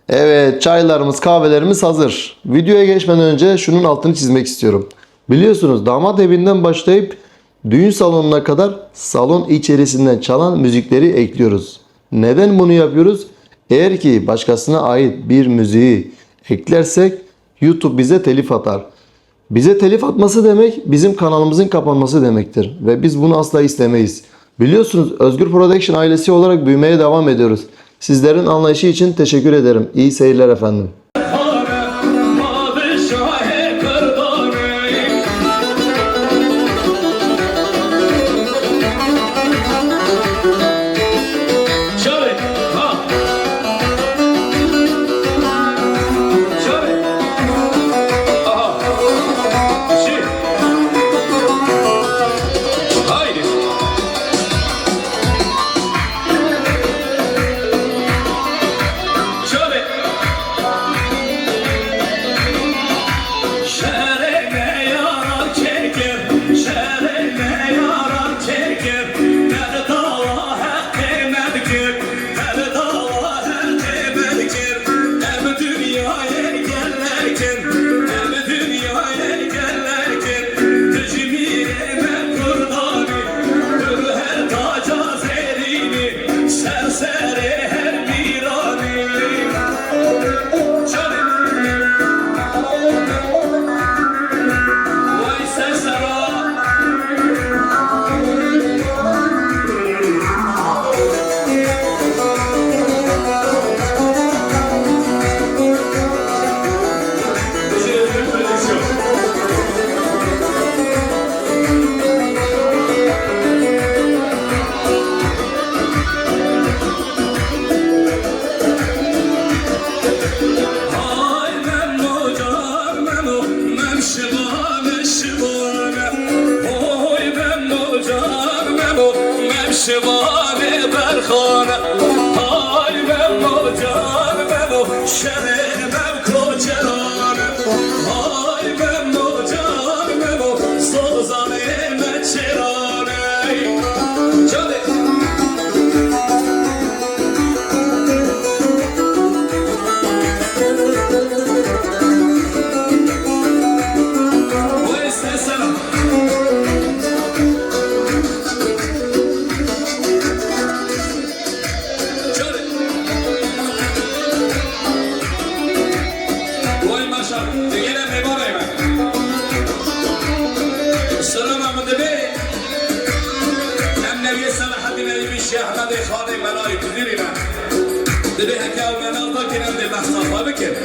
Evet, çaylarımız, kahvelerimiz hazır. Videoya geçmeden önce şunun altını çizmek istiyorum. Biliyorsunuz damat evinden başlayıp düğün salonuna kadar salon içerisinden çalan müzikleri ekliyoruz. Neden bunu yapıyoruz? Eğer ki başkasına ait bir müziği eklersek YouTube bize telif atar. Bize telif atması demek bizim kanalımızın kapanması demektir. Ve biz bunu asla istemeyiz. Biliyorsunuz Özgür Production ailesi olarak büyümeye devam ediyoruz. Sizlerin anlayışı için teşekkür ederim. İyi seyirler efendim. شباب برخانه های ممو جان ممو شهر مم کوچرانه های ممو جان ممو سوزانه مچرانه جانه احمد خانه منای کدیری من دبی هکا و منال کنم دی بحثا بکن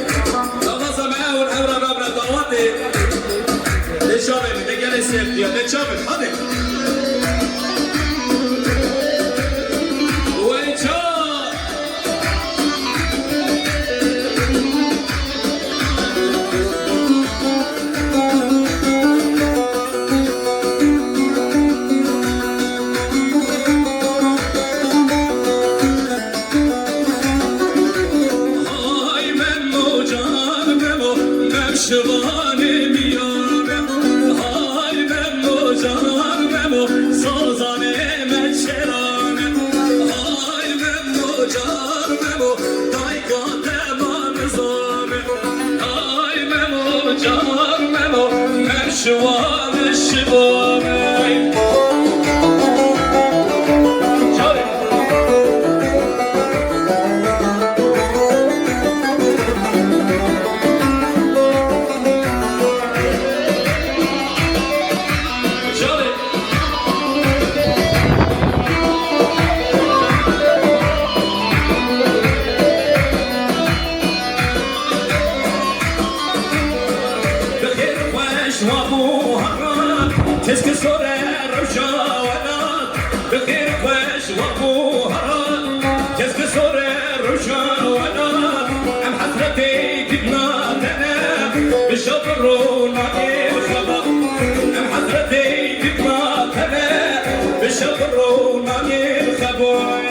نغازه معه و الحورا رابنا دواتی نشابه دگل سیفتیا نشابه هاده شوانه میارم های ممو جان ممو سوزانه مچرانه های ممو جان ممو دایگاه مانزانه های ممو جان ممو مشوانه شوانه تسك سورة رجا ونات بخير خوش وابوها تسك سورة رجا ونات عم حسرتي كدنا تنا بشبرونا الخبر عم حسرتي كدنا تنا بشبرونا الخبر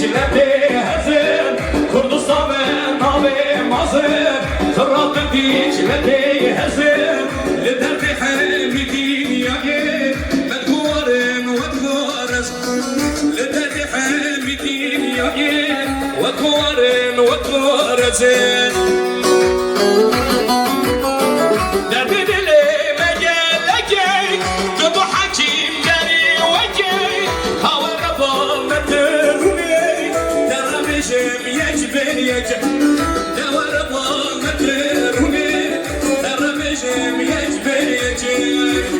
Dicle'de hazır Kurdistan'ın abi mazır Fırat Dicle'de hazır Liderdi hamidin yağı Medkuvarın vatvarız Liderdi hamidin yağı Vatvarın vatvarız Derdi dilime gelecek Dudu hakim geri vecek Hava rabametıruni Dermişim yecbir yecek Deva rabametıruni Dermişim yecbir yecek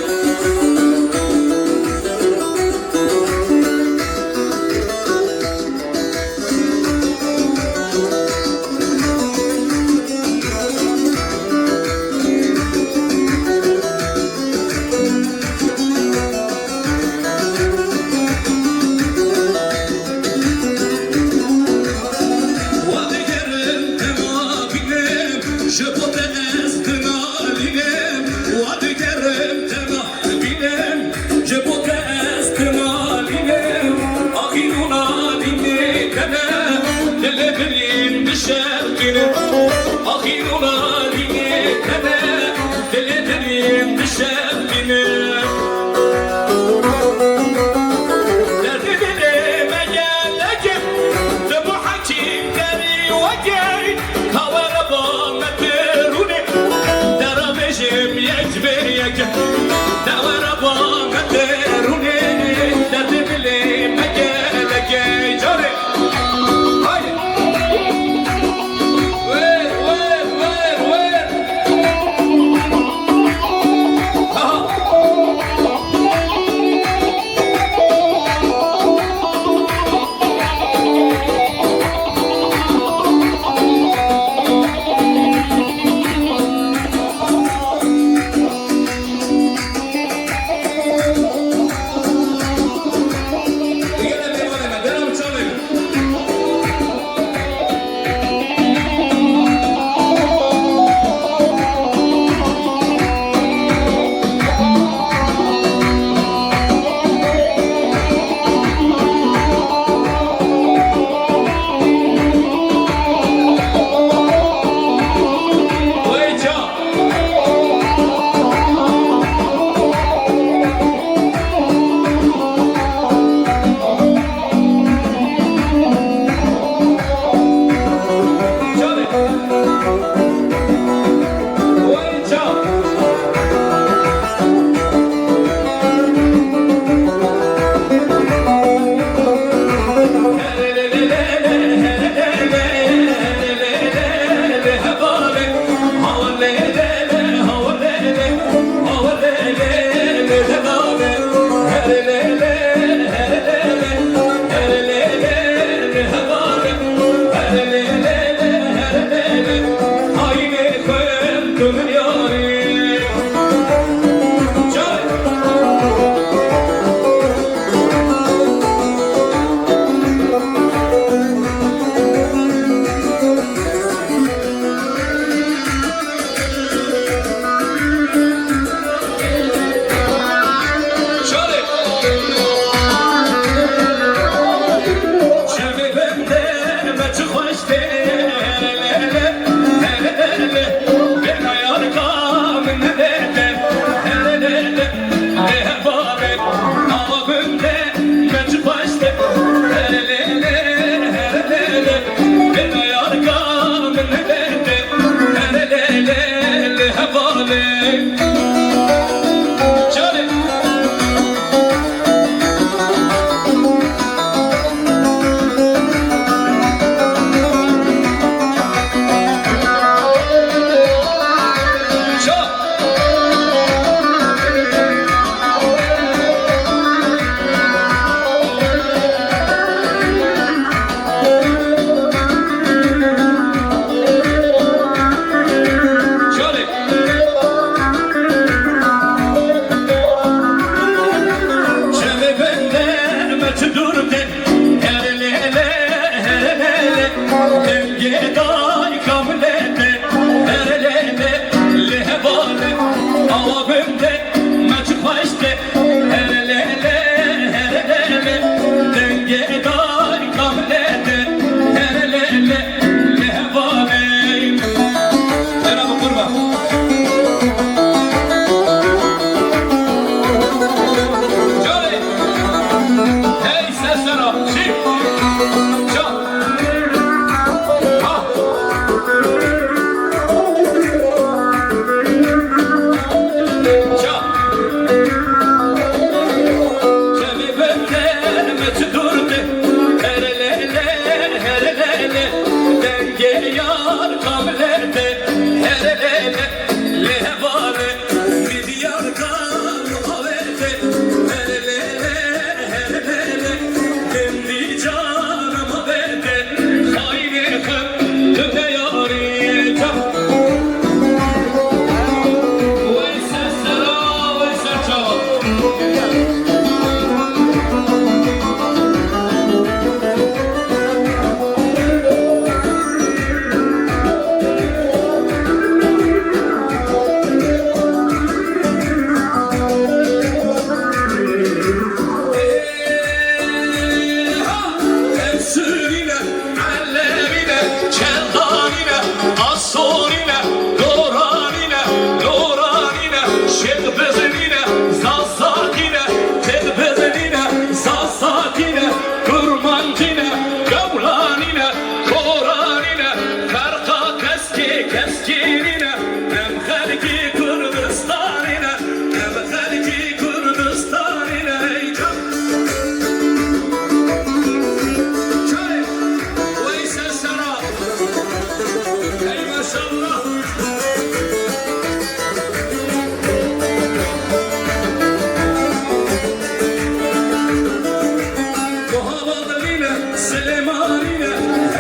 Süleymanine,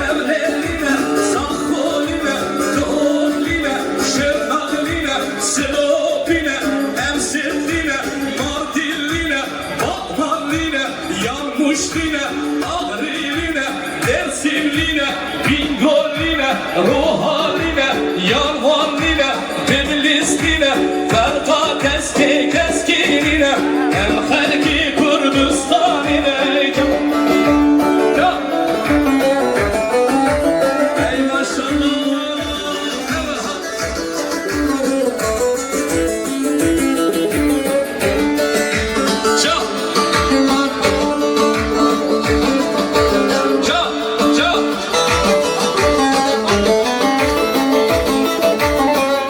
Evlerine, Sakkoline, Doğuline, Şırnakline, Silopine, Emsirline, Mardinline, Batmanline, Yanmışline, Ağrıline, Dersimline, Bingölline, Ruhaline, Yarvanline, Tbilisi'ne, Ferda keskinine, Em halki Kürdistan'ine. Ey maşallah. Çal. Çal, çal.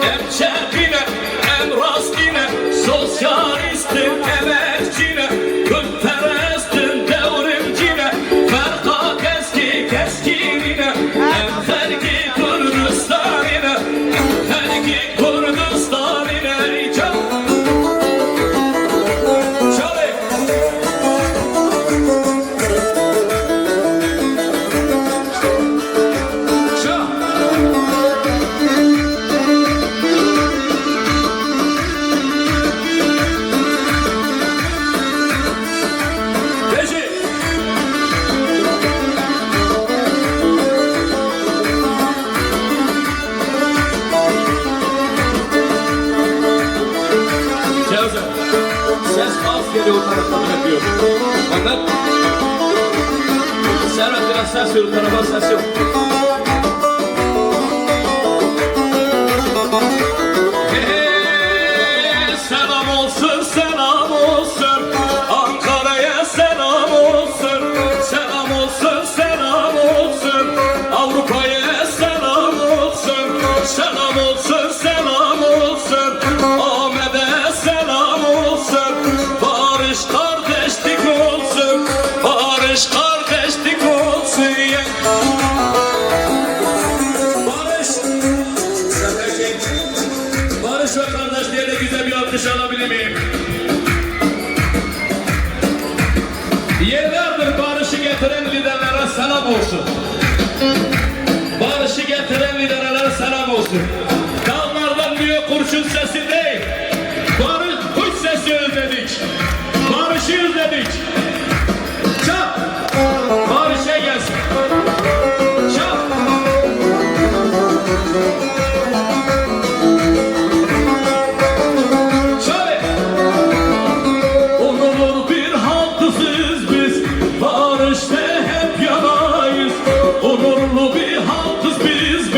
Em çepine, em rastine, sosyalistin, emekçine, kültperestin, devrimcine, Ferda keskinine, em halki Kürdistan'ine, em halki Kürdistan'ine. Çal. Çalı. Çal. Peki. Cevza, ses az geliyor o taraftan yapıyor. Anlat. Servet biraz ses yok, tarafa ses yok. Hey, selam olsun, selam olsun. Ankara'ya selam olsun. Selam olsun, selam olsun. Avrupa'ya selam olsun. Selam olsun, selam olsun. Ahmet'e selam olsun. Barış kardeşlik olsun. Barış kardeşlik olsun. Barış. Barış ve kardeşliğe de güzel bir alkış alabilir miyim? Yıllardır barışı getiren liderlere selam olsun. Barışı getiren liderlere selam olsun. Dağlardan diyor kurşun sesi değil. Barış, kuş sesi özledik. Barışı özledik. Çap. Barış'a gelsin. Çap. Şöyle. Onur bir halkısız biz. Barışta hep yanayız. Onurlu bir halkız biz.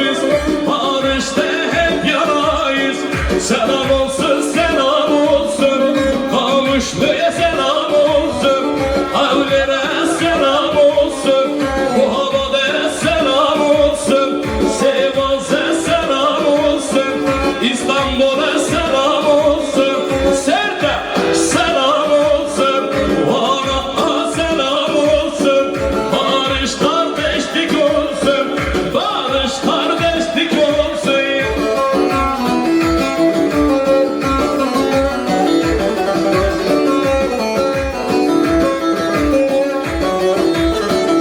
Barışta hep yanayız. Selam olsun, selam olsun. Kavuşluya selam olsun. Evlere selam olsun. Bu havada selam olsun. Sivas'a selam olsun. İstanbul'a selam olsun. Serde selam olsun. Van'a selam olsun. Barış kardeşlik olsun. Barış kardeşlik olsun.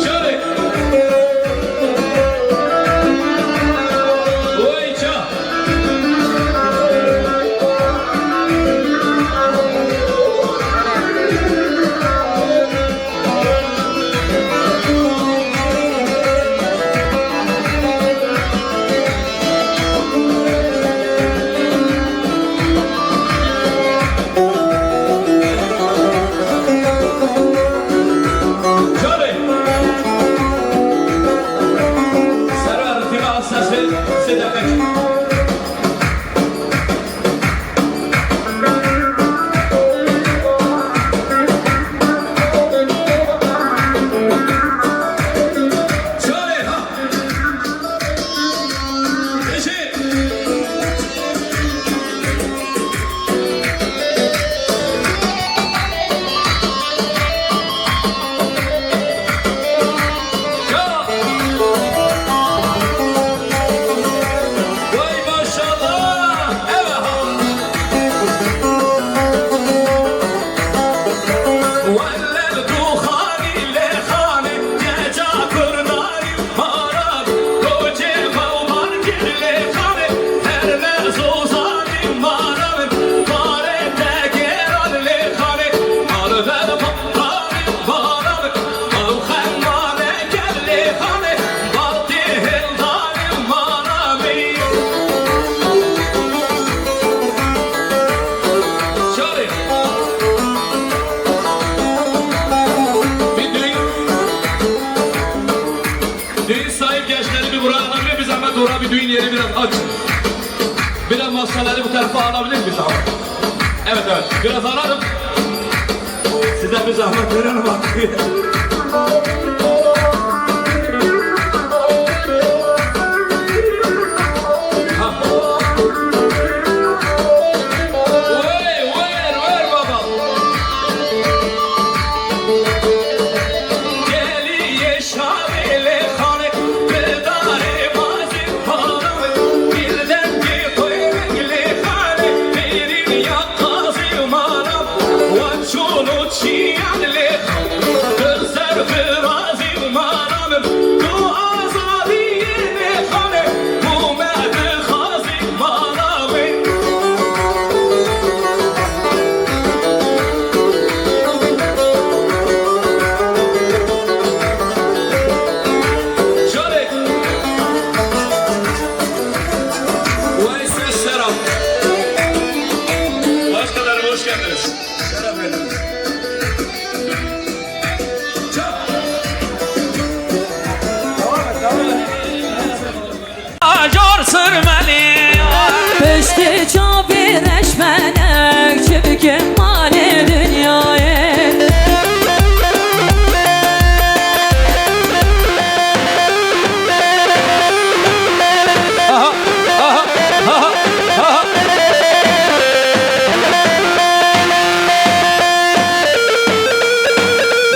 Şöyle. Oy ça. sonra bir düğün yeri biraz aç. Biraz maskaları bu tarafa alabilir miyiz abi? Evet evet. Biraz alalım. Size bir zahmet verelim bak. Pişti çok birleşmenek çirkin mali dünyaya.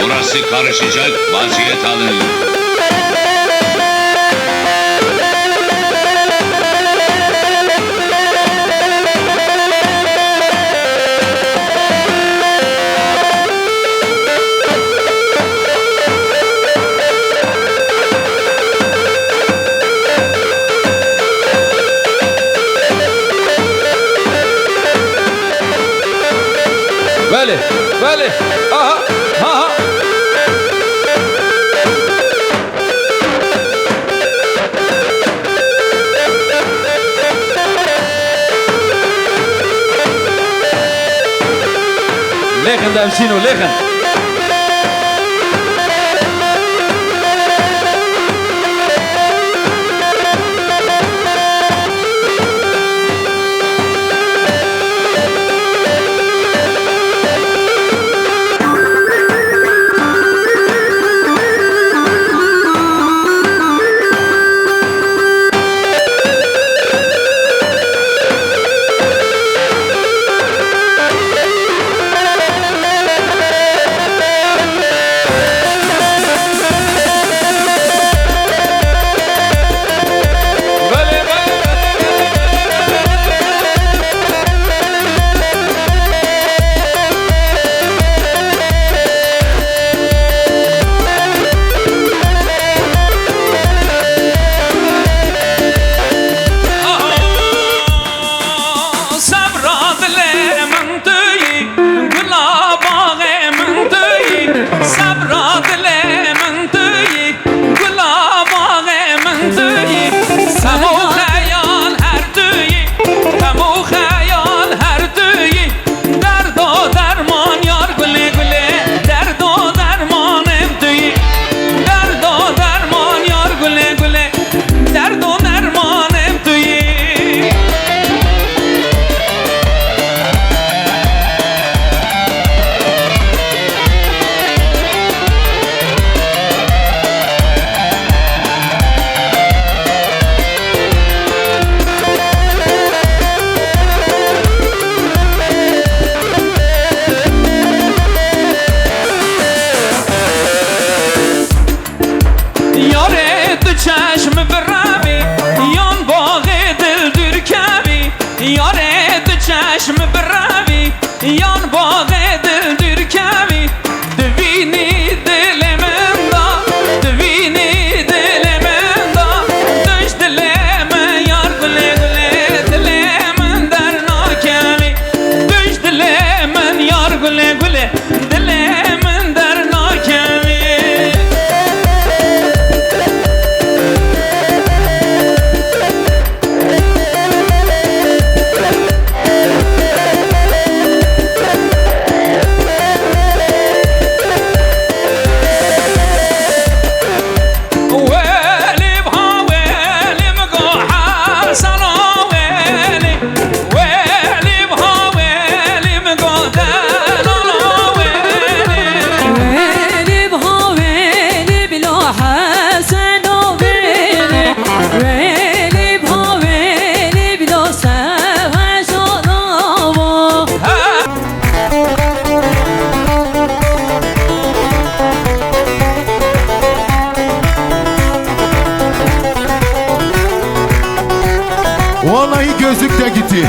Burası karışacak, vaziyet alın. Veli, Veli, aha, aha. Leggen Davcino, leggen. gözlük de gitti.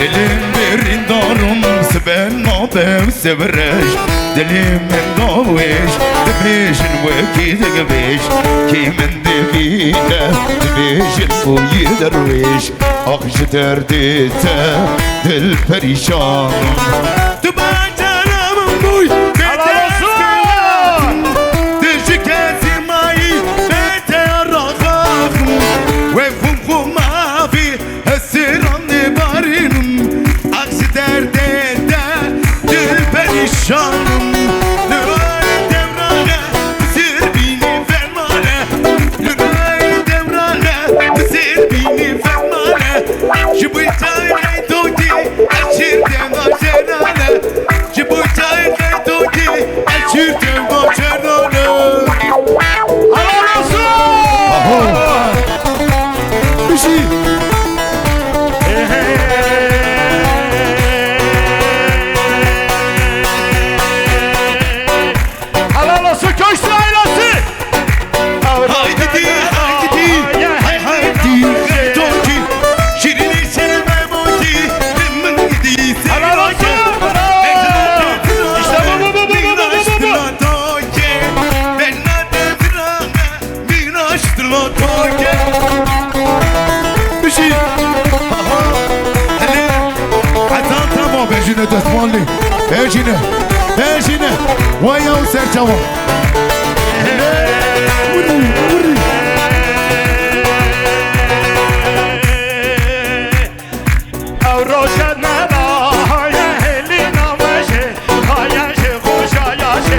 Dilim berindarım ben nabev severeş Dilimin daviş Dibişin veki digibiş Kimin dibine Dibişin bu yiderviş Akşı derdite Dil perişanım Tıban canımın buy Dişi kezimayı Bete rakakım Ve kumkum mavi Hesiran nibarinum Aksi derde Dil perişanım Lüray devrane Mısır bini fermane Lüray devrane Mısır bini fermane Jibutay kaytoti Açirten açerane Jibutay kaytoti Açirten açerane Helal olsun! Bir şey Helal olsun Köşkü ailesi. Haydi Toki Şirini sevme boki Rimmin gidi Helal olsun. İşte bu. Ben nade virane Miraştır lo toke Bir şey Hele Atan tamam Bejine desmanli Bejine Vay yav serçava Hele Vurri Roşen nela Haya helina meşe Haya şekoşa yaşe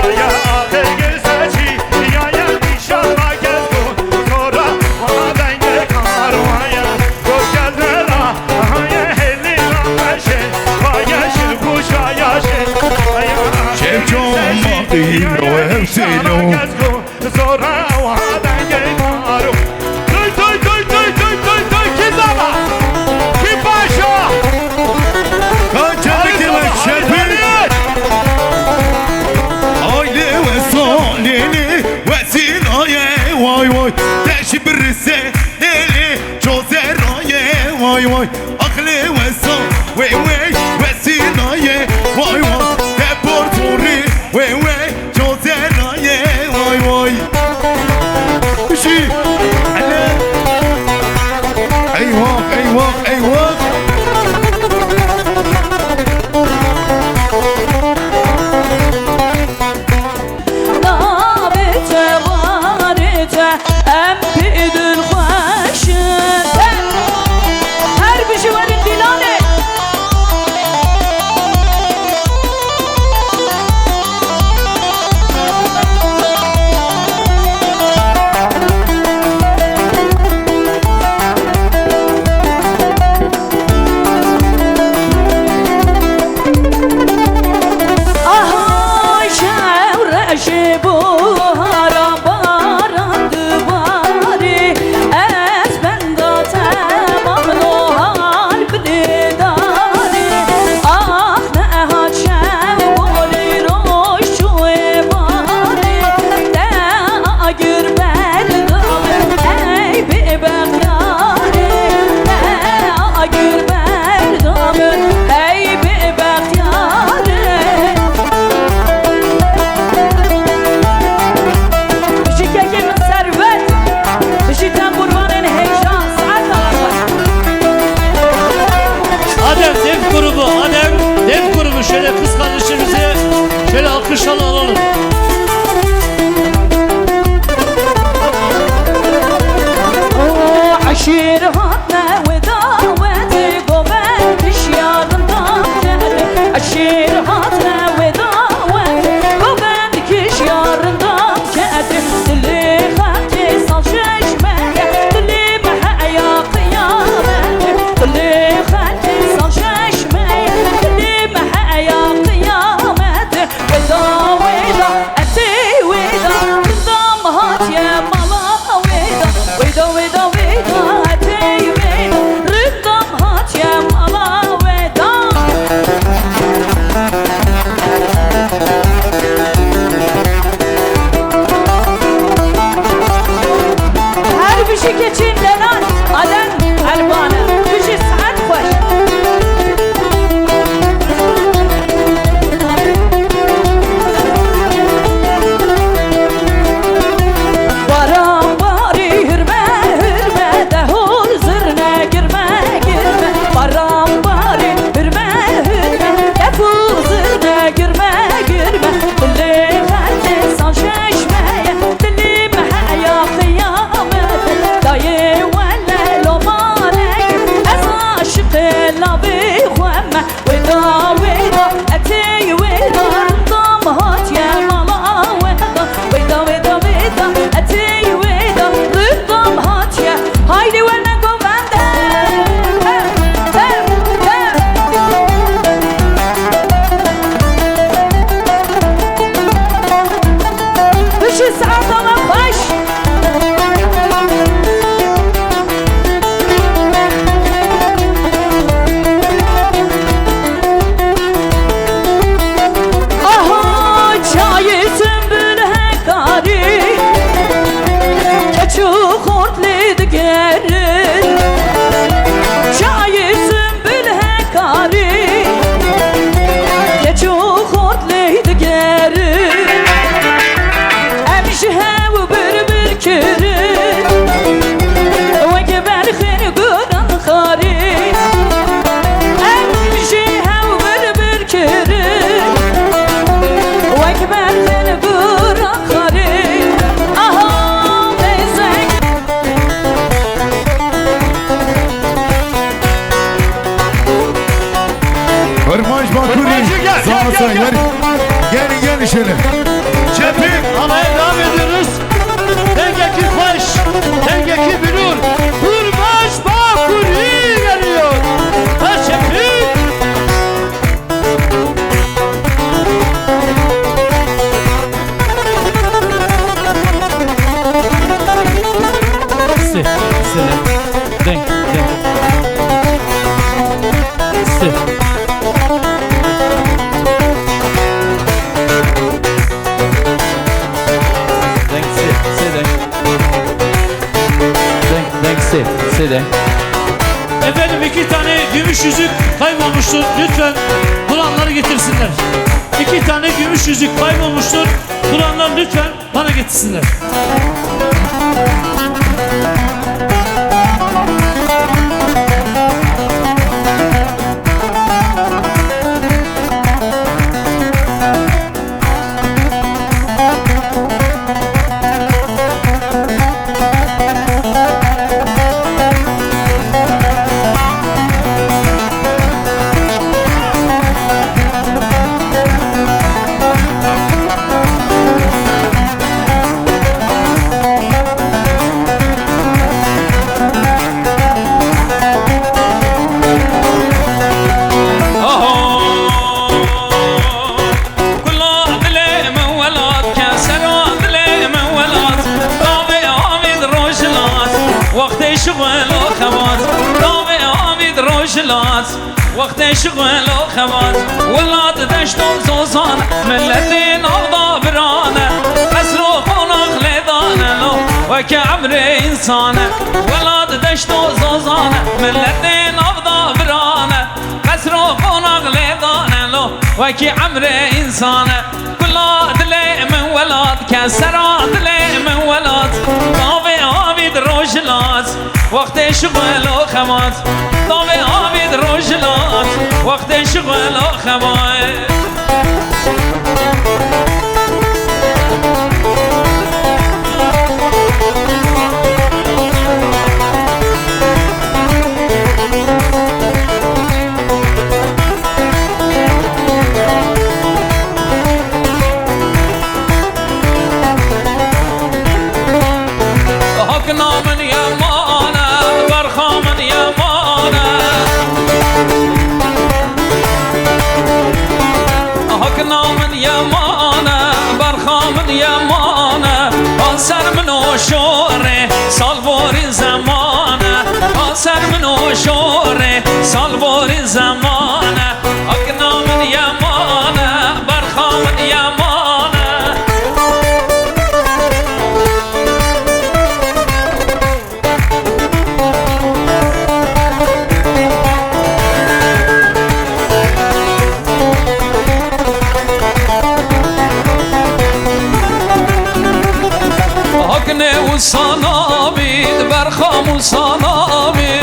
Haya adı güzeçi Yaya nişana gezdu Sonra bana denge karvaya Roşen nela Haya helina meşe Haya şekoşa yaşe Haya Şevçom değil o hepsini Sonra bana denge karvaya Duy Kizama Kim başa Kaçar kime şerbi Aile ve sonini Ve sinaye vay vay Teşbir seneli Çözeraye vay vay Aklı ve son ve sinaye vay vay Deporturi ve çözeraye vay vay Bir şey Eyvah Nabite varite Em pidül başın Her bir şey varın dilane Aha şevreşi bu haram barandı bari Ez benda temam o hal bidari Ah ne haçem oli roş çuye bari De agür berdam ey bi bekyari De agür berdam ey bi bekyari Şikekimin servet Şiten kurbanın heyecan Adem Def grubu Def grubu şöyle kız kardeşimizi şöyle alkışlarla alalım. عشير هاتنا ودعوتي قبل كشيار ضمجر عشير هاتنا ودعوتي قبل كشيار ضمجر اللي خاتي صال ششمك اللي محيا قيامك اللي خاتي صال ششمك اللي محيا قيامك ودا أتي ودا ضمهات يا ماما ودا أتي keçin lenan Aden elbane Bişi saat hoş Varam bari hürme hürme de hol zırne girme girme Varam bari hürme hürme de hol zırne girme girme Dilli ferdi san şeşmeye Dilim haya kıyamet Dayı velle lomalek Ez aşıkı labi khemme Veda veda eti veda Rındam hat yemala veda Veda veda veda eti veda Rındam hat ye Haydi velle govende Düşü sağdana baş Aha çayı sümbül hekari Keçi hortli digerin Çayı sümbül hekari Keçi hortli digerin Emşi hev bir kirin Ve ben xeni gören xari Emşi hev bir kirin Ve ben xeni gören xari Aha bezek Hırmaç Bakuri. Hırmancı gel, Sağ gel, olsun. gel, gel. Gelin şöyle. Cephi alaya devam ediyoruz. Dengeki baş, dengeki bülür. Hırbaç Bakuri geliyor. Ha cephi. Si, si, denk, denk. Si. Denk, si, si, denk. Denk, denk, si, si, denk. Efendim 2 tane gümüş yüzük kaybolmuştur. Lütfen bulanları getirsinler. 2 tane gümüş yüzük kaybolmuştur. Bulanlar lütfen bana getirsinler. وقت شغل وخبات ولاد دشت وزوزان ملتين أفضى برانة أسرو قناق لدانا وكعمر إنسانة ولاد دشت وزوزان ملتين أفضى برانة أسرو قناق لدانا وكعمر إنسانة كل دلي من ولاد كسرى دلي من ولاد طابي عابد روجلات وقت شغل وخبات طابي عابد روجلات وقت شغل وخبات حقنا من يمانا برخا من يمانا حقنا من يمانا برخا من يمانا آسر من وشوره سالبور زمانه آسر من وشوره سالبور زمانه حقنا من يمانا برخا من يمانا خاموش سلامی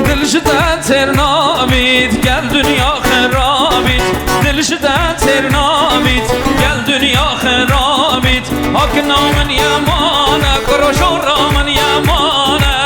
دل شده ترنامید گل دنیا خرابید دل شده ترنامید گل دنیا خرابید حق نامن یمانه کروش و رامن یمانه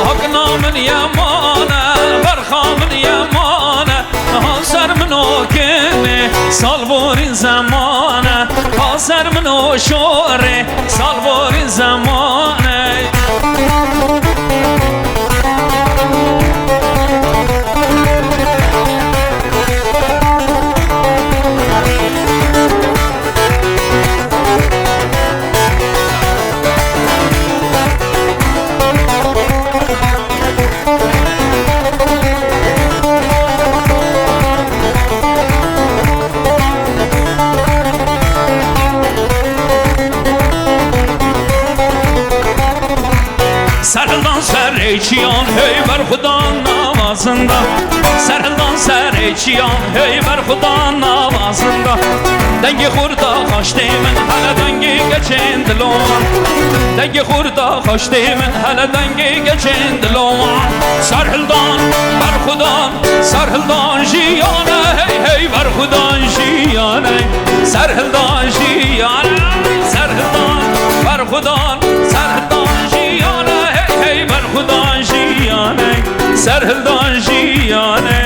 حق نامن یمانه برخامن یمانه حاضر منو کنه سال بورین زمانه حاضر منو شوره سال بورین زمانه Sarıldan serçiyan hey ver Xudan namazında Sarıldan serçiyan hey ver Xudan namazında Dengi xurda xoş demin hələ dengi geçen diloman Dengi xurda xoş demin hələ dengi geçen diloman Sarıldan ver Xudan Sarıldan jiyane hey hey ver Xudan jiyane Sarıldan jiyane Sarıldan ver Xudan Sarıldan jiyane hey ver Xudan jiyane Sarıldan jiyane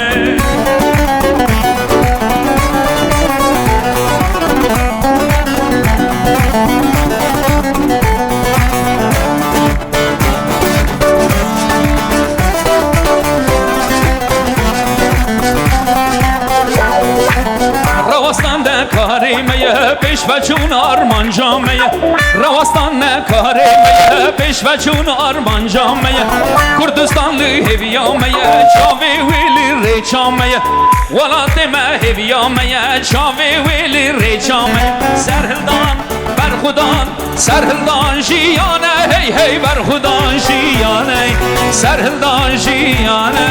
Ravastan ne karimeye peş ve çun arman cameye Ravastan ne karimeye peş ve çun arman cameye Kurdistanlı heviyameye çave veli reçameye Vala deme heviyameye çave veli reçameye Serhildan ver Xudan Serhildan jiyane hey hey ver Xudan jiyane Serhildan jiyane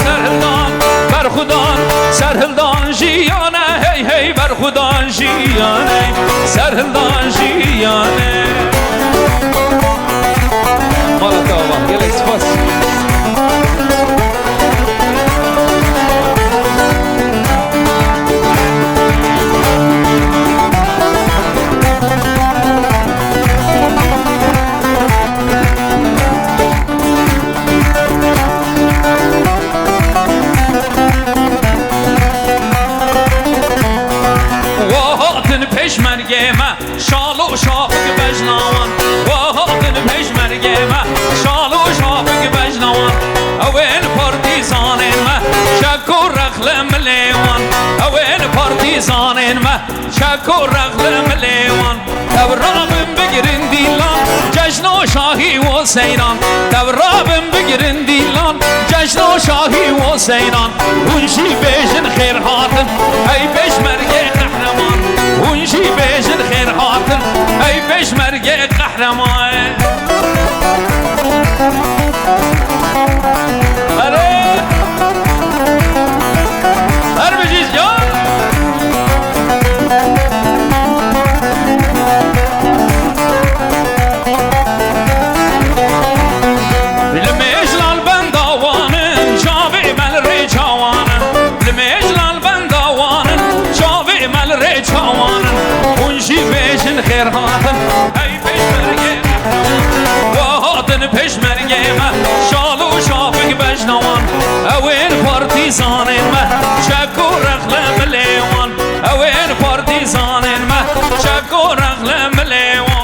Serhildan ver Xudan Serhildan jiyane hey hey ver Xudan jiyane Serhildan jiyane Malatava gel espas peşmergeme şalı şafık bejnavan Vahadın peşmergeme şalı şafık bejnavan Aven partizanenme şakkur rəxləm levan Aven partizanenme şakkur rəxləm levan Tevrabım bigirin dilan Cejno şahi o seyran Tevrabım bigirin dilan Cejno şahi o seyran Unşi bejin xeyr hatın Ey peşmerge kahraman Unşi bejin xeyr hatın Ey peşmerge kahraman Erbiciz ya Bilmejlal ben davanın Çavi mel reçavanın Bilmejlal ben davanın Çavi mel reçavanın Unşi bejin xeyr hatın Ey peşmerge Vahadın peşmergeme Şalu şafik bejnavan Evin partizanenme Çekkur rəxləm levan Evin partizanenme Çekkur rəxləm levan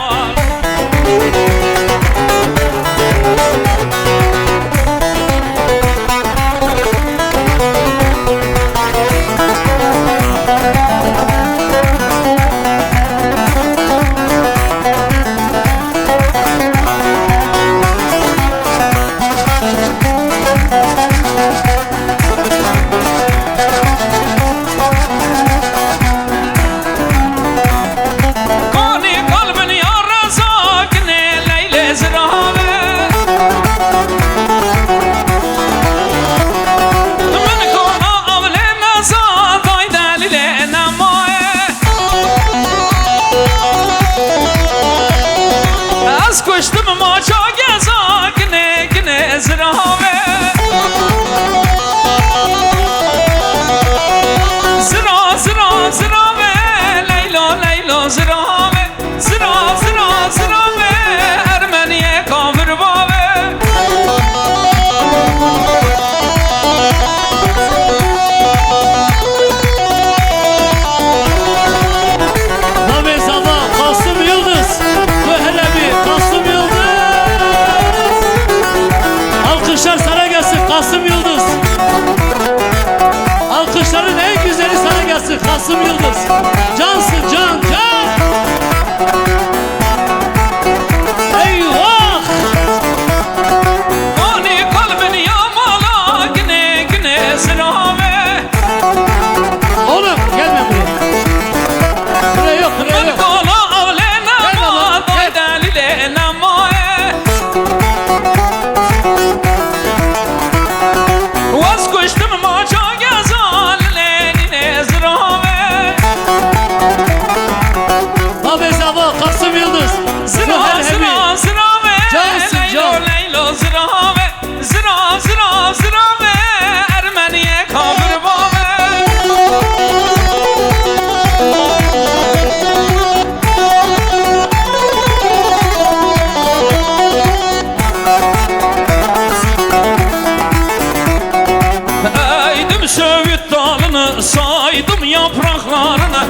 yapraklarını.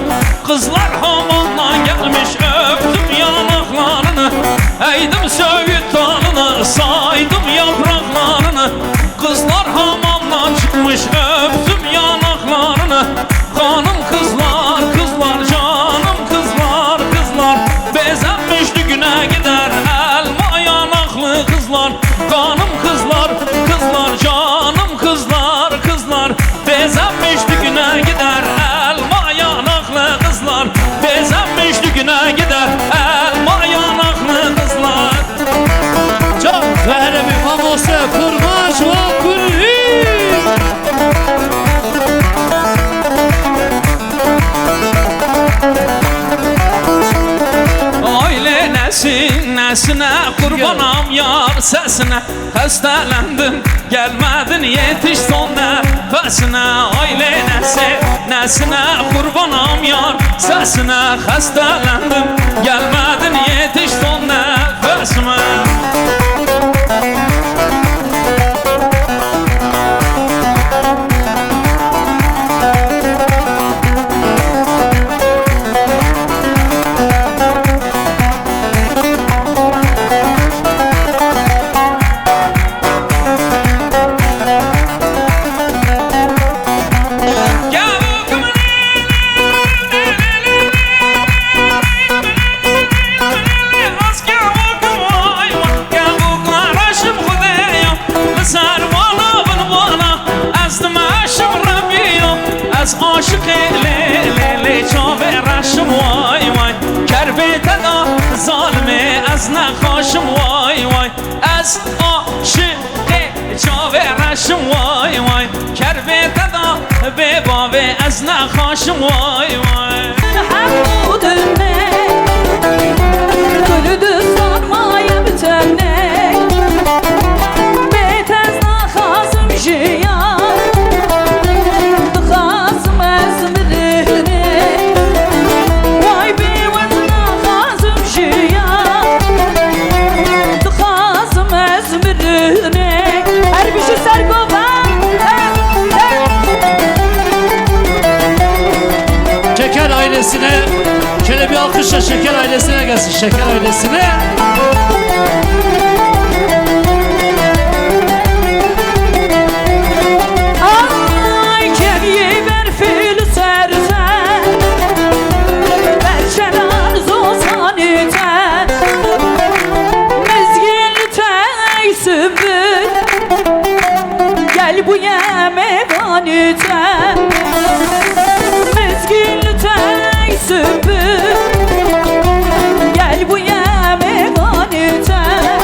Kızlar hamamdan gelmiş öptüm yanaklarını. Eğdim söğüt dalını saydım yapraklarını. Kızlar hamamdan çıkmış öptüm yanaklarını. Hanım kızlar kızlar canım kızlar kızlar. Bezenmiş düğüne gider elma yanaklı kızlar. Hanım kızlar kızlar canım kızlar kızlar. Bezenmiş düğüne gider elma yanaklı kızlar. Bezenmiş düğüne gider elma yanaklı kızlar. Çok veremi famosu kurmaş ve kurri. Aile nesine kurbanam yar sesine. Hastalandım gelmedin yetiş son nefesine. Aile nesine kurbanam yar sesine. Hastalandım gelmedin yetiş son nefesime. از عاشق لیلی چاوه رشم وای وای کربیت دا ظالمه از نخاشم وای وای از عاشق چاوه رشم وای وای کربیت دا به باوه از نخاشم وای وای Hamudune Gülüdü sarmaya bitene Betez naxazım jiyan Dıxazım ezmirine Vay bevez naxazım jiyan Dıxazım ezmirine Her bir şey sergovan Şeker ailesine şöyle bir alkışla Şeker ailesine gelsin. Şeker ailesine. Ay kemiği ver fil sersen Berçeler zozan iten Mezgil tey sümbül Gel bu yemeğan iten Mezgil tey sümbül Gel bu yemeğan iten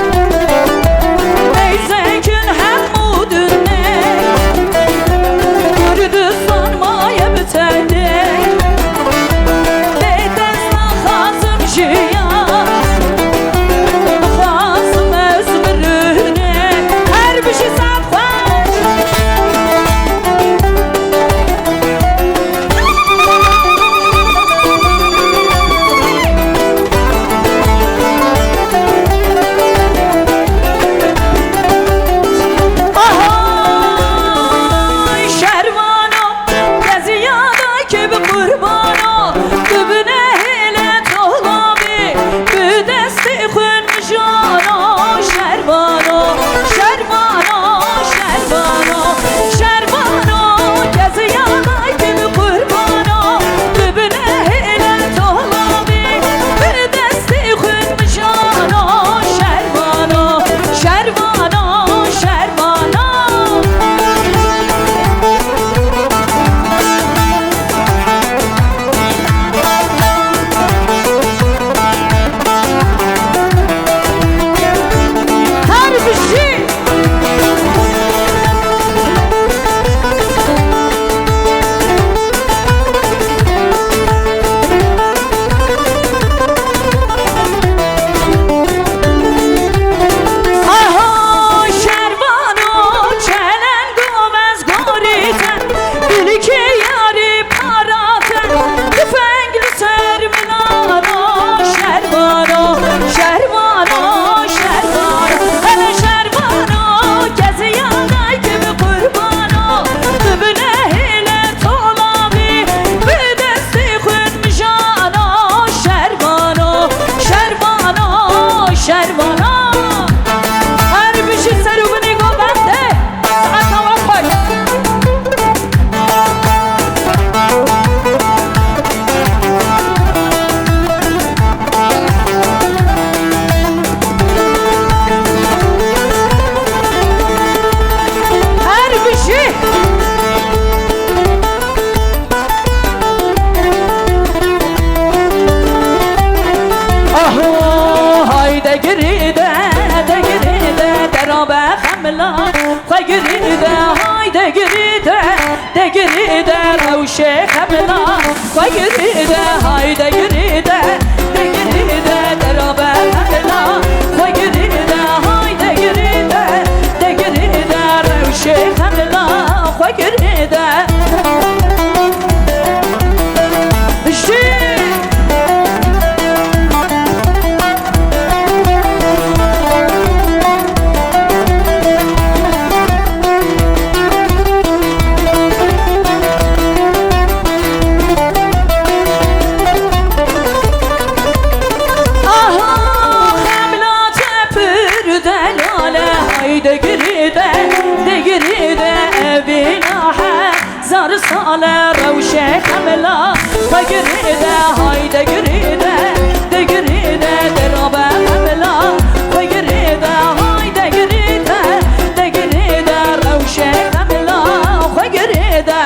Vay geride hayde geride de geride derabe hemla Vay geride hayde geride de geride revşe hemla Vay geride Sale revşe kamela Vay geride hayde geride de geride derabe kamela Vay geride hayde geride de geride revşe kamela Vay geride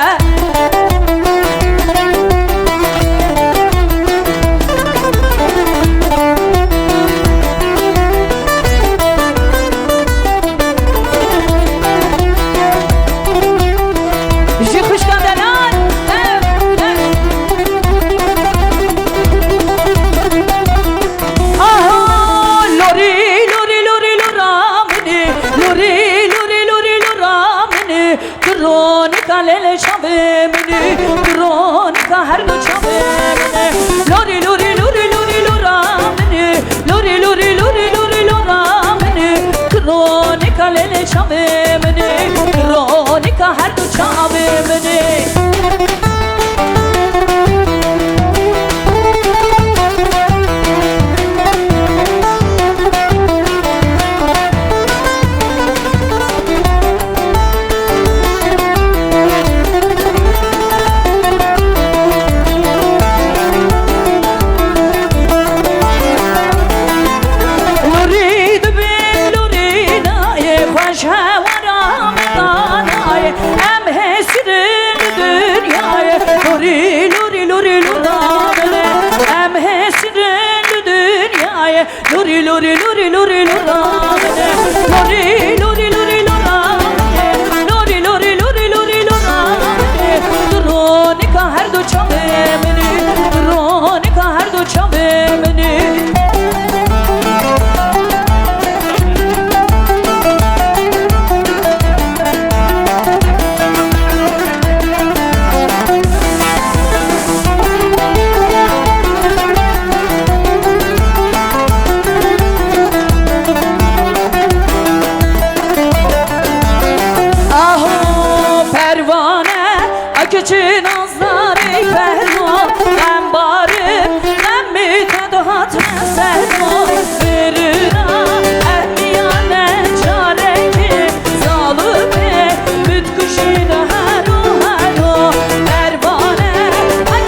Lele çabe meni, kronika her gün çabe meni. Lori lori lori lori lora meni, lori lori lori lori lora meni. Kronika lele çabe meni, kronika her gün çabe meni. Lori lori lori lori loramene Lori lori lori loramene Lori lori lori lori loramene Kronika her do çabe meni Kronika her do çabe meni Keçin azları perno Ben barı ben mi tadat serno Verina ehmiyane çare ki Zalıme mütküşi de hero hero Pervane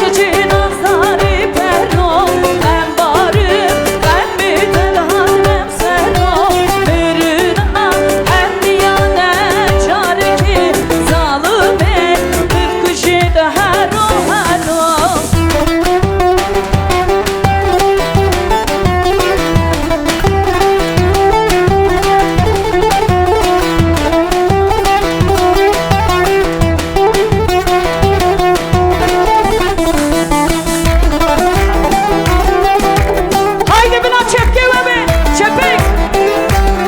keçin azları perno Ben barı ben mi tadat serno Verina ehmiyane çare ki Zalıme mütküşi de hero hero Haydi bina çepki ve bir çepik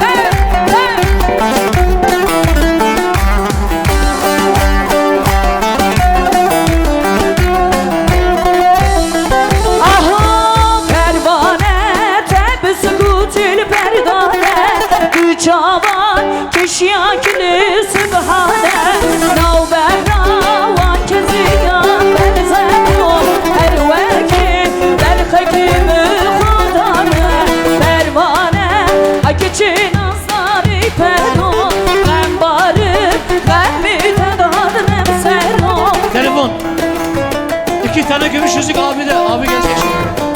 Hey hey Aha pervane teb sükutil perdane Gücavan kişiyakili sübhane Navbera van keziyan berzeno Her veki der hekimi khudane Pervane keçin azari perno Ben barı ben mi tedadnem serno Telefon. 2 tane gümüş yüzük abi de. Abi gelecek şimdi.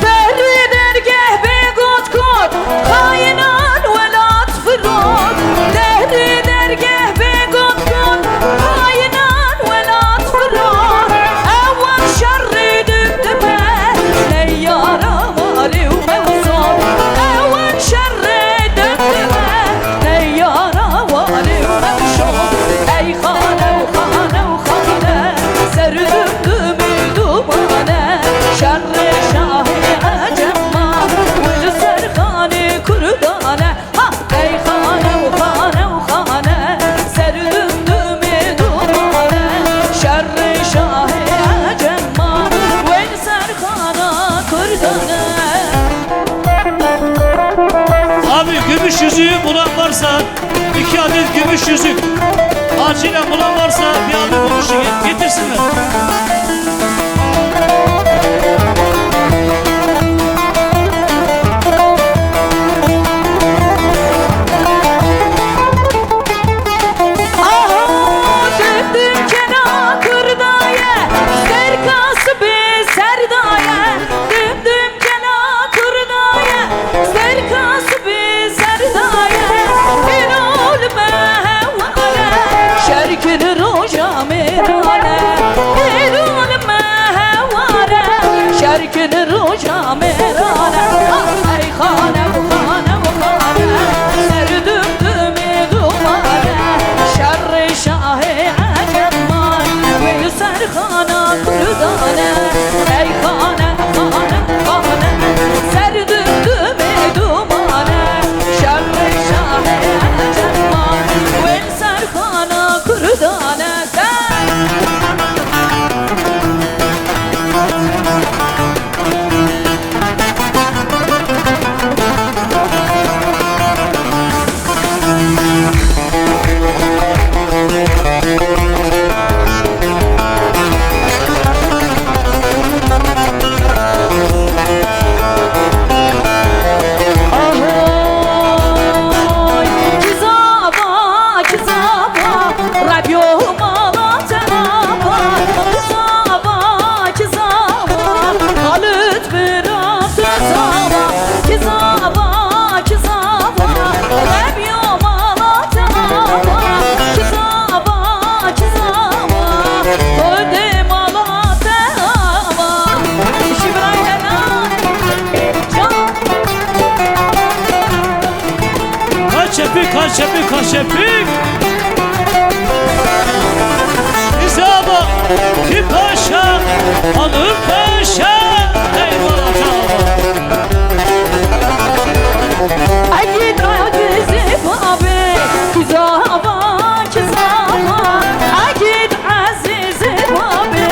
Derri dergeh begot kot Kainan velat fırot Derri dergeh begot kot Kainan velat fırot yüzüğü bulan varsa 2 adet gümüş yüzük acilen bulan varsa bir abi buluşu getirsinler. Kaçepik kaçepik İzaba ki paşa alır paşa eyvallah. Agit aziz babi kizaba kizaba Agit aziz babi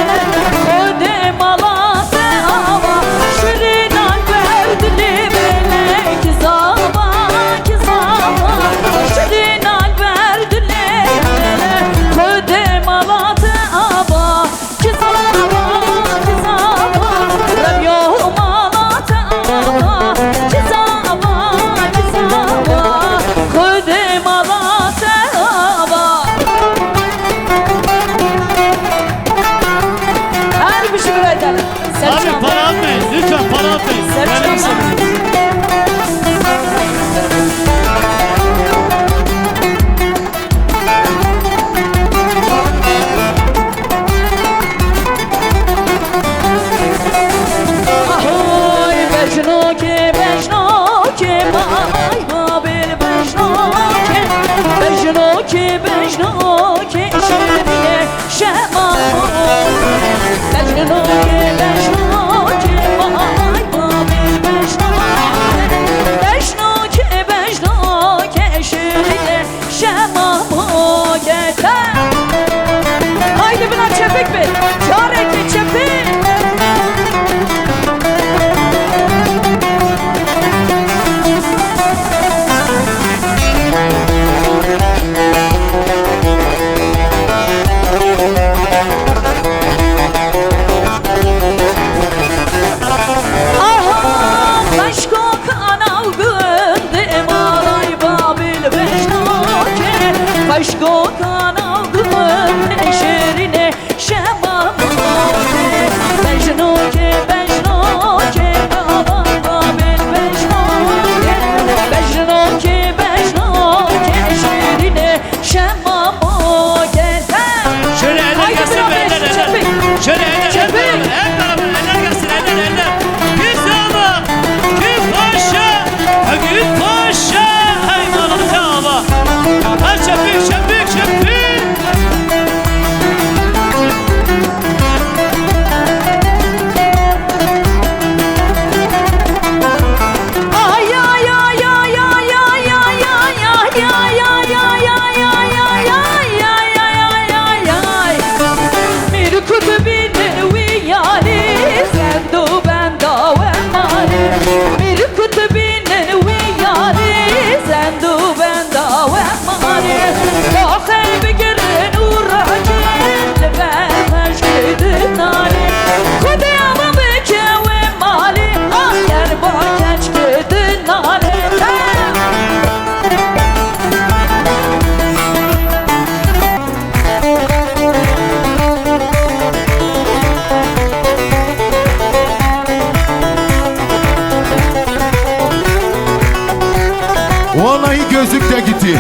Kode malate ava Şirinan verdili bele kizaba kizaba Şirinan verdili bele Kode malate ava Kizaba kizaba gözlük de gitti.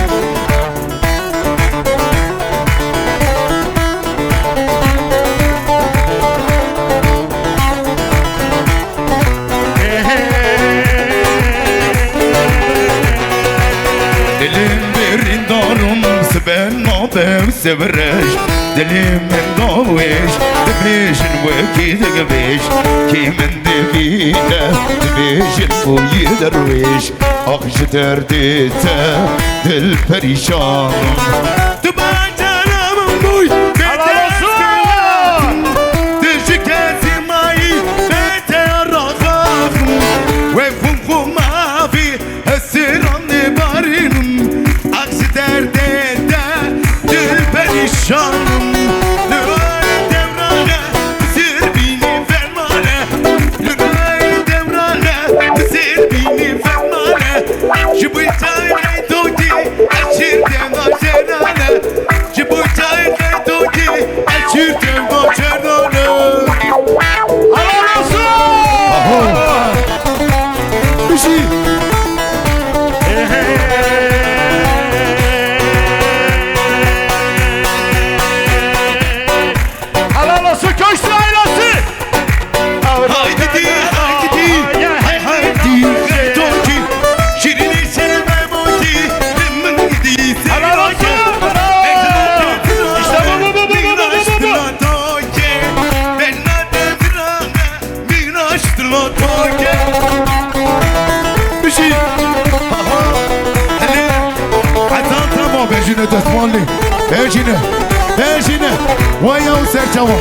Dilim bir darım ben madem severeş Dilim en daviş Dibişin veki de gebeş Kimin dibine Dibişin bu yederviş Akışı derdite Dil perişanım Tıbay canımın buy Dişi kezimayı Bete arağım Ve kum mavi Esiran barinum Aksi derde Dil perişanım Lüray devrane Mısır bini fermane Lüray devrane Mısır bini fermane Şıbıçay kaydoki Açırtem açerane Şıbıçay kaydoki Açırtem açerane Helal olsun! Bir şey Helal olsun köşkü ailesi. Haydi haydi toki şirini sevmem oki memnun gidi Helal olsun. İşte bir şey tamam bejine desmanlı bejine vaya o serçava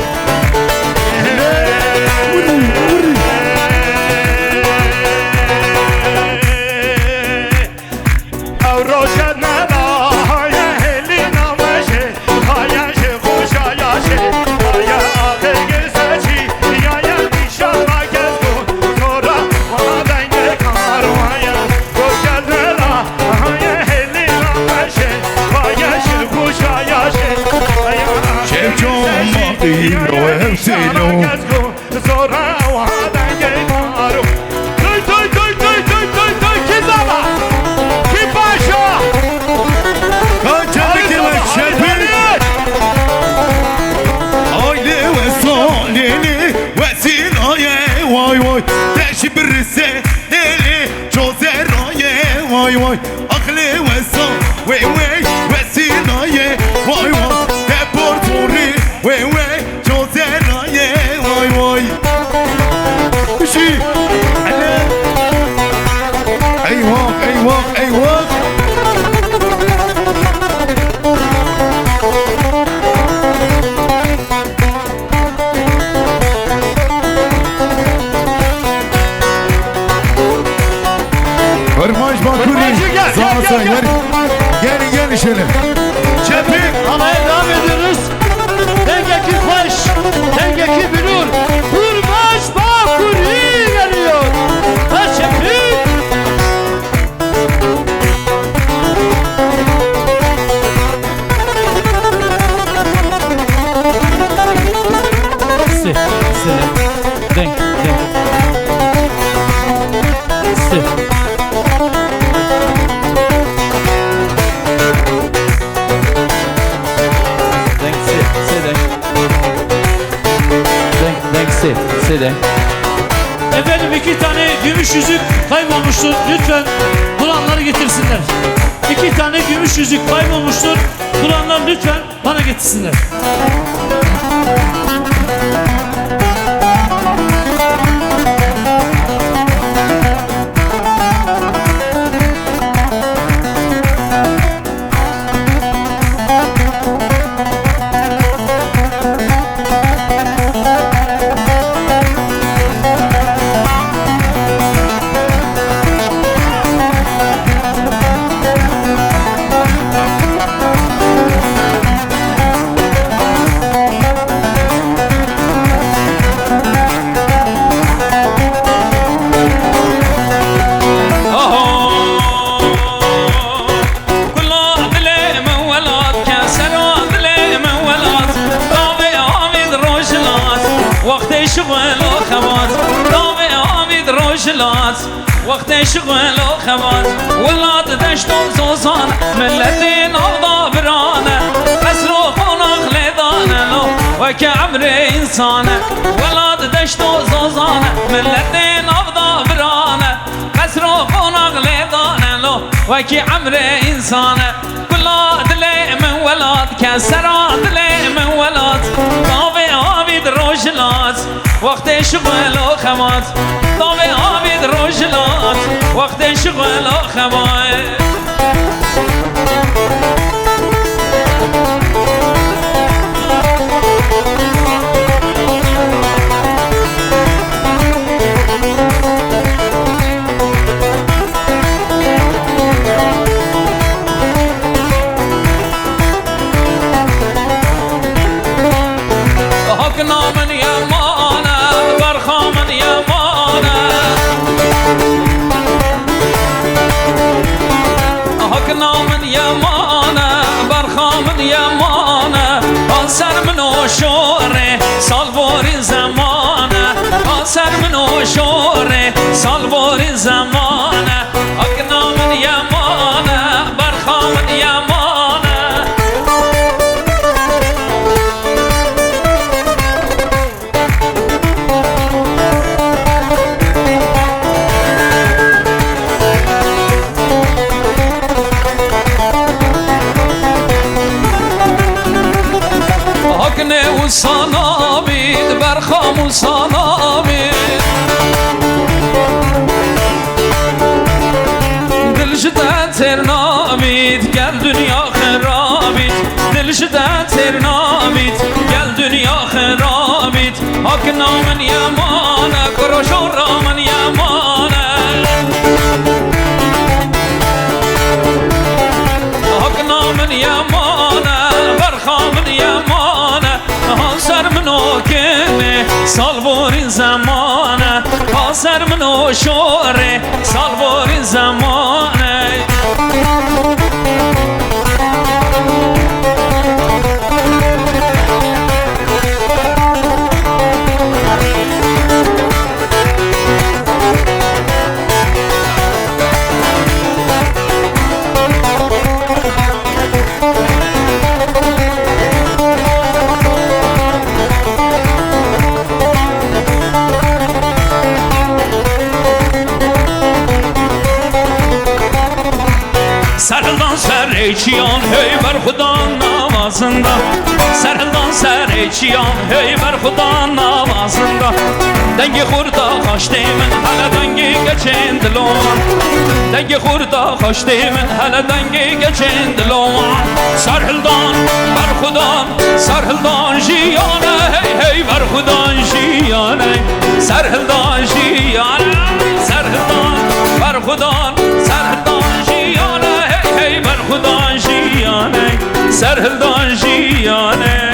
Vay vay aklı ve son ve vesinaye vay vay deporturi ve çözeraye vay vay bir şey eyvah eyvah Hırmaç Bakuri Zaten gel şöyle Çepik alaya devam ediyoruz. Dengeki Faş, Dengeki Bülür, Hırmaç Bakuri geliyor. Ha Çepik. Denk. Efendim 2 tane gümüş yüzük kaybolmuştur. Lütfen bulanları getirsinler. 2 tane gümüş yüzük kaybolmuştur. Bulanlar lütfen bana getirsinler. شغل وخبات دامي عامد روجلات وقت شغل و خباز ولاد دشت و زوزان ملتين أوضا برانه قصر و قناق لدانه وك عمر إنسانه ولاد دشت و زوزان ملتين أوضا برانه قصر و قناق لدانه وك عمر إنسانه ولاد لي من ولاد كسرات لي من ولاد طابي عابد روجلات وقت شغل و خباز طابي عابد روجلات وقت شغل و خباز سر منو شوره سالوار زمانه سر منو شوره سالوار زمانه اگنا من یمانه برخام یمانه اگنه و سانابید برخام و سانابید دل شده ترنامید گل دنیا خرابید دل شده ترنامید گل دنیا خرابید اگنا من یمانه کروشو را من یمانه اگنا من یمانه برخام من یمانه سر منو کنه سالوار زمانه سر منو شوره سالوار زمانه سرهلدان سر چیان هی بر خدا نوازنده سرهلدان سر چیان هی بر خدا نوازنده دنگ خوردا خوشته من حالا دنگی گچین دلوان دنگ خوردا خوشته من حالا دنگی گچین دلوان سرهلدان بر خدا سرهلدان جیانه هی هی بر خدا جیانه سرهلدان جیانه سرهلدان بر خدا سرهلدان جیانه هی بر خدا جیانه سرهلدان جیانه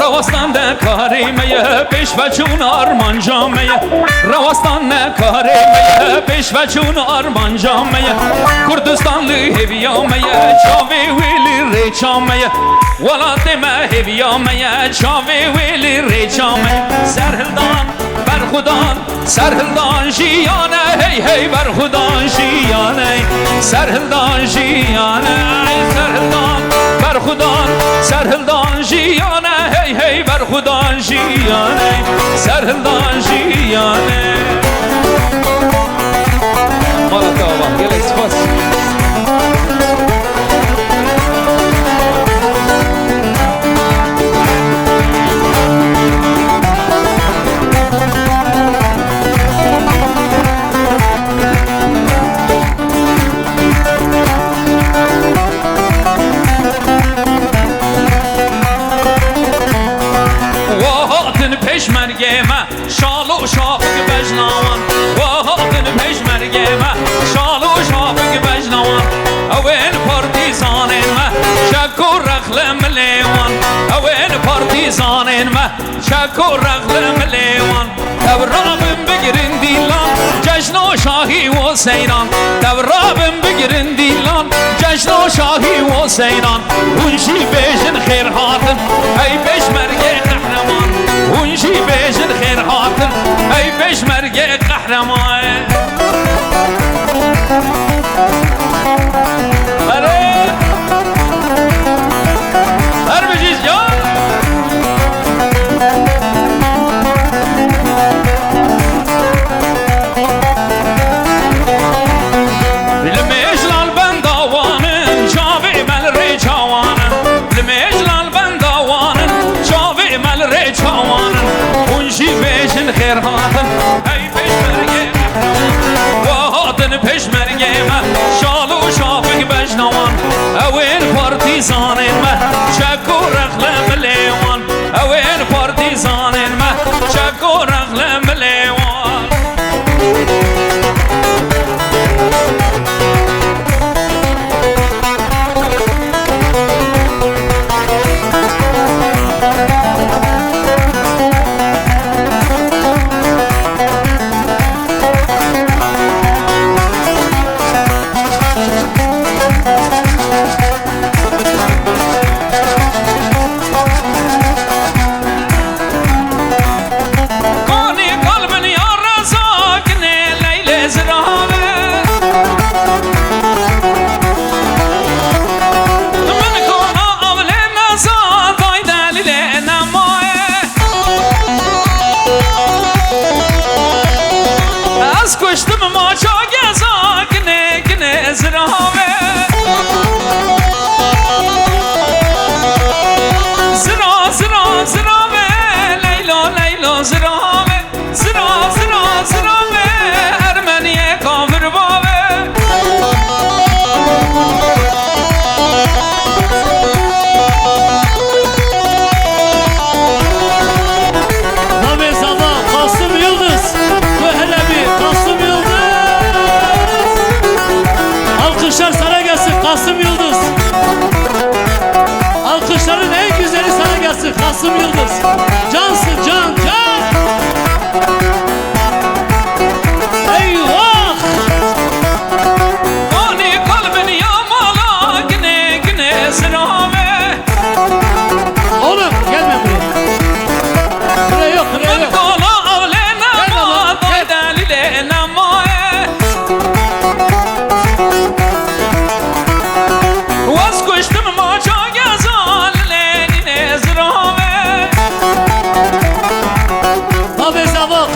رواستان ده کاری میه پیش و چون آرمان جامعه رواستان ده کاری میه پیش و چون آرمان جامعه کردستان لی هویا میه چاوی ویلی ری چامعه ولات ما هویا میه چاوی ویلی ری چامعه سرهلدان بر خودان سرهلدان جیانه هی هی بر خودان جیانه سرهلدان جیانه سرهلدان بر خودان سرهلدان جیانه هی هی بر خودان جیانه سرهلدان جیانه مالا تابا گل اسپاس پشمرگه ما شال و شاپک بجنوان وهاتن پشمرگه ما شال و شاپک بجنوان اوین پارتیزان ما شک و رخل ملیوان اوین پارتیزان ما شک و رخل ملیوان تبرابم بگیری سیران دورابم بگیرن دیلان جشن و شاهی و سیران اونشی بیشن خیر هاتن ای پشمرگ قهرمان اونشی بیشن خیر هاتن ای پشمرگ قهرمان هر بجیز جان خیر هاتن ای پشمرگه و هاتن پشمرگه ما شال و شافق بجنوان اوین پارتیزانین ما چک و رغلم لیوان اوین پارتیزانین ما چک و رغلم لیوان Kasım Yıldız, cansın can, can. Eyvah! Ani kalbini yamala, güne güne sırame. Oğlum gelme buraya. Buraya yok, buraya yok. Kola avlena ma, dalile nama. Vazgeçtim maça gezal, lenine zırame.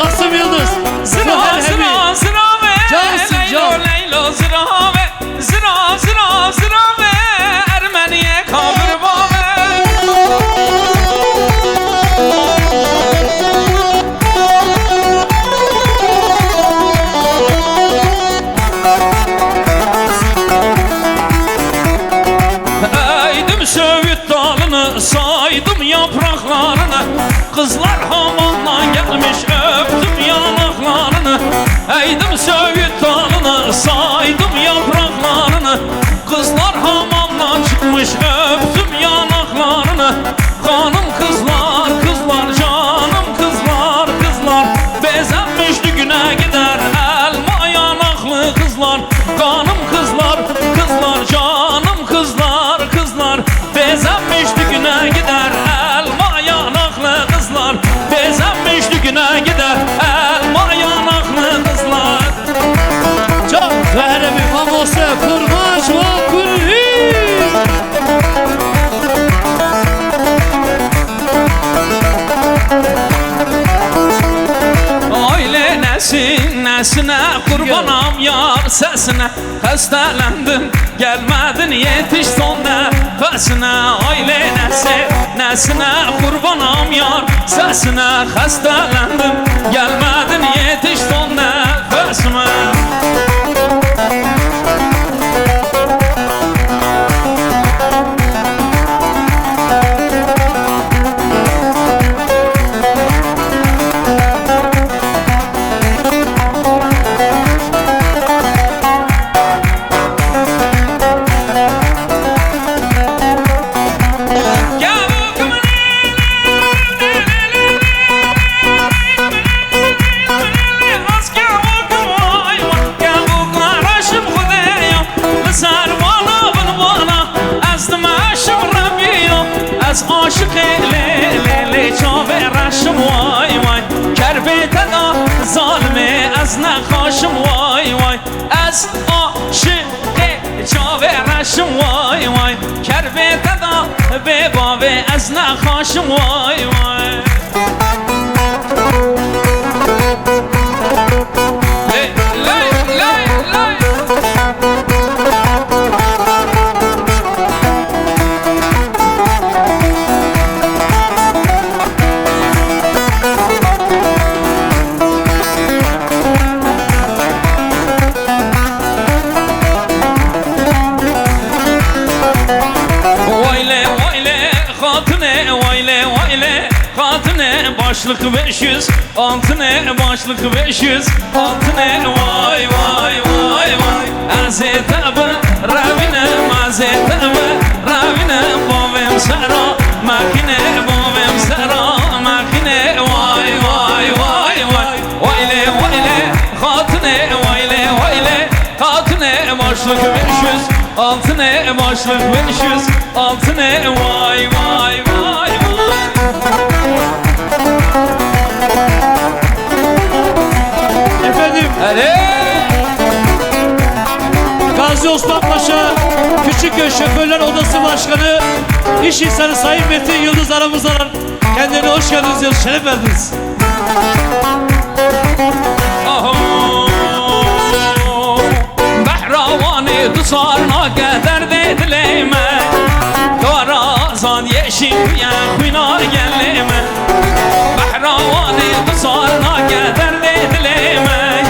Kasım Yıldız Sıra sıra sıra ve Leylo Leylo sıra ve Sıra sıra sıra ve Ermeniye kabir babe Eydim Söğüt dalını saydım yapraklarını Kızlar hamandan gelmiş öptüm yanaklarını Eydim Söğüt dalını saydım yapraklarını Kızlar hamamdan çıkmış öptüm yanaklarını Kanım kızlar kızlar canım kızlar kızlar Bezenmiş düğüne gider elma yanaklı kızlar Kanım kızlar kızlar canım kızlar kızlar Bezenmiş düğüne gider elma yanaklı kızlar Bezenmiş düğüne gider elma yanaklı kızlar Çok verelim famosa kurbaş ve kulli Aile nesine kurbanam yar sesine Hastalandım gelmedin yetiş son nefesine Aile nesine kurbanam yar sesine Hastalandım gelmedin yetiş son nefesime نبي أزنا خاشم واي واي لي لي لي لي Başlık 500, altına başlık 500, altına vay vay vay vay. Azetabe, Ravine, Azetabe, Ravine, bovem sara, makine, bovem sara, makine, vay vay vay vay. Vayle vayle, hatune, vayle vayle, hatune başlık 500, altına başlık 500, altına vay vay vay vay. Efendim, Gazi Osman Paşa Küçükköy Şoförler Odası Başkanı İş insanı Sayın Metin Yıldız aramızdalar. Kendilerine hoş geldiniz, şeref verdiniz. Behravani tusarna kadar dedileme Karazan yeşil ya kuyna geleme Behravani tusarna kadar dedileme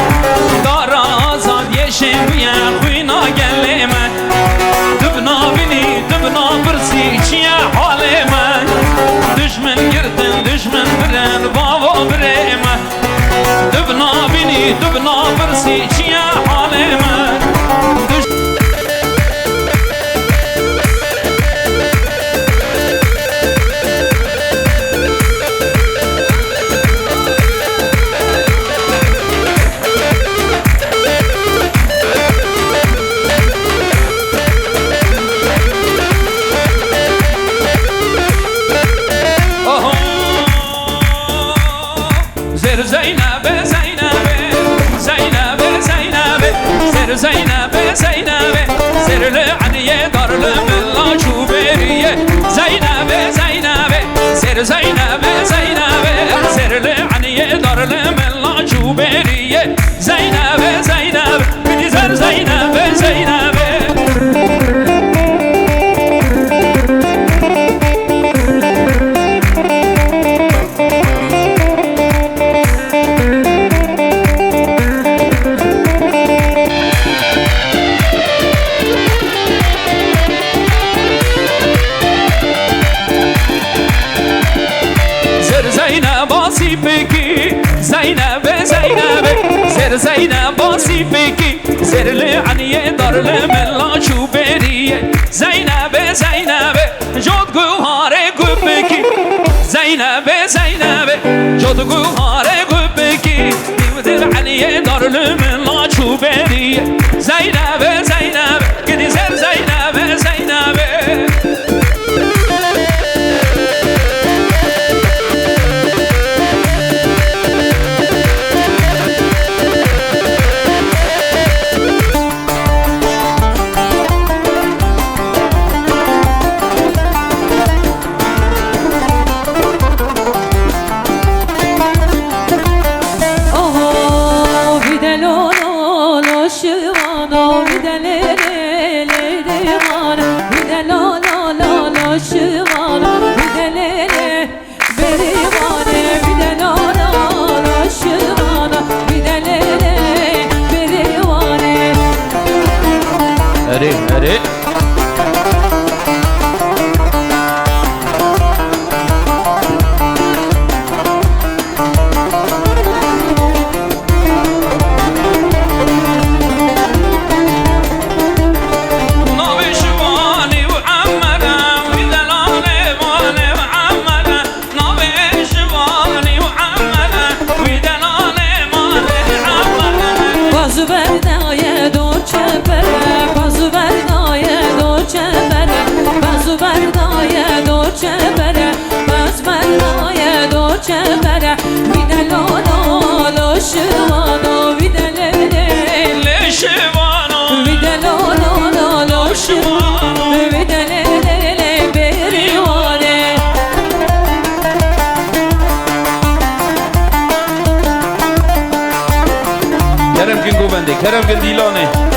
Karazan yeşil ya kuyna geleme Dübna bini dübna birsi çiye halime Düşman girdin düşman biren baba bireme Dübna bini dübna birsi çiye halime Zeynep'e Zeynep'e Zeynep'e Zeynep'e Zer Zeynep'e Zeynep'e Zerli Aliye darlı mella çuberiye Zeynep'e Zeynep'e Zer Zeynep'e Zeynep'e Zerli Aliye darlı mella çuberiye Zeynep'e Zeynep'e Bir zer Zeynep'e Zeynep'e Zeynep'e Zeynep'e Zer Zeynep basi peki Zerli Aliye darlı mella çuberiye Zeynep'e Zeynep'e Jod guhare güpeki Zeynep'e Zeynep'e Jod guhare güpeki Divdir Aliye darlı mella çuberiye Zeynep'e Zeynep'e Gidi zer Zeynep'e Zeynep'e Bazı verdaye dor çepere Bazı verdaye گوبنده کرم گل دیلانه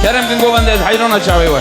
کرم گن گوبنده حیران چاوی و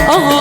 آها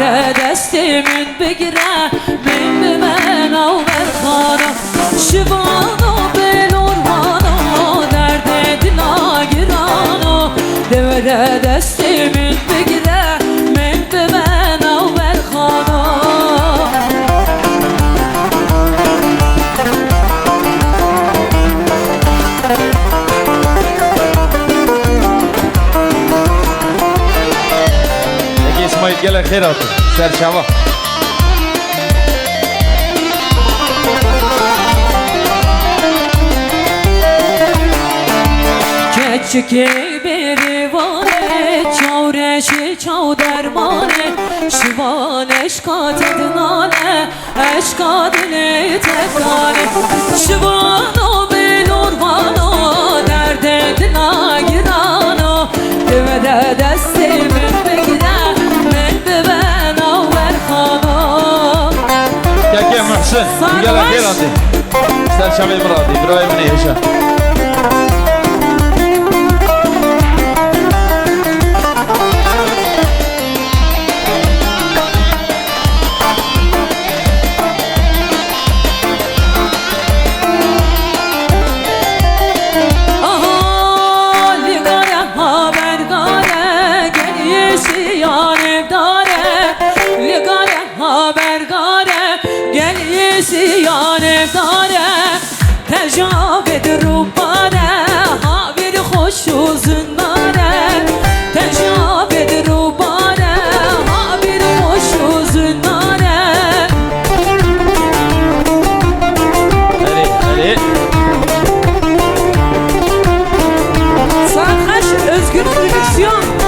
devre destimin bigire min bimen avver khana şivano bel ormana derde dina girano devre destimin bigire min bimen avver khana İsmail gel خیر atın. Serçava. Keçki bir vane çavreşi çav dermane şivan eşkat edinane eşkat dili tekane şivan o bil ormano derde dina girano devre destimin bekine men ben avver khana Gel Mahsun. Gel خیر atın. Serçava İbrahim. İbrahim ne yaşa. Tecavüd rubare ha bir hoş uzunare Tecavüd rubare ha bir hoş uzunare Hadi. Sarkaş Özgür Prodüksiyon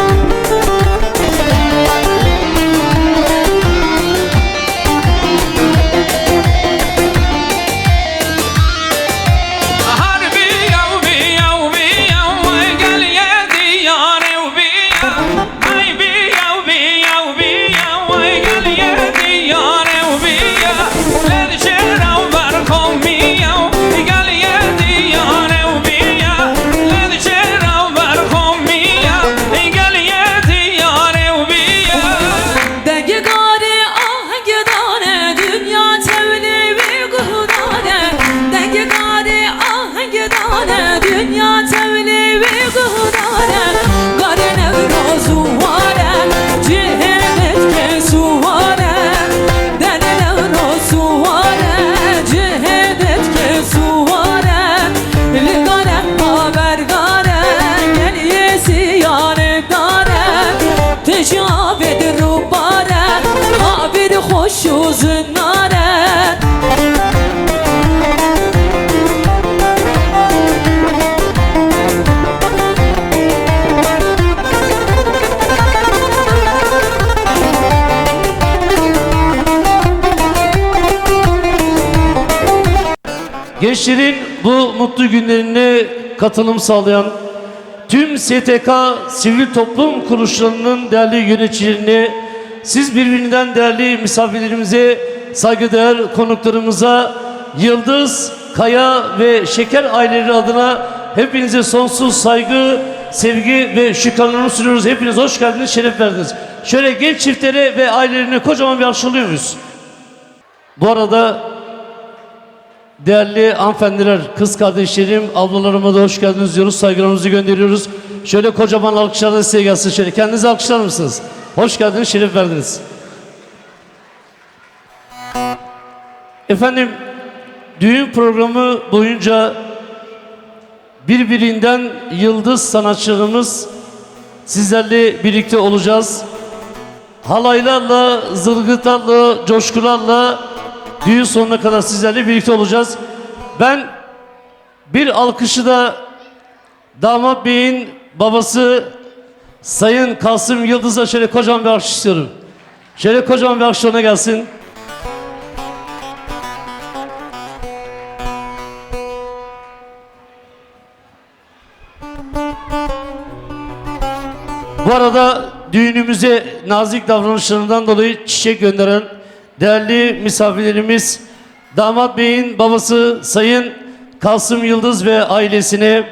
Tecavüd rubare ha bir hoş uzunare Gençlerin bu mutlu günlerine katılım sağlayan tüm STK sivil toplum kuruluşlarının değerli yöneticilerine, siz birbirinden değerli misafirlerimize, saygıdeğer konuklarımıza, Yıldız, Kaya ve Şeker aileleri adına hepinize sonsuz saygı, sevgi ve şükranlarımı sunuyoruz. Hepiniz hoş geldiniz, şeref verdiniz. Şöyle genç çiftlere ve ailelerine kocaman bir alkışlıyor muyuz? Bu arada değerli hanımefendiler, kız kardeşlerim, ablalarıma da hoş geldiniz diyoruz. Saygılarımızı gönderiyoruz. Şöyle kocaman alkışlar da size gelsin. Şöyle kendinizi alkışlar mısınız? Hoş geldiniz, şeref verdiniz. Efendim, düğün programı boyunca birbirinden yıldız sanatçılarımız sizlerle birlikte olacağız. Halaylarla, zılgıtlarla, coşkularla düğün sonuna kadar sizlerle birlikte olacağız. Ben bir alkışı da damat beyin babası Sayın Kasım Yıldız'a şöyle kocaman bir alkış istiyorum. Şöyle kocaman bir alkış ona gelsin. Bu arada düğünümüze nazik davranışlarından dolayı çiçek gönderen değerli misafirlerimiz damat beyin babası Sayın Kasım Yıldız ve ailesine,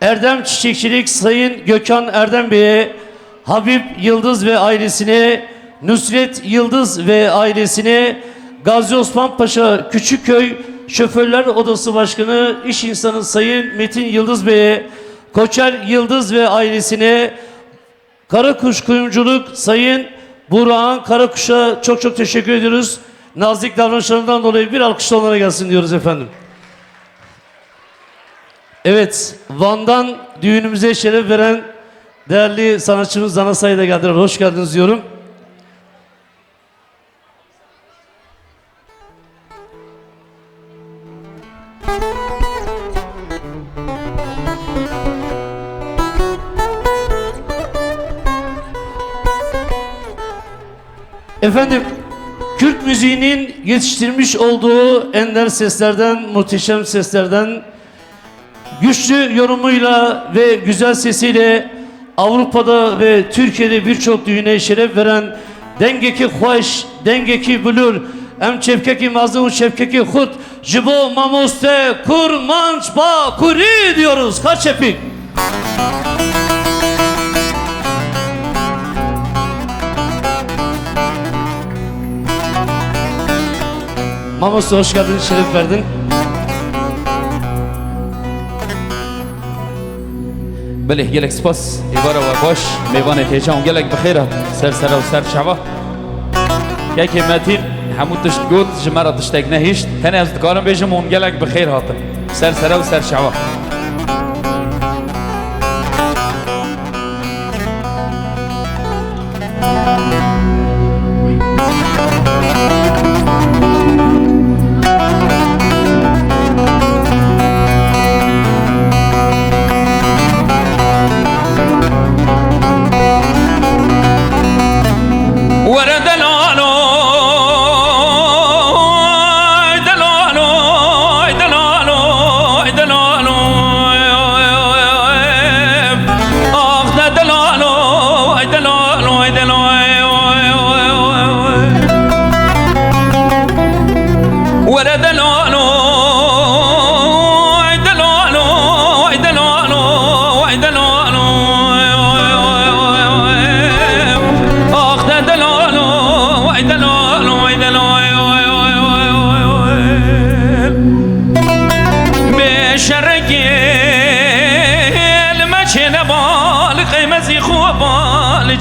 Erdem Çiçekçilik Sayın Gökhan Erdem Bey'e, Habib Yıldız ve ailesine, Nusret Yıldız ve ailesine, Gazi Osman Paşa Küçükköy Şoförler Odası Başkanı İş İnsanı Sayın Metin Yıldız Bey'e, Koçer Yıldız ve ailesine, Karakuş Kuyumculuk Sayın Burhan Karakuş'a çok çok teşekkür ediyoruz. Nazik davranışlarından dolayı bir alkış onlara gelsin diyoruz efendim. Evet, Van'dan düğünümüze şeref veren değerli sanatçımız Dana Say'da geldiler. Hoş geldiniz diyorum. Efendim, Kürt müziğinin yetiştirmiş olduğu ender seslerden, muhteşem seslerden, güçlü yorumuyla ve güzel sesiyle Avrupa'da ve Türkiye'de birçok düğüne şeref veren dengeki hoş, dengeki bulur, em çepkeki mazlum çepkeki hut, jibo mamuste kurmanç ba kuri diyoruz. Kaç epik? Mamuste hoş geldin, şeref verdin. بله گلک سپاس ایوارا و باش میوان هیجان گلک بخیره سر سر و سر شعبه یکی متین همون تشت گوت جمرا تشتک نهیشت تنه از دکارم بیجم اون گلک بخیر هاتن سر سر و سر شعبه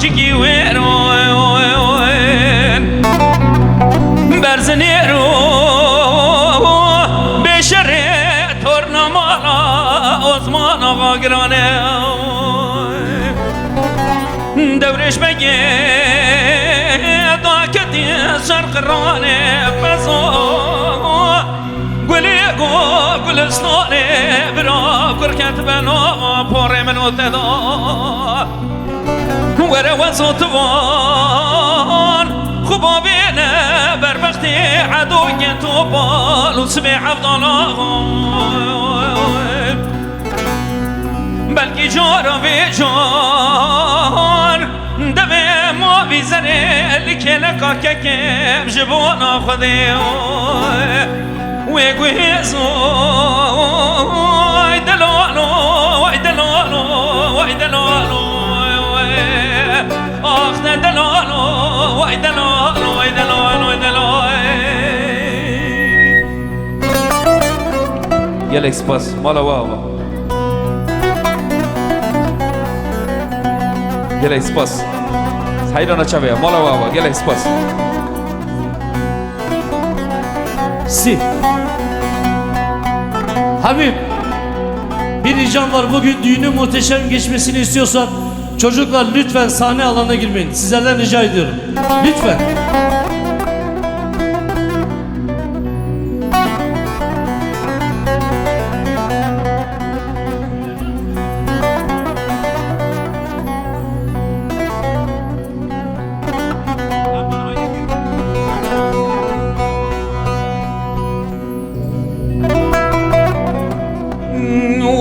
جيكي وين برزنيرو بشري تورنا مالا عثمان غاقراني دورش بقي ضاكتي شرق الراني بزو قولي قول سنوني برا كركت بنو بوري منو تدا وره وصوتوان خوبا بینه بر وقتی عدو تو بالو سمع افضلان بلکی جارا به جار دبه ما بیزنه لکه لکا ککم جبانا خودی و گویزو وای دلالو وای دلالو وای دلالو آخ دلالو وای دلالو وای دلالو وای دلالو گلک سپاس مالا واوا گلک سپاس حیرانه چوه مالا واوا گلک سپاس Si. Habib, bir ricam var. Bugün düğünün muhteşem geçmesini istiyorsan çocuklar lütfen sahne alanına girmeyin. Sizlerden rica ediyorum. Lütfen.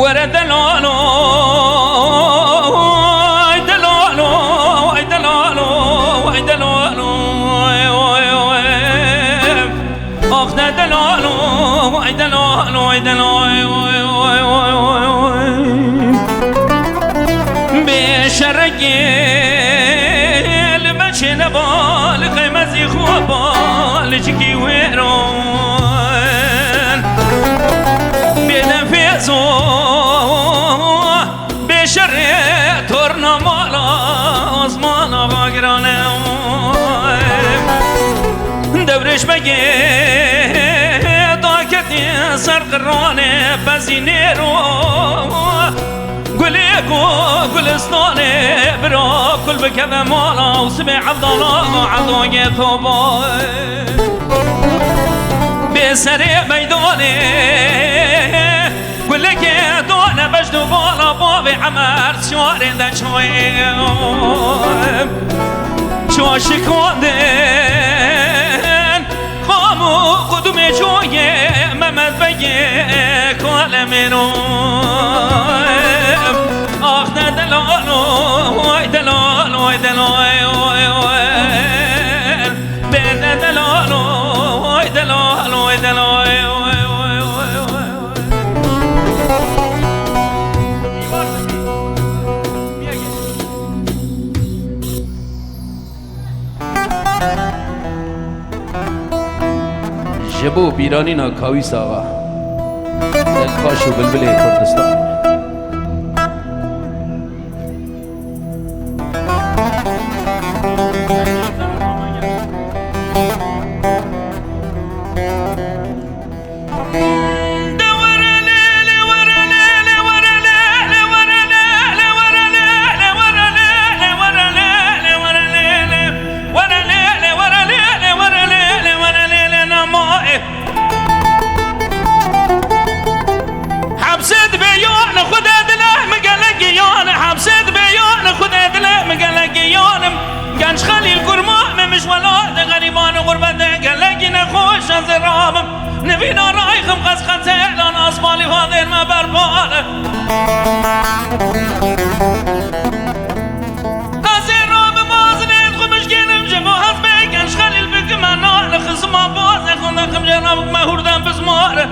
ورد دلالو وای دلالو وای دلالو وای دلالو آخ دلالو وای دلالو وای دلالو بشرقی المشن بال قیمزی خوابال جکی ویران بیدن فیزو بشر تورنا مالا آزمانا باگرانه دورش بگه داکتی سرقرانه بزینه رو گلی گلستانه برا کل بکبه مالا و سبع عبدالله عدوی ثوبا به سر میدانه گلی که دانه بجد و بالا باب عمر شواره ده چوه شکاندن خامو قدوم جویه ممد بگه کالمینو آخ ده دلالو وای دلالو وای دلالو بده دلالو وای دلالو وای دلالو جبو بیرانی نا کاوی ساوا دلخواش و بلبل کردستان گنج خلیل گرمام مش ولاد غریبان غربت گلگی نخوش از رامم نبینا رایخم قز خطیلان آسمالی فادر ما بربال از رام مازنین خمش گیرم جبو حد به گنج خلیل بکم انال خزما باز خندقم جنابک مهوردم بزمار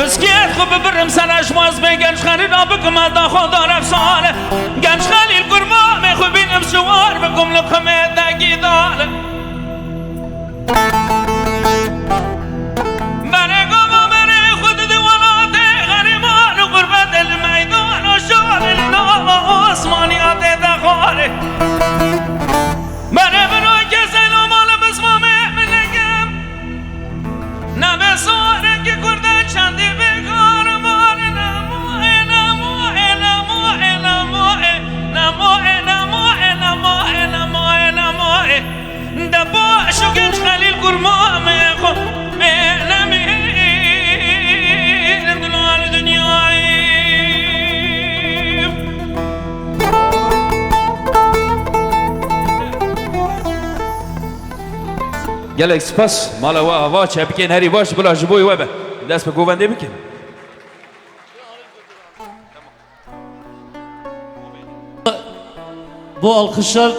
بسکیت خوب برم سرش ماز به گنج خلیل بکم دا خدا رفسال گنج خلیل گرمام خوبینم سوار بکم لقمه دگی دال بره گم بره خود دوانات غریبان و غربت المیدان و شال النام آسمانیات دخاره بره برای کسی نمال بسمامه منگم نبه ساره که کردن چندی بگار بار نموه نموه نموه نموه نموه نموه نموه نموه نموه دبا شو گنج خلیل گرمامه خو نمیر دلال دنیایی گلک سپاس مالا و هوا چه بکن هری باش بلا جبوی و به دست به گوونده بکن Bu alkışlar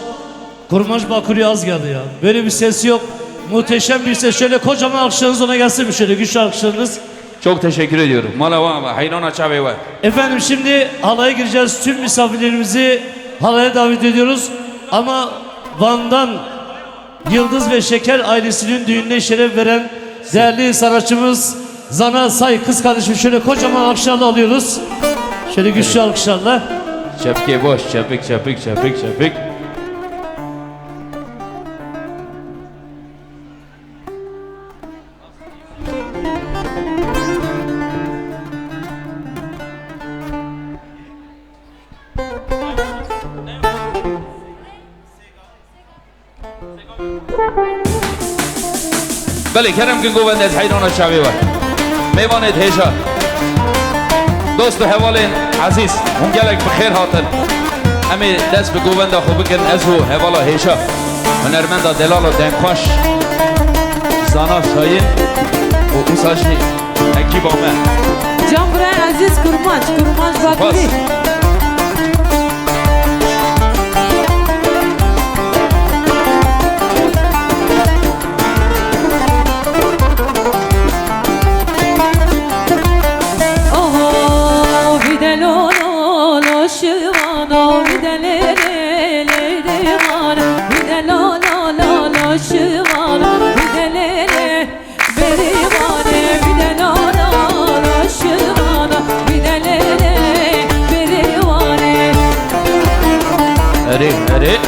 Kurmaş Bakır'ı az geldi ya. Böyle bir ses yok. Muhteşem bir ses. Şöyle kocaman alkışlarınız ona gelsin mi? Şöyle güçlü alkışlarınız. çok teşekkür ediyorum mala ve hayrana çabe ve Efendim şimdi halaya gireceğiz. Tüm misafirlerimizi halaya davet ediyoruz. Ama Van'dan Yıldız ve Şeker ailesinin düğününe şeref veren değerli sanatçımız Zana Say kız kardeşim şöyle kocaman alkışlarla alıyoruz. Şöyle güçlü alkışlarla. çepke boş çepik çepik çepik çepik بله کرم که گوونده از حیران شعبی و میوانید هیشا دوست و حوالین عزیز هم گلک بخیر هاتن امی دست به گوونده خوب بکن از هو حوالا هیشا هنرمنده دلال و دنخوش زانا شاین و اوساشی اکی با من جان برای عزیز کرماش باکری شوانا بدل ليل ديوان بدل şivana videlele berivane videlala şivana videlele berivane. Hadi hadi.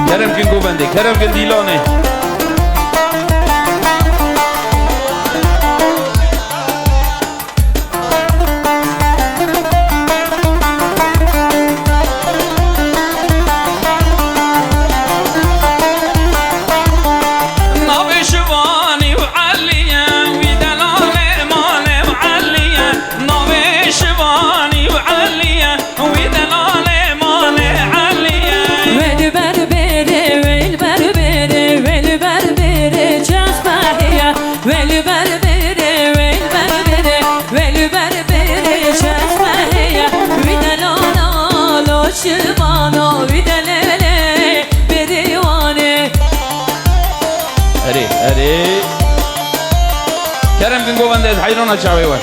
Kerem gün Govendi, Kerem gün Dilane. Hadi. Kerem gün Govendi hayrona çavi var.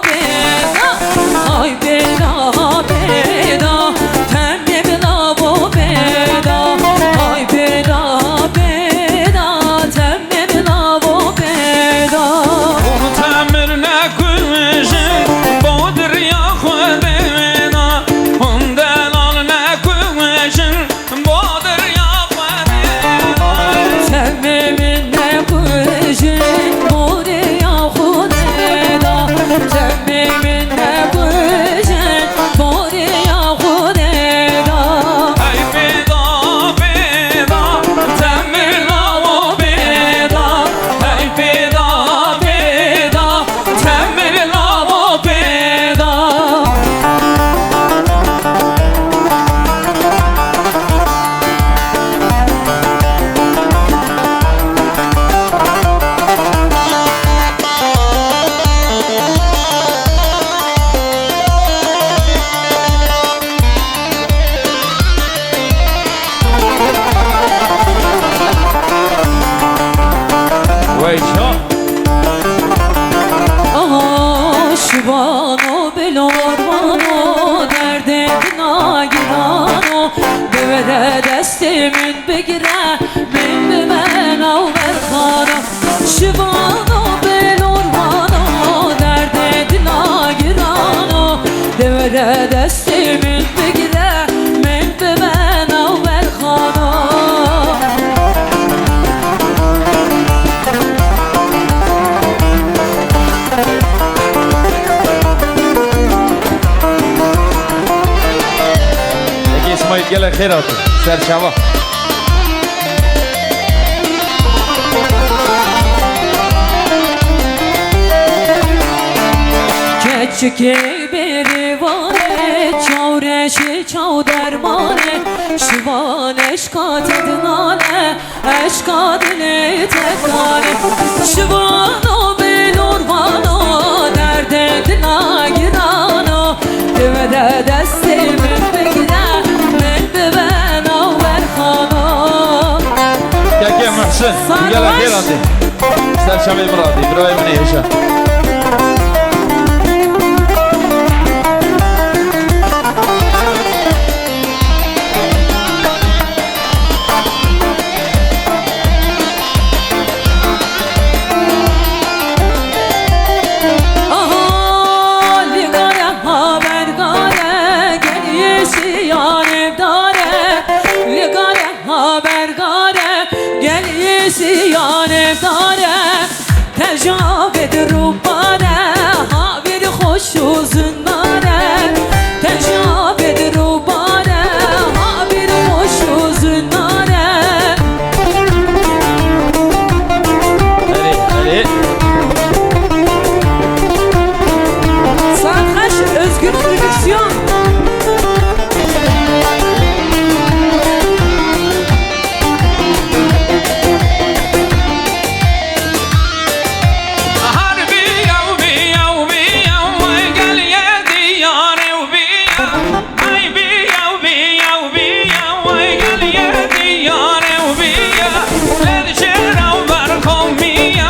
beda Ay beda beda Temne bilavo beda Ay beda beda Temne bilavo beda تعمر نکوشن بادر یا خود منا هم دلال نکوشن بادر یا خود Temmemin ne kuşun Buraya khudeda Temmemin ne kuşun Buraya khudeda ای بدا بدا تعمر نو بدا ای بدا بدا تعمر نو بدا ویشا Şivano belormano derdina girano Devede destimin begire min bimen al verkhana Şivano belormano derdina girano Devede destimin begire min bimen al verkhana اگه اسماعیل گل خیر آتون سرشوا Keçki bir vane Çavreşi çav dermane Şivan eşkat edinane Eşkat dili tekane Şivano belurvano Derd edina girano Devede destimin bekle Men biben avver khano Keke Muhsin gel خیر آتون سرشوا مرادی برای من ایشا Aha ligare habergare Gel yesiyan evdare Ligare habergare Gel yesiyan evdare Tecavüd rubbane Ha bir hoş uzunlare Tecavüd rubbane Ha bir hoş uzunlare Ali Ali Sarkaş Özgür Prodüksiyon حربي يومي يومي يومي قال يا دياري وبيا اي بي يومي يومي يومي قال يا دياري وبيا لين شيرا وبرخومي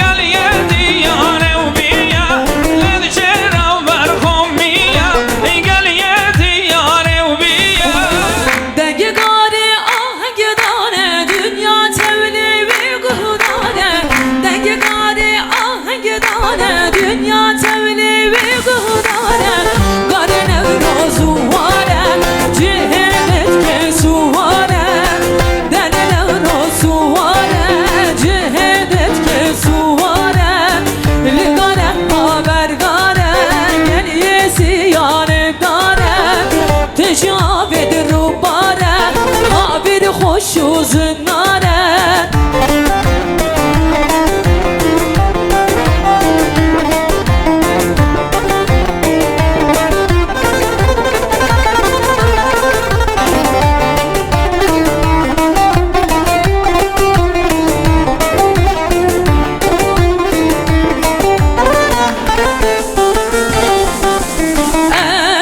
قال يا دياري وبيا لين شيرا وبرخومي قال يا دياري وبيا Denge gari ahengi dane Dünya tevli bir kuhdane Denge gari ahengi dane Dünya tevli bir kuhdane Gari nevrozu vare Cihenet kesu vare Dene nevrozu vare Cihenet kesu vare Ligare haber gare Gel yesi yanem dare Tecavüd rubbane Ha bir hoş uzunlare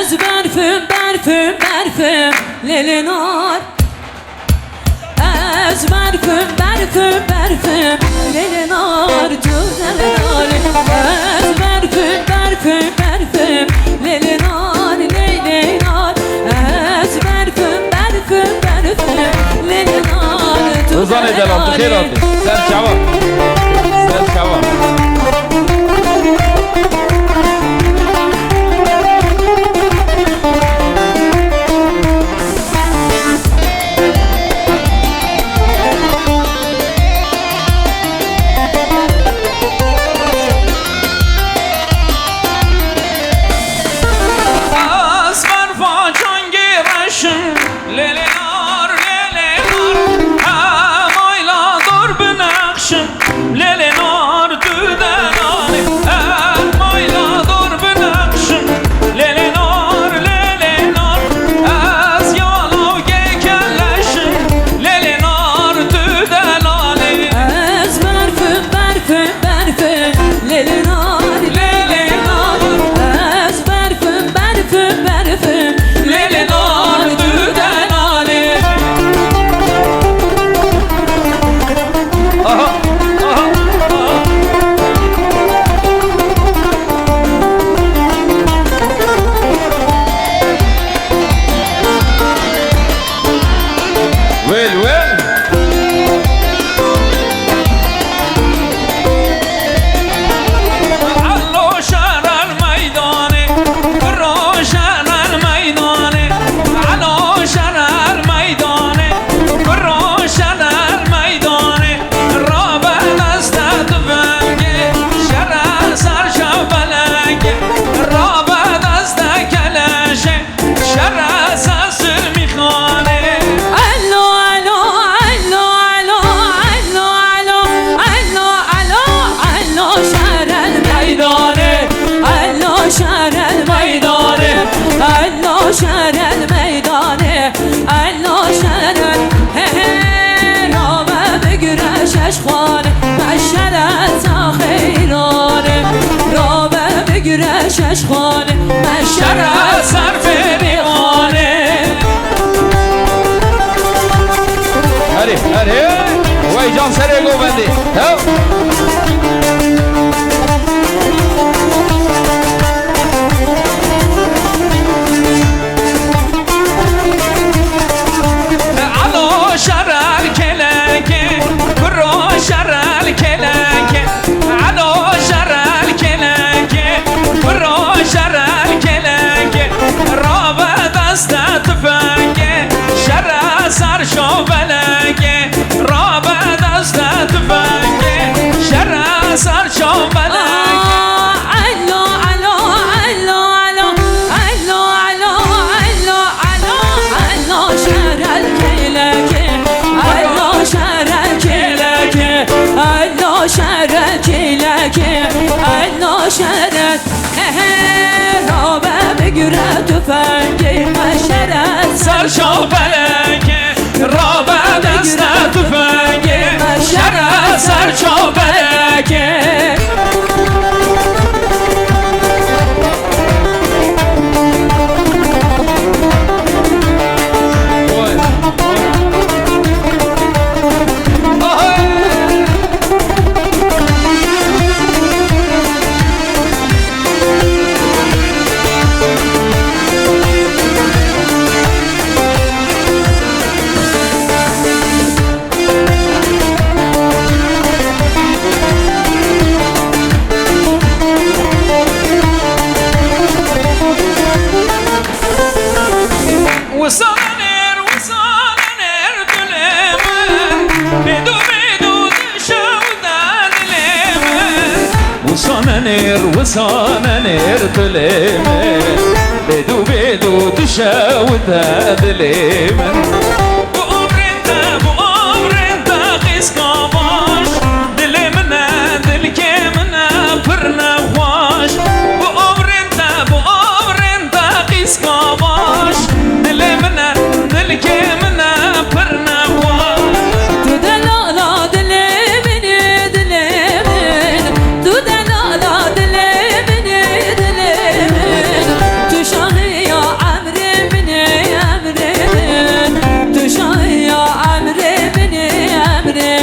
Ez berfüm berfüm berfüm Lelinar Ez berfüm berfüm berfüm Lelinar Güzel Ali Ez berfüm berfüm parfüm parfüm Lelinar leylinar Ez parfüm parfüm parfüm Lelinar Uzan edel altı, xeyr altı. Sen çava. Sen çava. Asfar facan gireşin Lelinar lelinar Amayla dur binakşin Lelinar düdenani Amayla dur binakşin Lelinar lelinar Az yalav gekelleşin Lelinar düdenani Ez parfüm parfüm parfüm Lelinar lelinar Ez parfüm parfüm parfüm Lelinar düdenani Aha, aha, aha. Well, well. علو شهر الميداني برو شهر الميداني علو شهر الميداني برو شهر الميداني الرابع دستة فنقي شرع سر شبلقي الرابع دستة كلاشي شرع ساس المخاني Allo allo allo allo allo allo allo allo allo شهر الميداني allo شهر الميداني allo شهر الميداني allo شهر رابع بقرش اشخاني مشرت خيراني رابع بقرش اشخاني شرع مشرت سر فريغاني Hadi, hadi. Vay can seriye go bendi. Help. علو شرع الكلاكي برو شرع الكلاكي علو شرع الكلاكي برو شرع الكلاكي رابع دستة تفاكي شرع صار شو بلاكي رابع دستة تفاكي شرع صار شو بلاكي allo allo allo allo allo allo allo allo allo شهر الكلاكي allo شهر الكلاكي allo شهر الكلاكي allo شهر رابع بقرة تفنجي مشرت صار شو بلاكي رابع دستة تفاكي شرع صار شو بلاكي وصانر وصانر دلمن بدو بدو دشودان لمن وصاننر وصاننر تلمن بدو بدو تشاود دلمن بأمرنتا قيس كاباش دلمنا دلكمنا فرنا خواش بأمرنتا قيس كاباش دلمنا دلكمنا فرنا خواش تدلال دلمني دلمن تدلال دلمني دلمن تشاهي يا عمري بني عمري تشاهي يا عمري بني عمري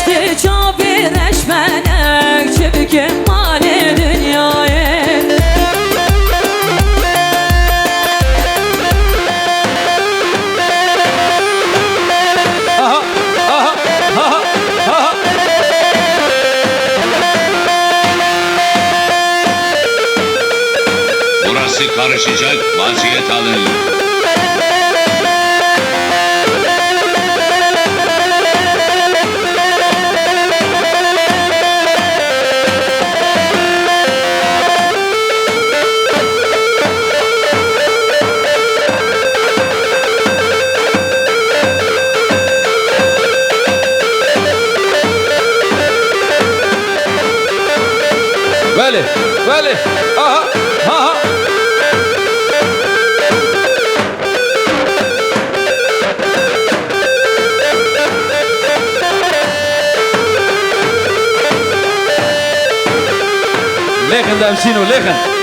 geçti çavi reşmenek çevikim mali dünyaya. Burası karışacak, vaziyet alın. Veli, veli. Aha, aha. Legen Davcino, legen.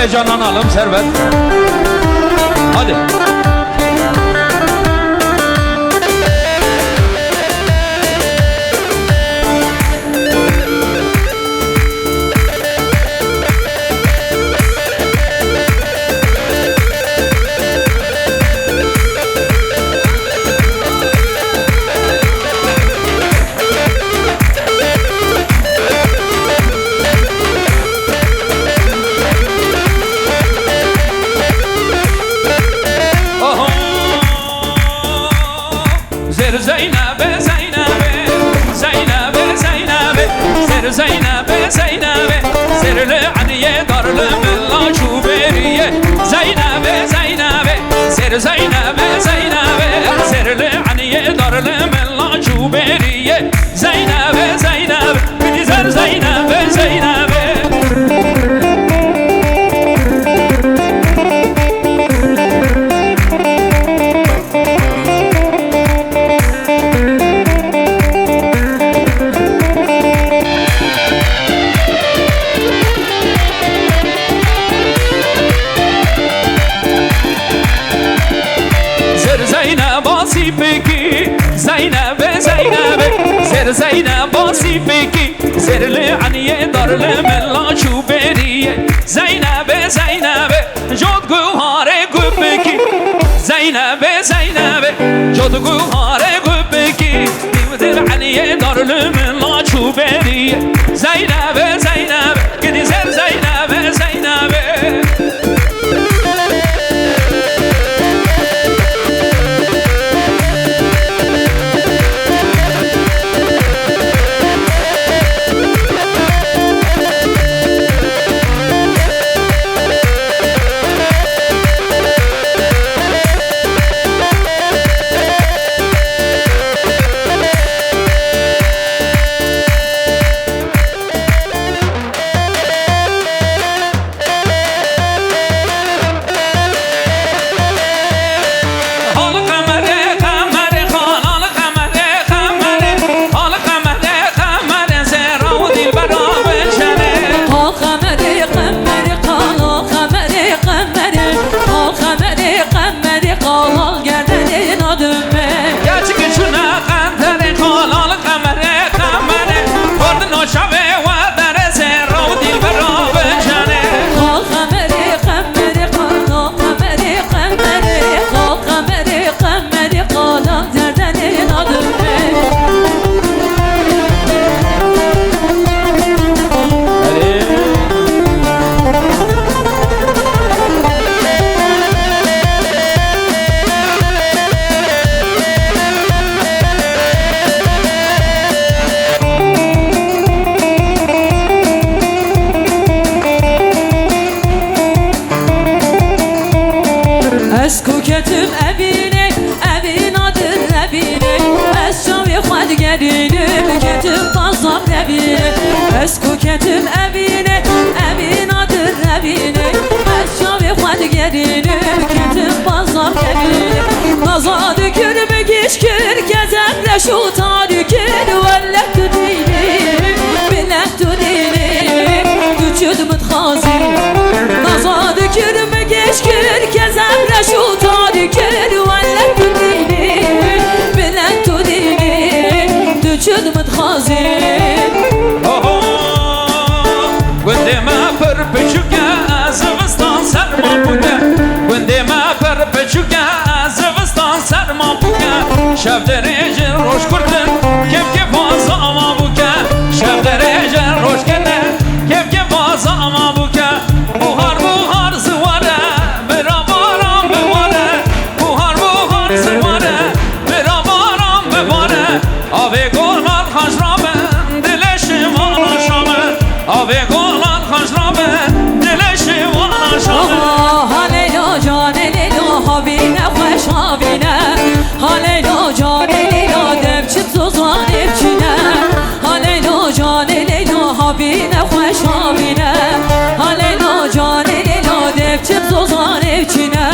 heyecanlanalım Servet. Hadi. Zeynep'e Zeynep'e Zeynep'e Zeynep'e Zeynep'e Zeynep'e Zerli Aliye darlı milla çuberiye Zeynep'e Zeynep'e Zeynep'e Zeynep'e Zerli Aliye darlı milla çuberiye Zeynep'e Zeynep'e Gülizar Zeynep'e Zeynep'e Zeynep'e Zeynep'e Zeynep basipeki Zerli Aliye darlı mella çuberiye Zeynep'e Zeynep'e Jod guhare gübeki Zeynep'e Zeynep'e Jod guhare gübeki Zerli Aliye darlı mella çuberiye Zeynep'e Zeynep'e Gidizer Zeynep'e Zeynep'e Eskuketim evine, evin adır evine Eşşavi hadi gelinim, ketim bazam evine Naza dükür geçkir, gezemle şu tarikir Vellet düdinim, billet düdinim Güçüd müthazi Naza dükür geçkir, gezemle şu tarikir Vellet düdinim, billet düdinim Güçüd müthazi Gündeme perpeçuke zıvıstan serma buke Gündeme perpeçuke zıvıstan serma buke Şevderece roş kurdun kevke fazla ama buke Şevderece roş kene kevke fazla ama buke Buhar buhar zıvare berabaram bevare Buhar buhar zıvare berabaram bevare Ave golan haşraben dileşim anlaşamen Ave golan Haleylo canelelo habine hoş habine Haleylo canelelo devçip sozan evçine Haleylo canelelo habine hoş habine Haleylo canelelo devçip sozan evçine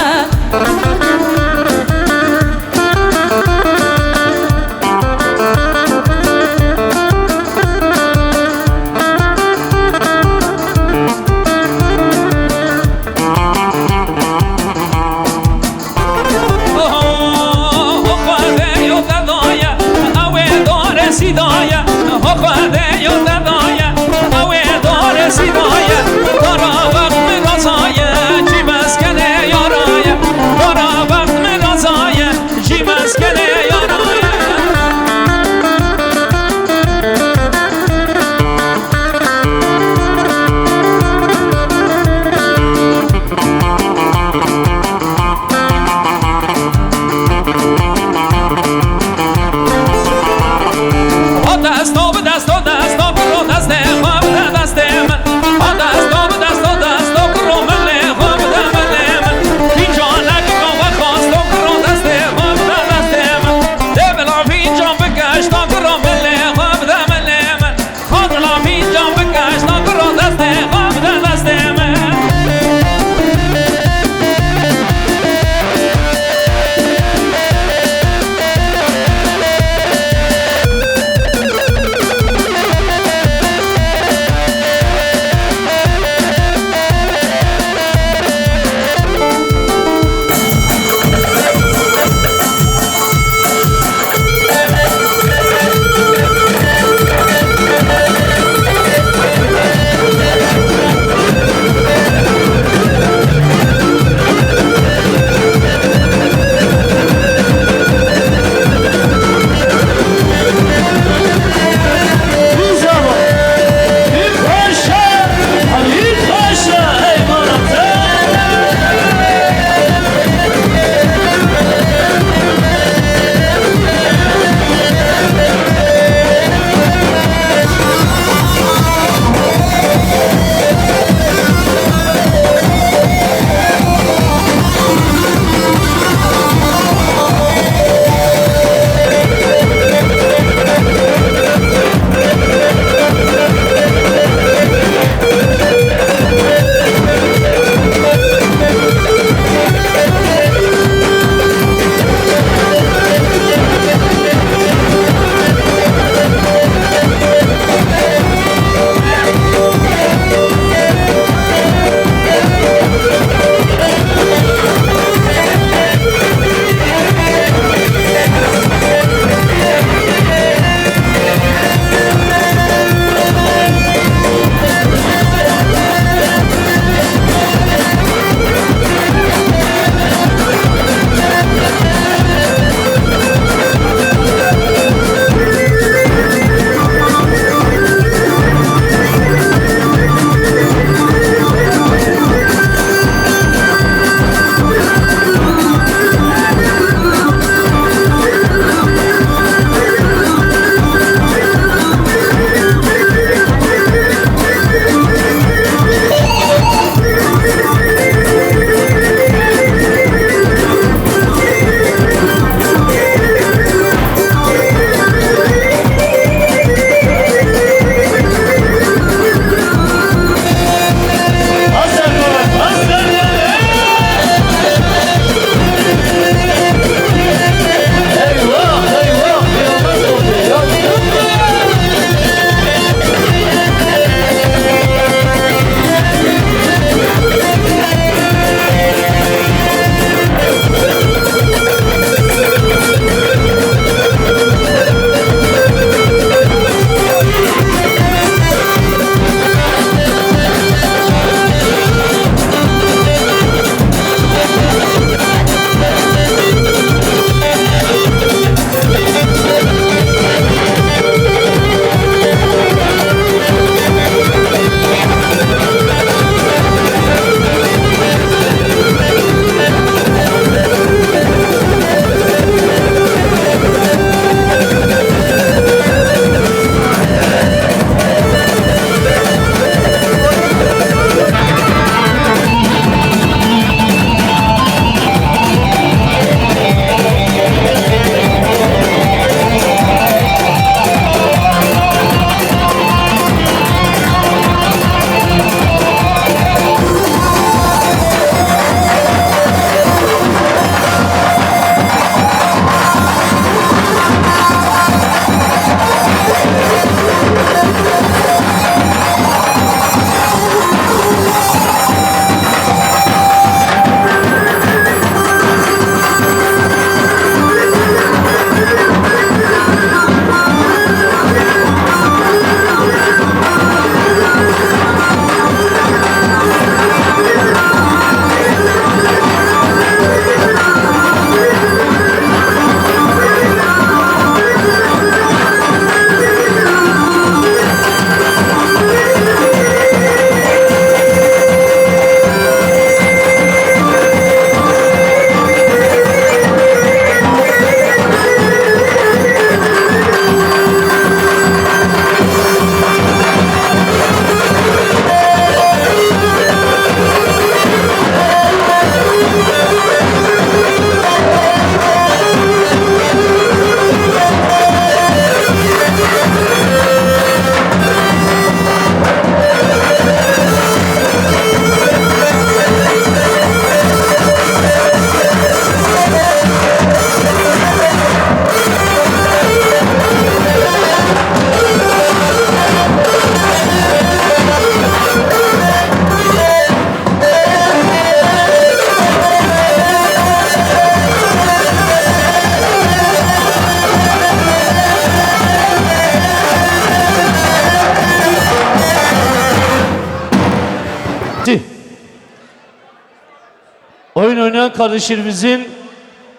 kardeşlerimizin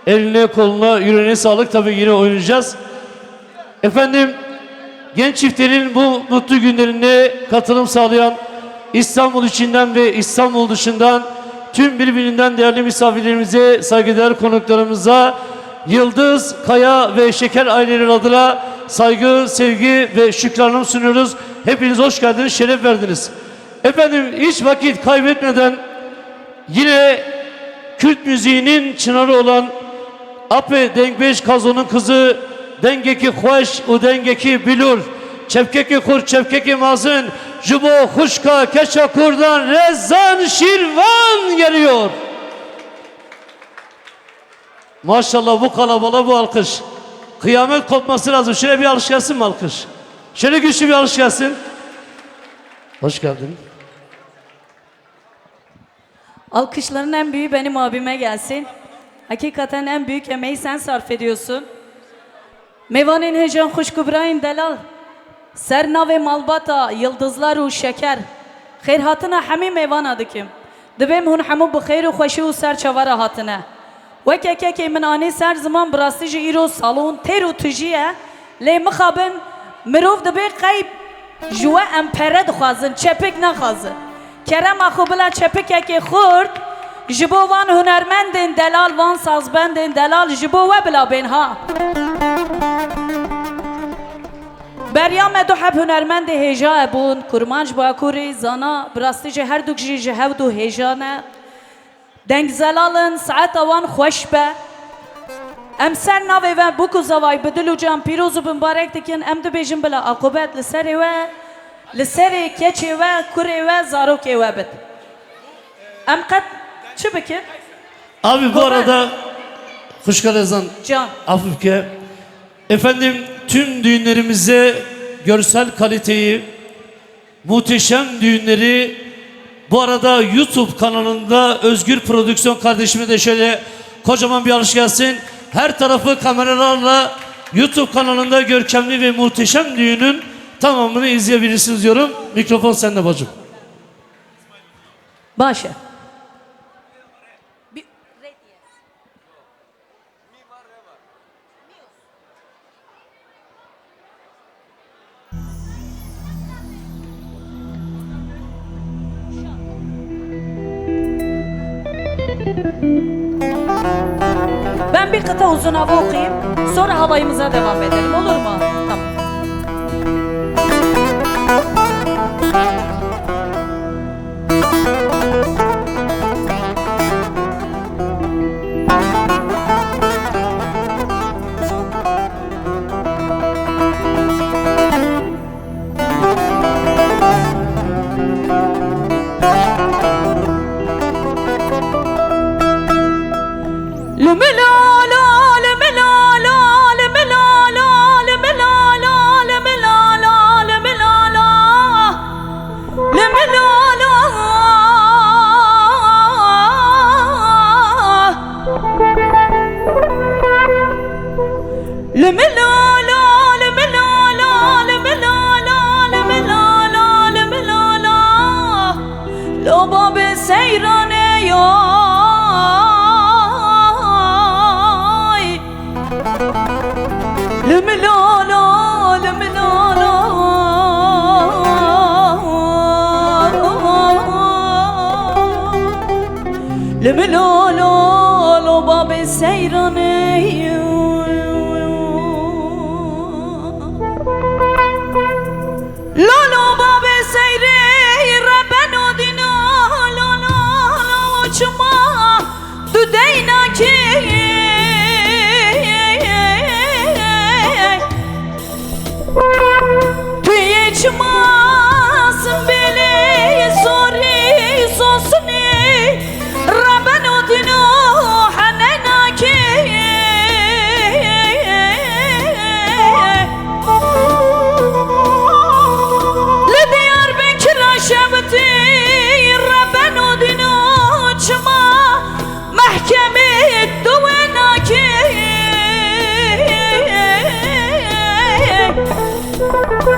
eline, koluna, yüreğine sağlık. Tabii yine oynayacağız. Efendim, genç çiftlerin bu mutlu günlerine katılım sağlayan İstanbul içinden ve İstanbul dışından tüm birbirinden değerli misafirlerimize, saygıdeğer konuklarımıza, Yıldız, Kaya ve Şeker aileleri adına saygı, sevgi ve şükranlarımı sunuyoruz. Hepiniz hoş geldiniz, şeref verdiniz. Efendim, hiç vakit kaybetmeden yine Kürt müziğinin çınarı olan Ape Dengbeş Kazo'nun kızı Dengeki Hoş u Dengeki Bilur Çepkeki Kur Çepkeki Mazın Jubo Huşka Keşakur'dan Rezan Şirvan geliyor. Maşallah bu kalabalığa bu alkış. Kıyamet kopması lazım. Şöyle bir alkış gelsin mi alkış? Şöyle güçlü bir alkış gelsin. Hoş geldin. Alkışların en büyüğü benim abime gelsin. Hakikaten en büyük emeği sen sarf ediyorsun. Mevanin heyecan Huşkubrayın Delal. Serna ve Malbata, Yıldızlar u Şeker. Xeyr hatına hemi mevana dikim. Dibim hun hamu bu xeyr u xoşi u ser çavara hatına. Vekeke min ani ser zaman brastici iro salon teru tüjiye. Le mıxabın mirov dibe qayb jua empere dixwazin, çepek naxwazin. Kerem axu bila çepekeke xurt jibo van hunermendin delal van sazbendin delal jibo ve bila benha. Berya me du heb hunermend heja ebun kurmanj bakuri zana brastici her duk ji hevdu hejane deng zelalın saat avan xoş be em ser nave ve buku zavay bedilu can pirozu mübarek dikin em de bejim bila akubet li seri ve li seri keçi ve kuri ve zaroke ve bit em kat çi bikin Abi bu arada Huşkalezan can Afifke efendim tüm düğünlerimize görsel kaliteyi, muhteşem düğünleri bu arada YouTube kanalında Özgür Prodüksiyon kardeşime de şöyle kocaman bir alkış gelsin. Her tarafı kameralarla YouTube kanalında görkemli ve muhteşem düğünün tamamını izleyebilirsiniz diyorum. Mikrofon sende bacım. Başa. Ben bir kıta uzun hava okuyayım, sonra havayımıza devam edelim, olur mu? Tamam.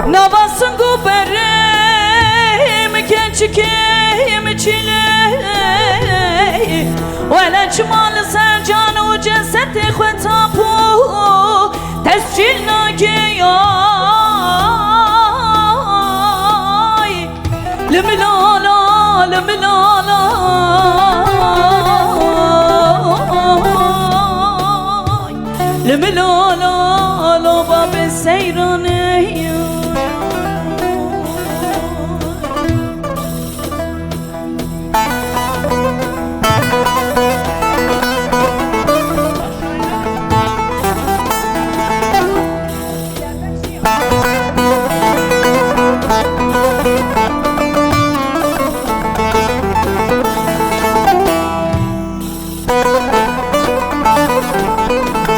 Navasın guberim gençikim çile ve ولا جمال سرجان و جسد خطابو تسجیل نگیای لملالا لملالا لملالا لو باب سیرانه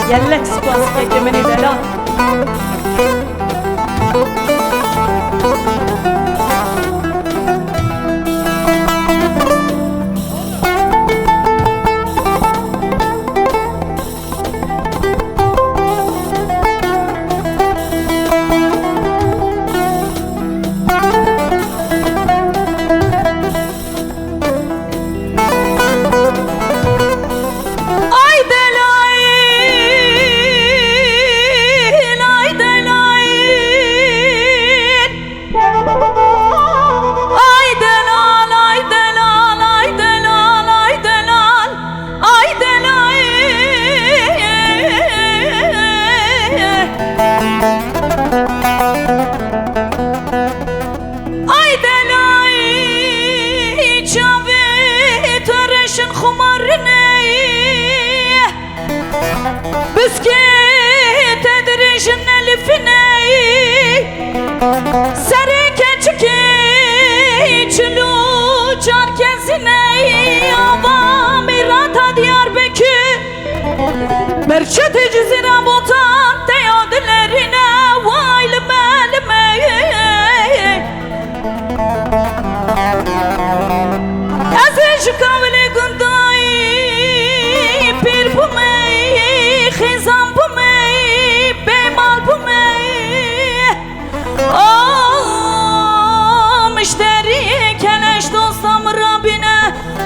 يلك سباسك من دلال بسكيت ادريش الفني سرك چكي چلو چار كزني عوامي راتا ديار بكي مرشد جزيرة بوطان تياد لرنا وايل مالمي ازيش كامل قنداي بير بومي خزان بومي بمال بومي مشتري كلاش دوستم ربنا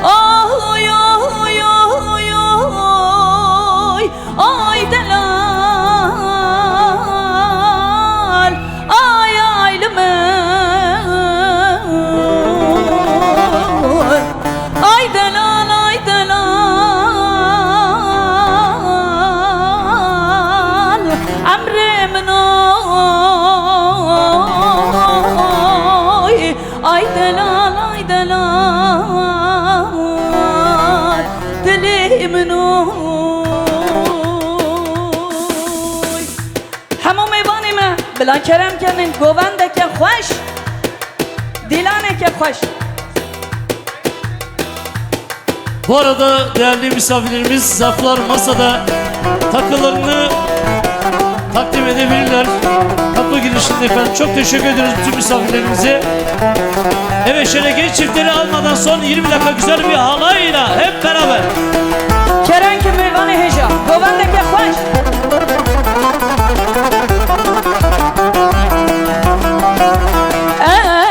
آي آي آي آي دلال آي آي لمن آي دلال آي دلال عمري مناي آي دلال آي دلال دلي مناي همو میبانی من بلا کرم کنین گوونده که خوش دیلانه که خوش. Bu arada değerli misafirlerimiz zarflar masada takılarını takdim edebilirler. Kapı girişinde efendim. Çok teşekkür ediyoruz bütün misafirlerimize. Evet, şöyle genç çiftleri almadan son 20 dakika güzel bir halayla hep beraber. کرن که میوان هجا گوونده که خوش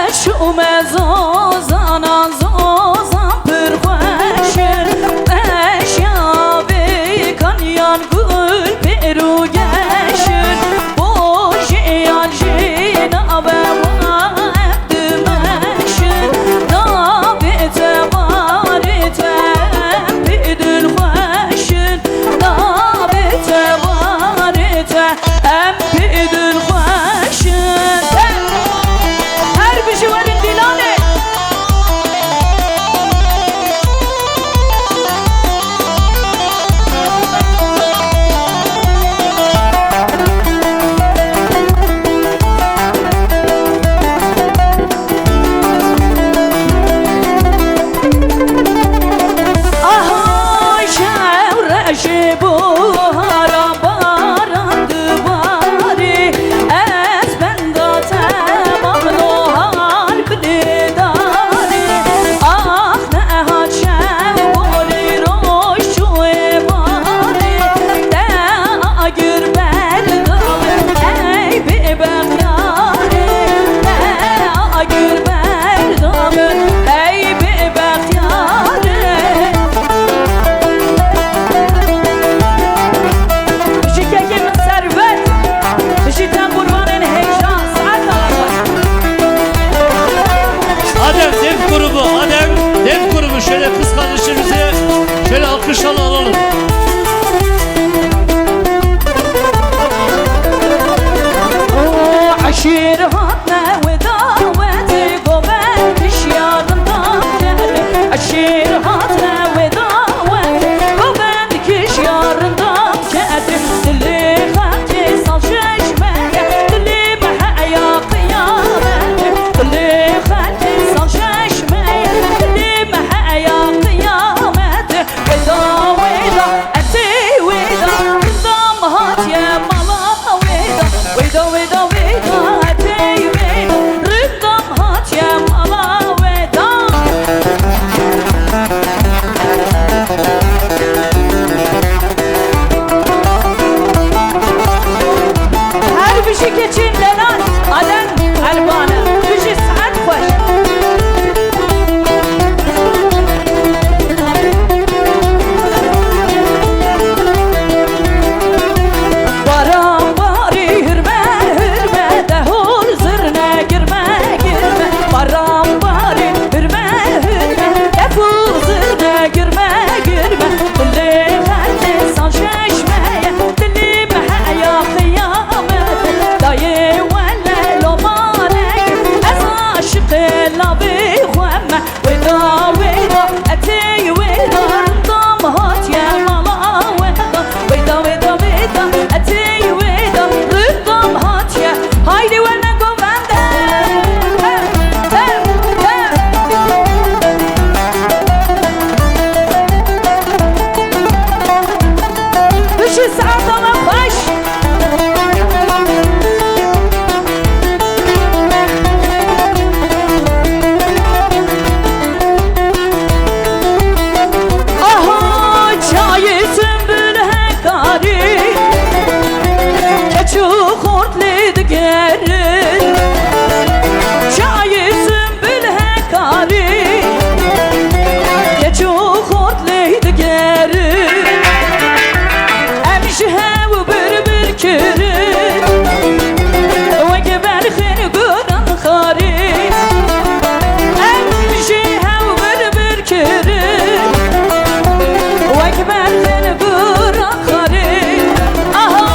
اشوم زوزانا زوزان پر خوشن اشیابی کنیان گل پیرو گشن بوشیان جینا به وقت مشن نابت باریت بدل خوشن نابت بشي كتشين لنان عدن البانة بشي سعد خوش باران باری هرمه هرمه دهول زرنه گرمه گرمه باران باری هرمه هرمه دهول زرنه گرمه گرمه دلی خلق سان ششمه دلی محیا قیامت دایه وله لومانه از عاشق لابی خوامه ودا ودا اتی ودا رندام هات یا ماما ودا ودا ودا ودا اتی ودا رندام هات یا haydi ولا گوونده بشی سعد آمه خوش آها چای سنبل هکاری keçu kurtlu gerin çayı sümbül hekari keçu kurtlu gerin emşihe bu bir kirin ve geber xeni guran xari emşihe bu bir kirin ve geber xeni guran xari aha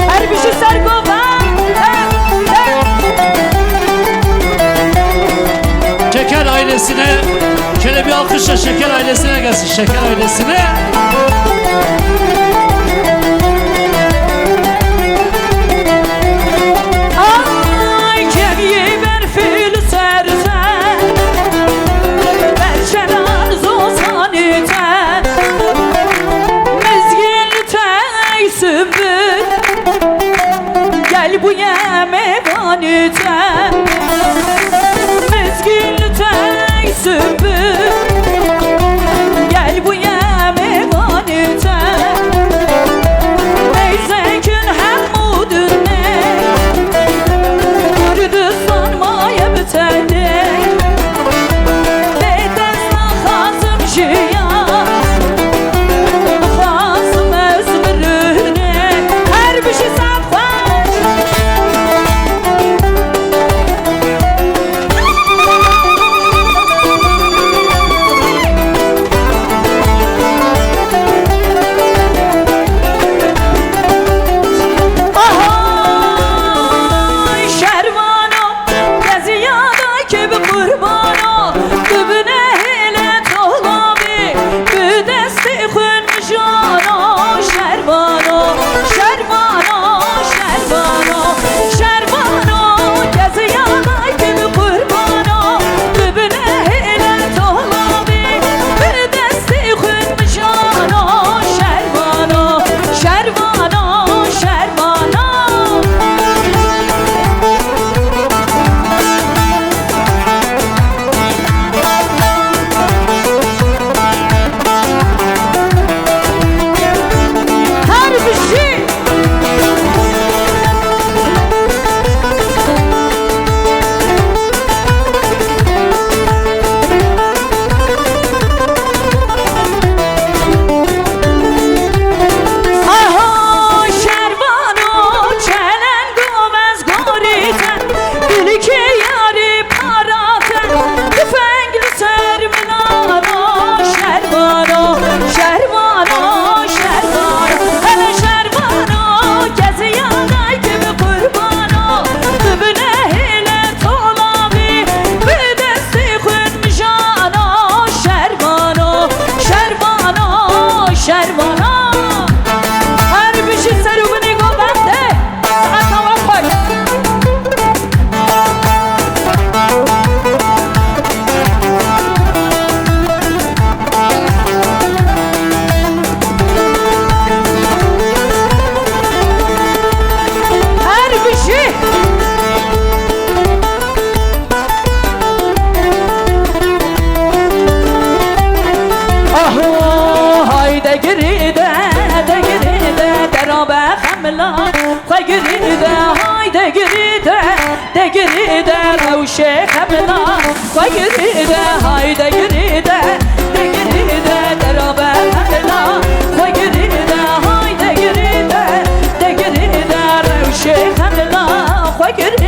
her bir şey Şeker ailesine şöyle bir alkışla Şeker ailesine gelsin. Şeker ailesine. Ay kemiği ver fil sersen ver şenan zozaniten mezgil tey sümbül gel bu yeme vaniten mezgil tey sümbül gel bu yeme vaniten neyzekin hemmudun ne Kürdistan maya bitende Bedesna khazım jiya Khazım ezmirine Her bir şey safar روشه خبلا خواه گریده هایده گریده ده گریده درابه خبلا خواه گریده هایده گریده ده گریده روشه خبلا خواه گریده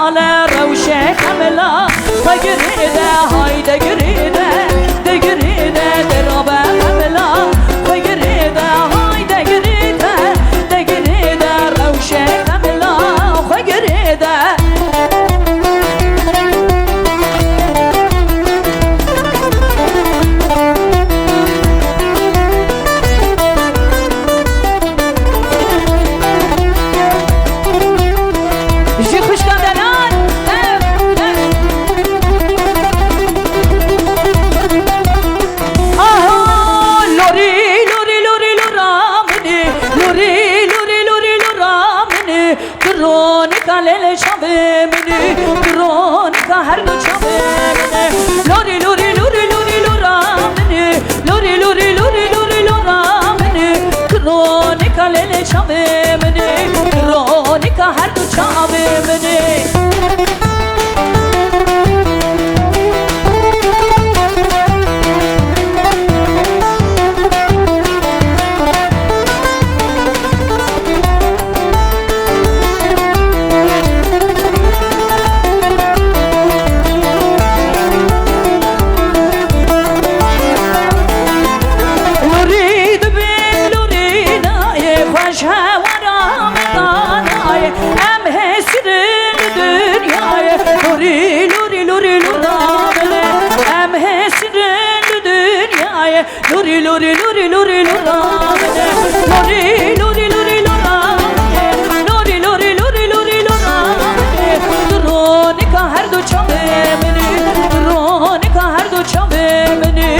ساله روشه خملا خواه گریده هایده گریده ده گریده درابه خملا خواه گریده هایده گریده ده گریده روشه خملا خواه گریده Lele çabe meni, kronika her gün çabe meni. Lori lori lori lori lora meni, lori lori lori lori lora meni. Kronika lele çabe meni, kronika her gün çabe meni. Lori lori lori lori lora lori lori lori lora lori lori lori lori lora kronika her du çabe meni kronika her du çabe meni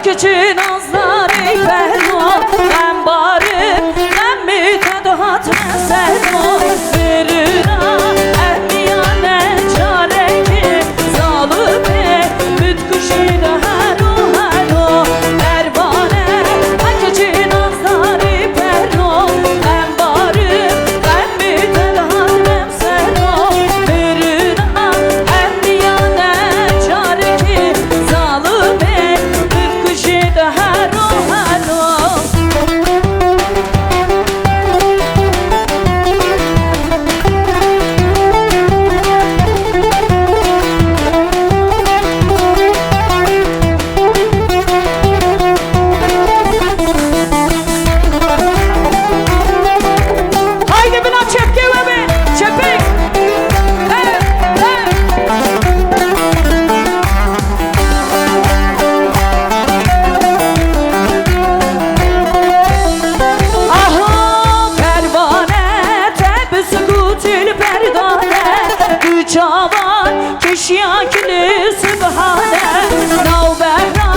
Küçük nazları perno ben barım ben mütedahat ben serno verina emiyane çare ki zalime mütküşü de hero hero pervane küçük nazları perno ben barım ben mütedahat ben serno verina emiyane çare ki zalime de haro haro haydi bina çepke ve be çepek Çavan kişiyakili sübhane Navberra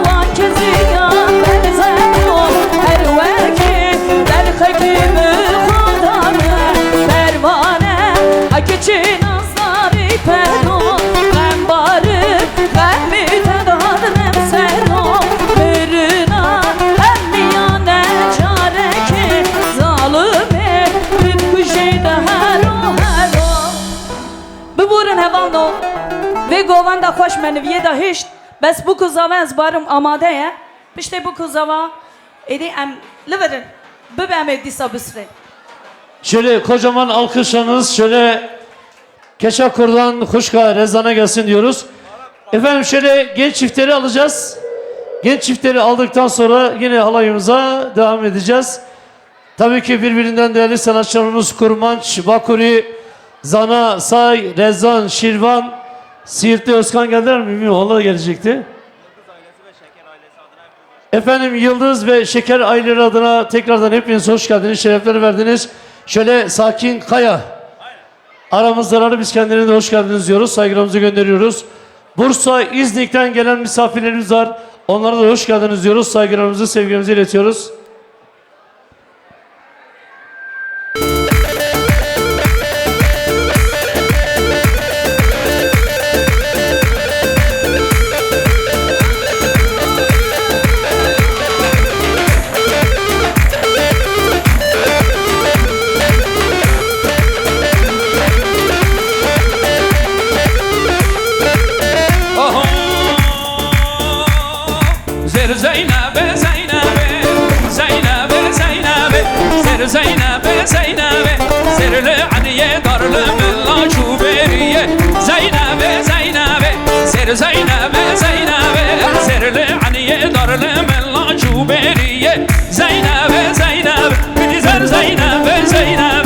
van kezigan berzemo Her veki der hakimi khudane Pervane akiçi nazari perno Ben barım ben mütedadrem seno Mürina emmiyane çare ki Zalime mütküşi de hero hero ببورن هوانو و گوان دا خوش منویه دا هشت بس بو کزاوه از بارم آماده یه پشته بو کزاوه ایدی ام لورن ببیم دیسا بسره Şöyle kocaman alkışlarınız şöyle Keşakur'dan Kuşka Rezan'a gelsin diyoruz. Efendim şöyle genç çiftleri alacağız. Genç çiftleri aldıktan sonra yine halayımıza devam edeceğiz. Tabii ki birbirinden değerli sanatçılarımız Kurmanç, Bakuri, Zana, Say, Rezan, Şirvan, Siirtli Özkan geldiler mi bilmiyorum. Onlar da gelecekti. Efendim Yıldız ve Şeker aileleri adına tekrardan hepiniz hoş geldiniz, şerefler verdiniz. Şöyle Sakin Kaya aramızdaları biz kendilerine de hoş geldiniz diyoruz, saygılarımızı gönderiyoruz. Bursa, İznik'ten gelen misafirlerimiz var. Onlara da hoş geldiniz diyoruz, saygılarımızı, sevgimizi iletiyoruz. Zeynep'e Zeynep'e Zeynep'e Zeynep'e Zer Zeynep'e Zeynep'e Zerli Aliye darlı mella çuberiye Zeynep'e Zeynep'e Zer Zeynep'e Zeynep'e Zerli Aliye darlı mella çuberiye Zeynep'e Zeynep'e Bir zer Zeynep'e Zeynep'e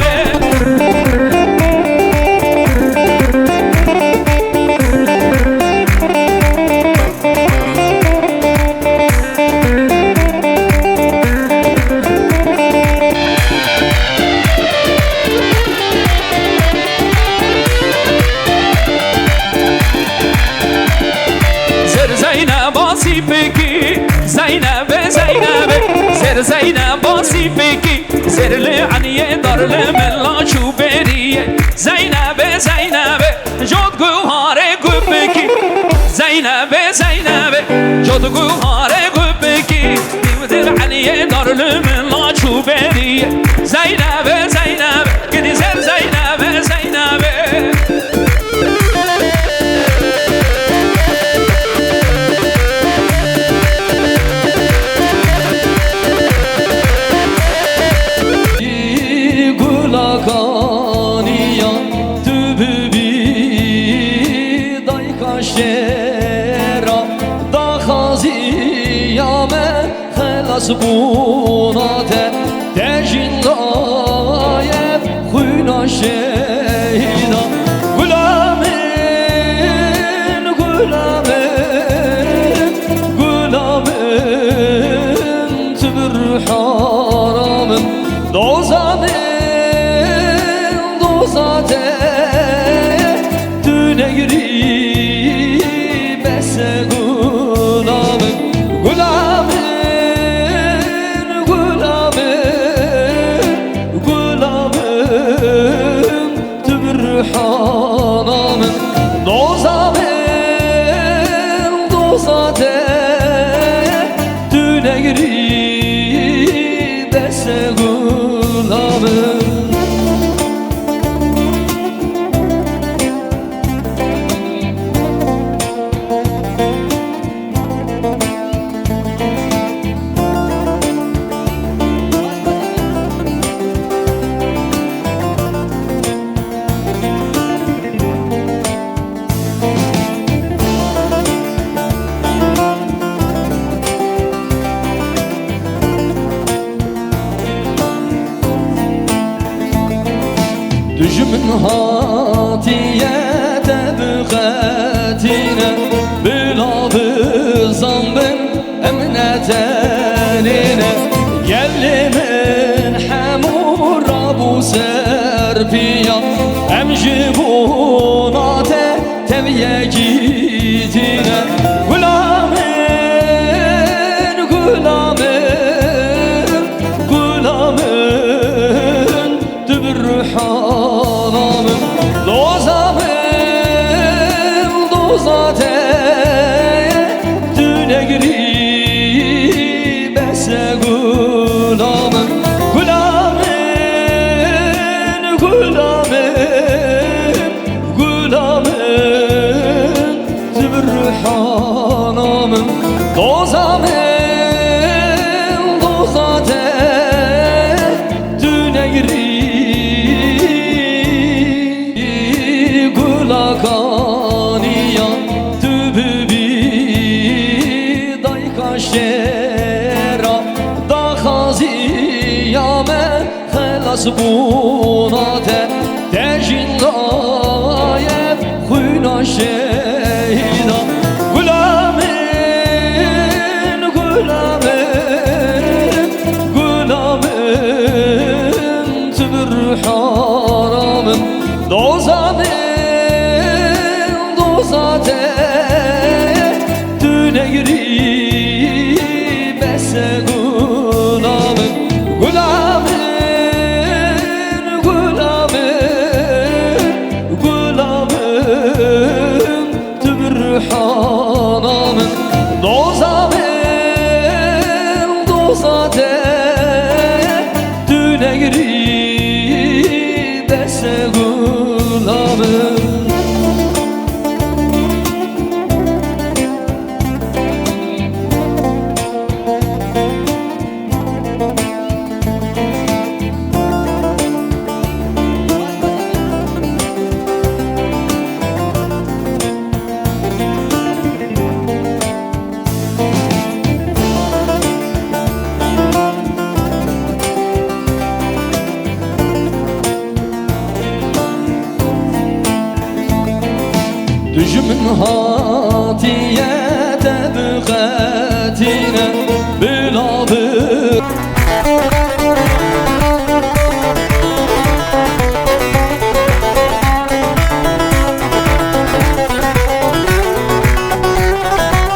Zeynep'e Zeynep'e Zer Zeynep basi peki Zerli aniye darlı mella çuberiye Zeynep'e Zeynep'e Jod guhare güpeki Zeynep'e Zeynep'e Jod guhare güpeki Divdil aniye darlı mella çuberiye Zeynep'e Zeynep'e Gidi zer Zeynep'e Zeynep'e Bunate dejindayev khuna şeyda Gulamin Gulamin Gulamin tübür haramın Dozamin Dozate düne girip ese Gulamin Gulamin Hanamın Dozamin Dozate Düne girip ese gulamın Düşümün hatiyete büqetine Bülabı zambın emnetenine Gellimin hemura bu serpiya Emjibunate teviye gidine Gulamin, gulamin, gulamin Dübür hanamın Dozamin, dozate Düne girip ese gulamın Gulamin, gulamin, gulamin Dübür hanamın Dozamin, dozate Düne girip Gulakaniya tübübi daykaş nasbunate Dejindaye Khuyna şeyda Gulamin Gulamin Gulamin Tübür haramın Dozamin Dozate Tünegri Bese Gulamin Gulamin Gulamin Gulamin Tübür haramın Dozamin Dozate Tünegri Bese Gulamin Düşümün hatiyete büqetine Biladı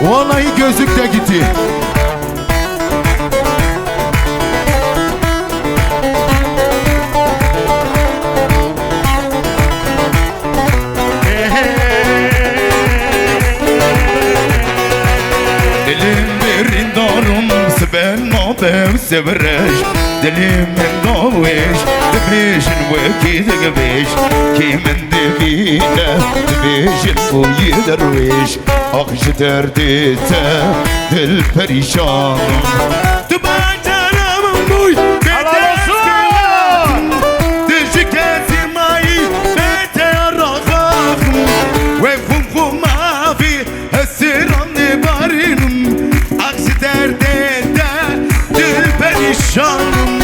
Vallahi gözlük de gitti. Dilim berindarım ben madem severeş Dilim men daviş Dibişin vekid gebeş Kimin dibine Dibişin bu yederviş Akşı derdite Dil perişanım Duman canımın buy Dişi kesilmeyi Bete yarakım Ve funku mavi Esiran barinum Aksi derdinde Dil perişanım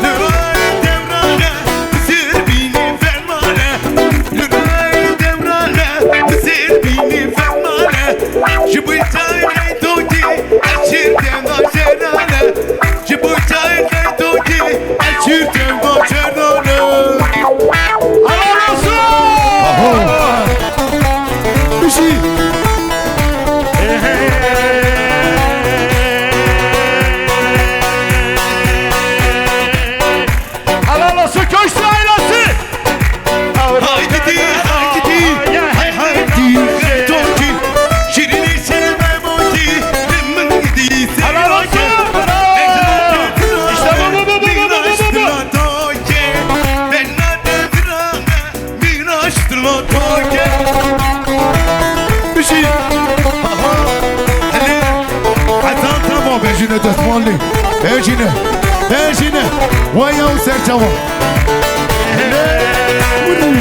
Lüray devrane Mısır bini fermane Lüray devrane Mısır bini fermane Jibutay kaydoki Açirtem başerane Jibutay kaydoki Açirtem başerane Allah olsun! Bir şey Helal olsun Köşkü ailesi. Haydi hay haydi Toki Şirini sevme boki Rimmin gidi Helal olsun. İşte bu. Toki Ben nade virane Miraştırla toki Bir şey Hele Hasan tamam Bejine desmanlı Bejine Vayav serçava Hele Vurri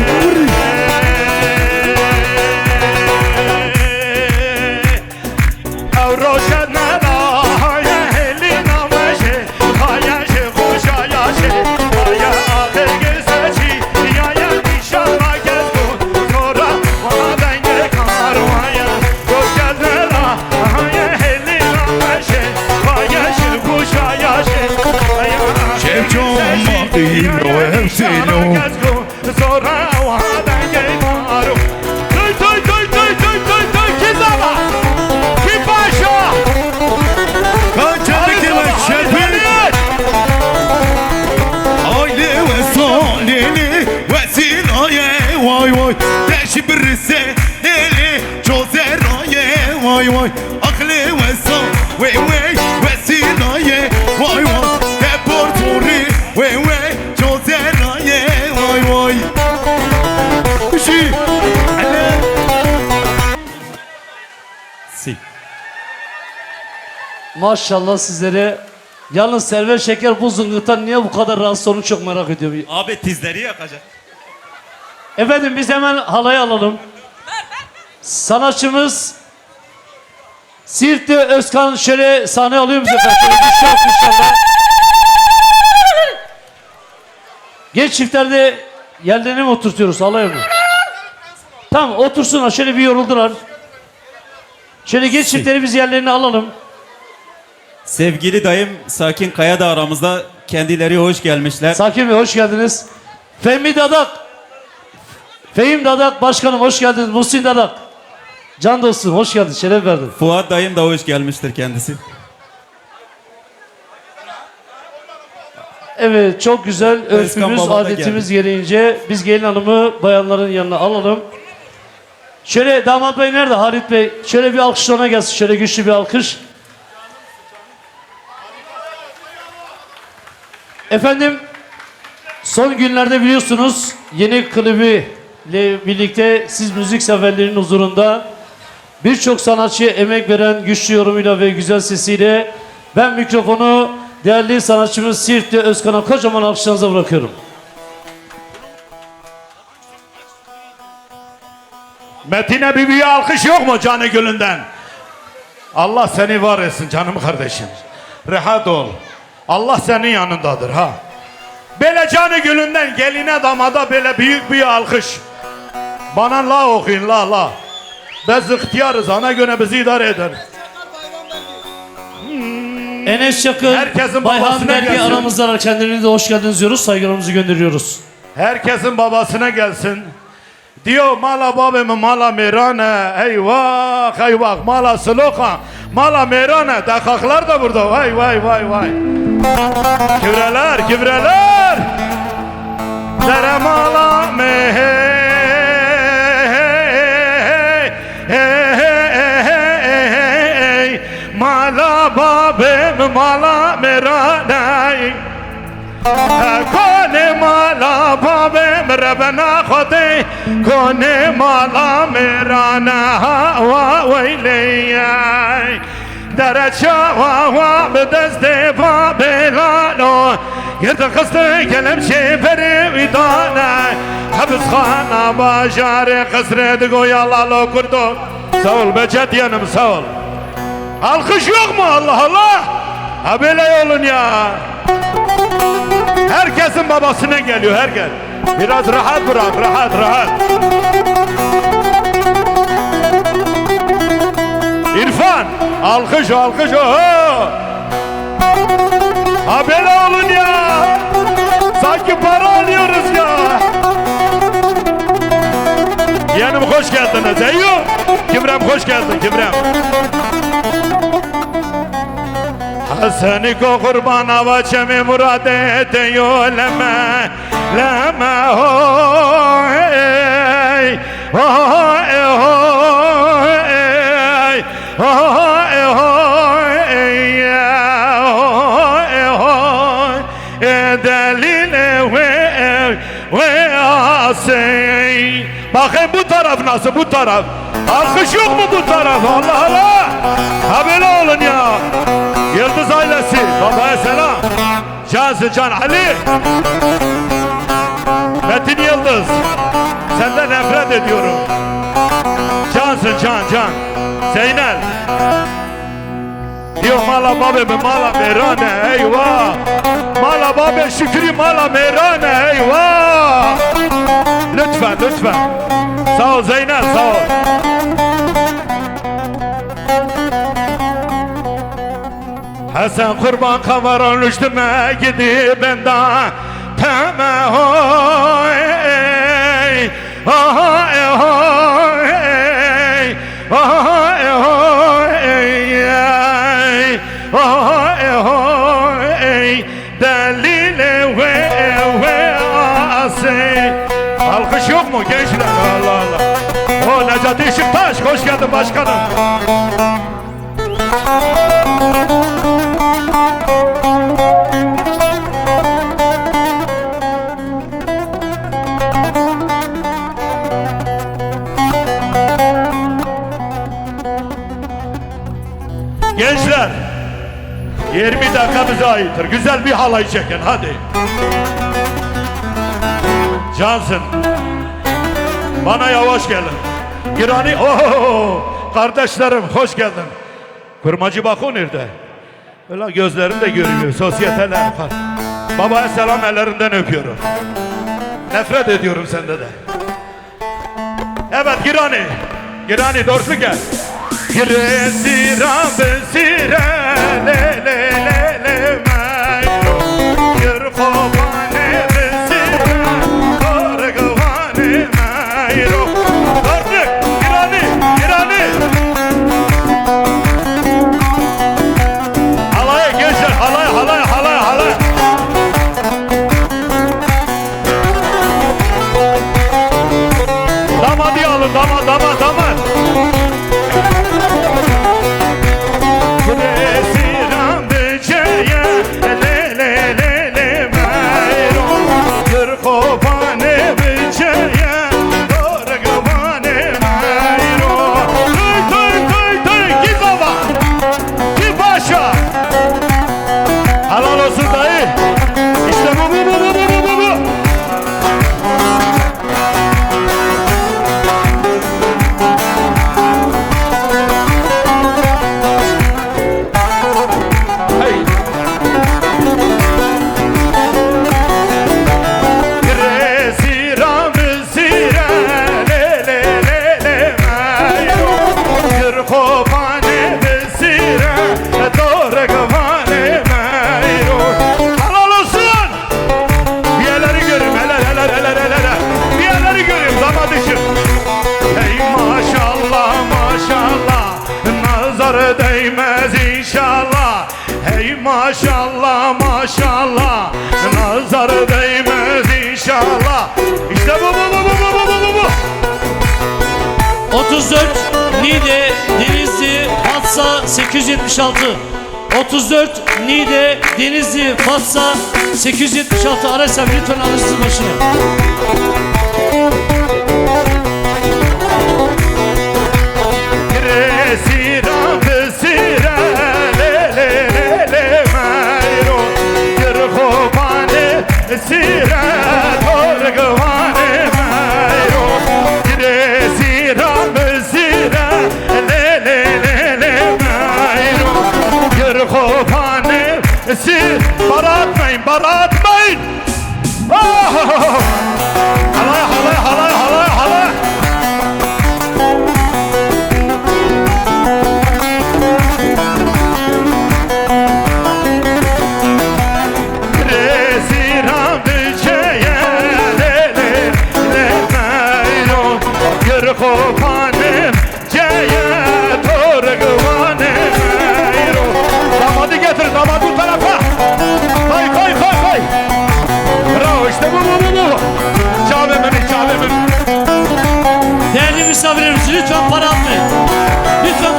değil o hemsino Sonra vaden geymaru Toy Kizama Kipaşa Kaçalı kime şerbi Aile ve sonini Vesilaya vay Teşbirse deli Çözeraya vay Aklı ve son Vesilaya vay Deporturi Çözeraya vay Bir şey Maşallah sizlere. Yalnız Server Şeker bu zıngıttan niye bu kadar rahatsız olduğunu çok merak ediyorum. Abi tizleri yakacak. Efendim biz hemen halayı alalım. Sanatçımız Siirtli Özkan şöyle sahne alıyor musun efendim? Şöyle bir şarkı inşallah. Genç çiftlerde yerlerine mi oturtuyoruz alay mı? Tamam otursunlar şöyle bir yoruldular. Şöyle genç çiftleri biz yerlerine alalım. Sevgili dayım Sakin Kaya da aramızda. Kendileri hoş gelmişler. Sakin Bey hoş geldiniz. Fehmi Dadak. Fehim Dadak başkanım hoş geldiniz. Muhsin Dadak. Can dostum hoş geldin. Şeref verdin. Fuat dayım da hoş gelmiştir kendisi. Evet çok güzel örfümüz Baba da adetimiz gereğince biz gelin hanımı bayanların yanına alalım. Şöyle damat bey nerede Halit Bey? Şöyle bir alkış ona gelsin. Şöyle güçlü bir alkış. Efendim son günlerde biliyorsunuz yeni klibiyle birlikte siz müzik severlerin huzurunda birçok sanatçıya emek veren güçlü yorumuyla ve güzel sesiyle ben mikrofonu değerli sanatçımız Siirtli Özkan'a kocaman alkışlarınıza bırakıyorum. Metin'e bir alkış yok mu canı gülünden? Allah seni var etsin canım kardeşim. Rahat ol. Allah senin yanındadır ha. Böyle canı gülünden geline damada böyle büyük bir alkış. Bana la okuyun la. Biz ihtiyarız ana göre bizi idare eder. Enes Çakır, Herkesin Bayhan babasına Berge gelsin. aramızda kendilerine de hoş geldiniz diyoruz. Saygılarımızı gönderiyoruz. Herkesin babasına gelsin. Diyor mala babamı mala merane. Eyvah mala sloka. Mala merane. Dakaklar da burada. Vay. Kivreler. Zere mala me mala babam mala merane. Kone mala babam Rabbena khode kone mala merana wa wayliyay daracha wa bedeste babelano yerda qiste kelam şeferi vidana habs khana bajar qasre de goyalalo kurdo sağ ol Becet yanım sağ ol. Alkış yok mu Allah ha böyle olun ya. Herkesin babasına geliyor herkes. Biraz rahat bırak rahat. İrfan alkış oho. Ha böyle olun ya. Sanki para alıyoruz ya. Yeğenim hoş geldiniz. Eyüp. Kibrem hoş geldin Kibrem. Hasani ko kurban avaçemi murade ediyor leme hoy delile ve asey. Bakın bu taraf nasıl bu taraf? Alkış yok mu bu taraf? Allah ha böyle olun ya. Yıldız ailesi, babaya selam. Cansın Can Ali. Metin Yıldız. Senden nefret ediyorum. Cansın Can. Zeynel. Diyor mala babe mala merane eyvah. Mala babe şükri mala merane eyvah. Lütfen. Sağ ol Zeynel sağ ol. Hasan kurban kavaran üstüme gidip benden teme hoy delile ve asey. Alkış yok mu gençler? Allah. O Necati Işıktaş hoş geldin başkanım. Gençler 20 dakika bize aittir. Güzel bir halay çekin hadi. Cansın. Bana yavaş gelin. Girani kardeşlerim hoş geldin. Kurmacı Bako nerede? Öyle gözlerim de görüyor. Sosyeteler. Babaya selam ellerinden öpüyorum. Nefret ediyorum sende de. Evet Girani. Girani doğrusu gel. Gire sira besire le le le le mayro. Gir kovane besire kargvane mayro. Doğrusu Girani. Girani. Halay gençler halay halay halay halay. Damadı alın damat. Resiram böceğe le le le le mayro. Kır kopane böceğe doğru kavane mayro. Tüy git baba. Git başa. Helal olsun dayı. İşte bu. Değmez inşallah. Hey maşallah maşallah. Nazar değmez inşallah. İşte bu. 34 Niğde Denizli Fatsa 876. 34 Niğde Denizli Fatsa 876 araçsam lütfen alırsınız başına. Sira besira le le le le mayro. Gir kopane sira doğru kavane mayro. Gir sira besira le le le le mayro. Gir kopane sir baratmayın. Halay. Kopanem ceye torgvane mayro. Damadı getir damadı bu tarafa. Koy. Bravo işte bu. Çavemin. Değerli misafirlerimiz lütfen para atmayın. Lütfen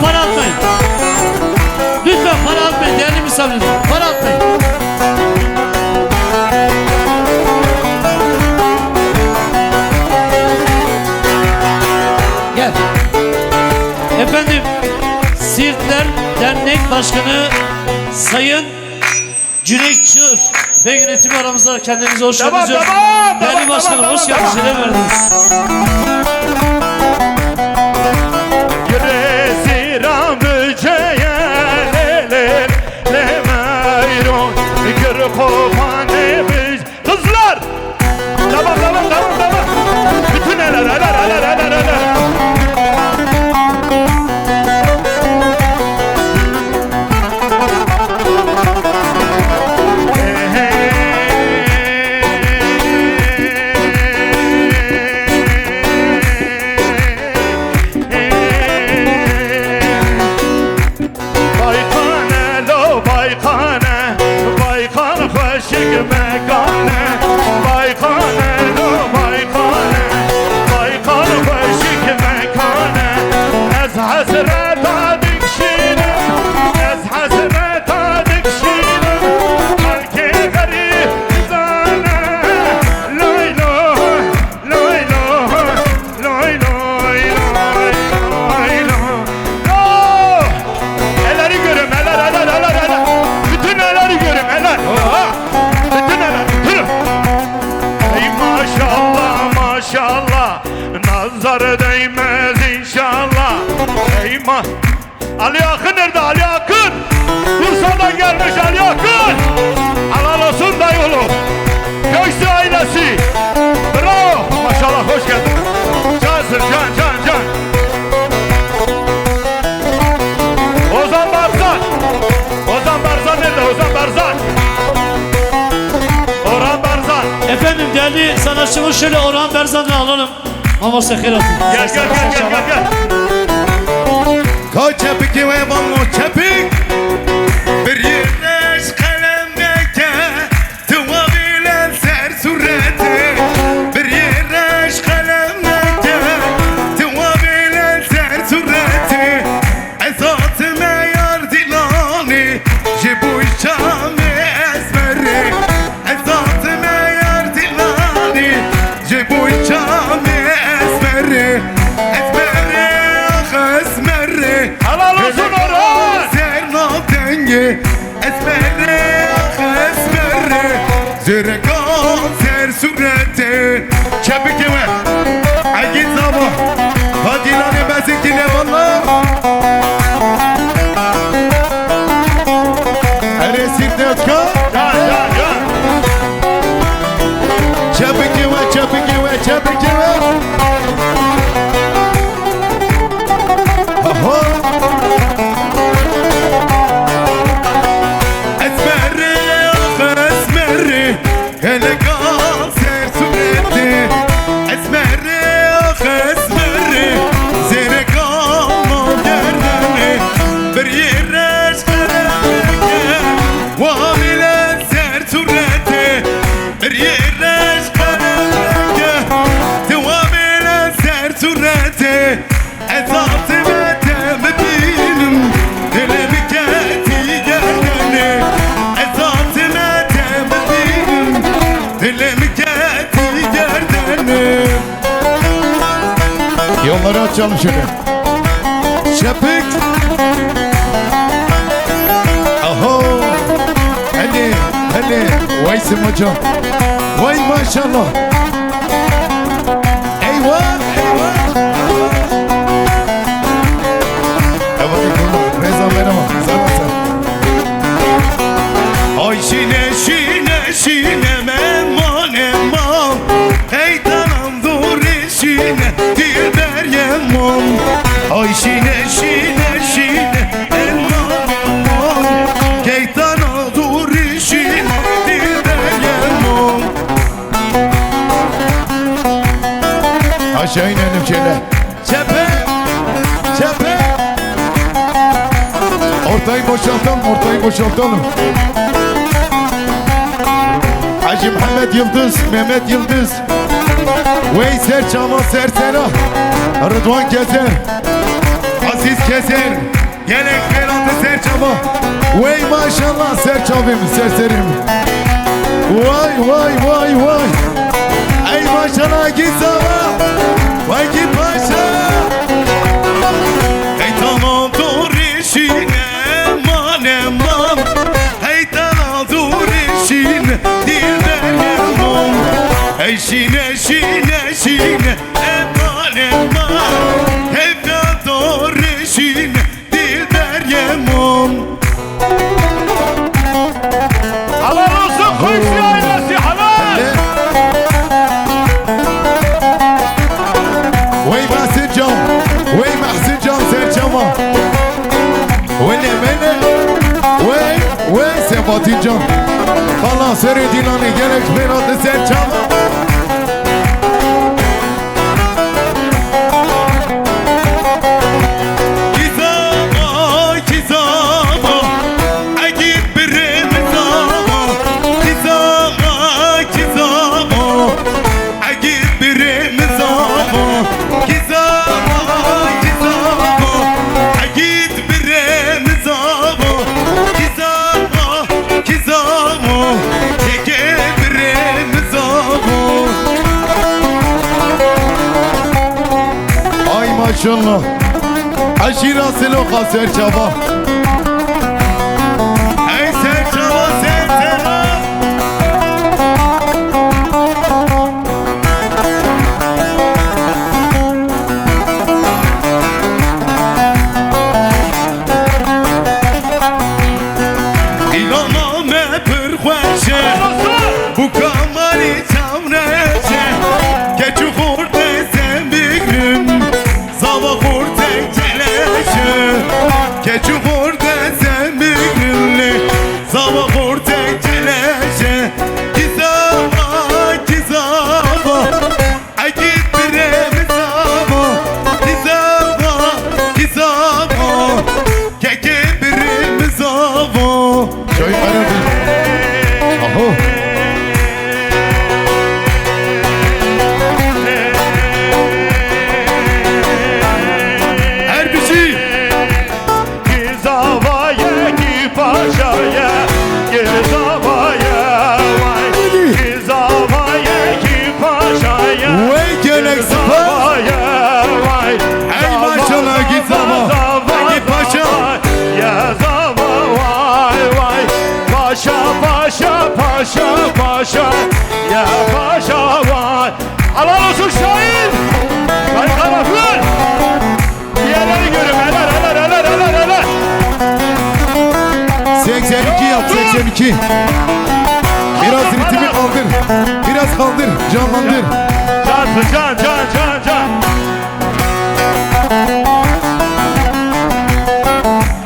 para atmayın değerli misafirlerimiz. Para atmayın. Gel. Efendim Siirtler Dernek Başkanı Sayın Cüneyt Çığır ve yönetimi aramızda, kendinize hoş geldiniz. Değerli başkanım hoş geldiniz. Şeref verdiniz. Resiram böceğe le le mayro. Gir kopane kızlar. Tamam. Bütün eller. Bütün değerli sanatçımız şöyle Orhan Berzan'ı alalım. Mama Sekir atın. Gel. Koy çepiki ve ballo çepik. Bir yerleş kalemdeki tuva bilen ser sureti. Bir yerleş kalemdeki tuva bilen ser sureti. Esatıme yar dilani jibu şami esmeri. Esatıme yar dilani jibu şami esmeri. Esmeri ah esmeri. Helal olsun Orhan. Sernatengi esmeri ah esmeri. Zirkan ser sureti. Çepik yeme. Agit sabah. Fadilane bezikine valla. Eresin dötka. Gel. Çepik yeme. Aha. Esmeri ah esmeri. Elegan ser sureti. Esmeri ah esmeri. Zirkan modernini. Bir yere şkareke. Vamilen ser sureti. Bir yere şkareke. Vamilen ser sureti. Esatıme tembilim. Dilimi keti gerdeni. Esatıme tembilim. Dilimi keti gerdeni. Yolları açalım şöyle. Şepik. Aho. Hadi. Vaysim hocam. Vay maşallah. Eyvah. Reza merhaba. Ay şine memam. Hey tanam dur işine dilber yemam. Ay şine memam. Hey tanam dur işine dilber yemam. Aşağı inelim şöyle. Çepe. Ortayı boşaltalım. Hacı Mehmet Yıldız. Veysel Çaman Sersera. Rıdvan Keser. Aziz Keser. Yelek Beratı Serçama. Vey maşallah Serçamim serserim. Vay. Ey maşallah git sana. Vay git paşa. Ey tamam dur işine. Eman. Hey tamam dur işine. Dilber yemam. Hey şine. Eman. Hey dur işine. Dilber yemam. Helal olsun Kuyusu ailesi helal. Vay Mahsin Can Serçama. Vay Sebahattin Can. Allah seyredilani gerek Beratı Serçama. Kizama. Agit birim zama. Kizama. Agit birim zama. Kizama. Agit birim zama. Kizama. Teke birim zama. Ay maşallah. Aşira Siloka Serçava. Ey Serçava. İlaname pırkveşe. Bu kamari çavreşe. Keçu hurde sen bir gün. Zava hurde teleşe. Keçu hurde sen bir gün. Zava hurde teleşe. Kizama. paşa ya paşa vay. Helal olsun Şahin. Şahin Karafil. Diğerleri görün helal. 82 yap 82. Biraz ritmi kaldır. Biraz kaldır. Canlandır. Can.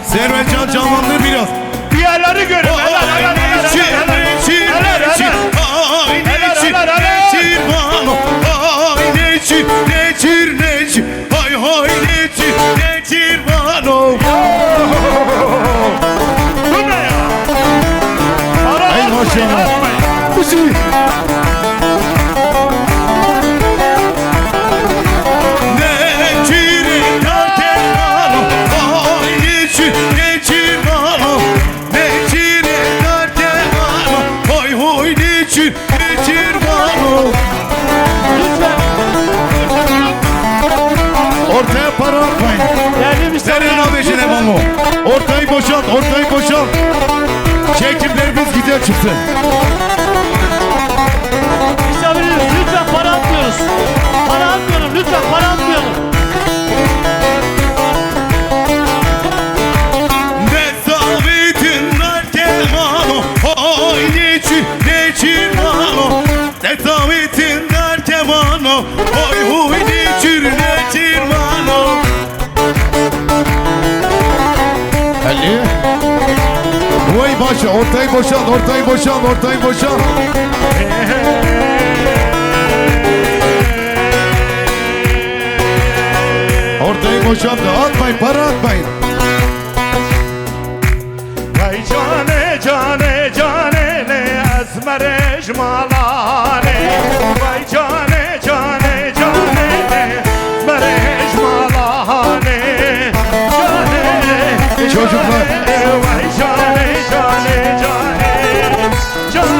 Servetcan canlandır biraz. Diğerleri görün helal. Bu ne ya? Ay maşallah. Bu şey. Ortaya para atmayın. Senin ateşine balon. Ortayı boşalt. Çekimlerimiz güzel çıksın. Misafirimiz lütfen para atmıyoruz. Para atmıyorum lütfen para atmıyorum. Ali. Vay başa ortayı boşalt. Ortayı boşalt. Atmayın para atmayın. Vay cane ne esmer ecmalane. Vay cane ne esmer ecmalane. Çocuklar. Vay cane vay cane.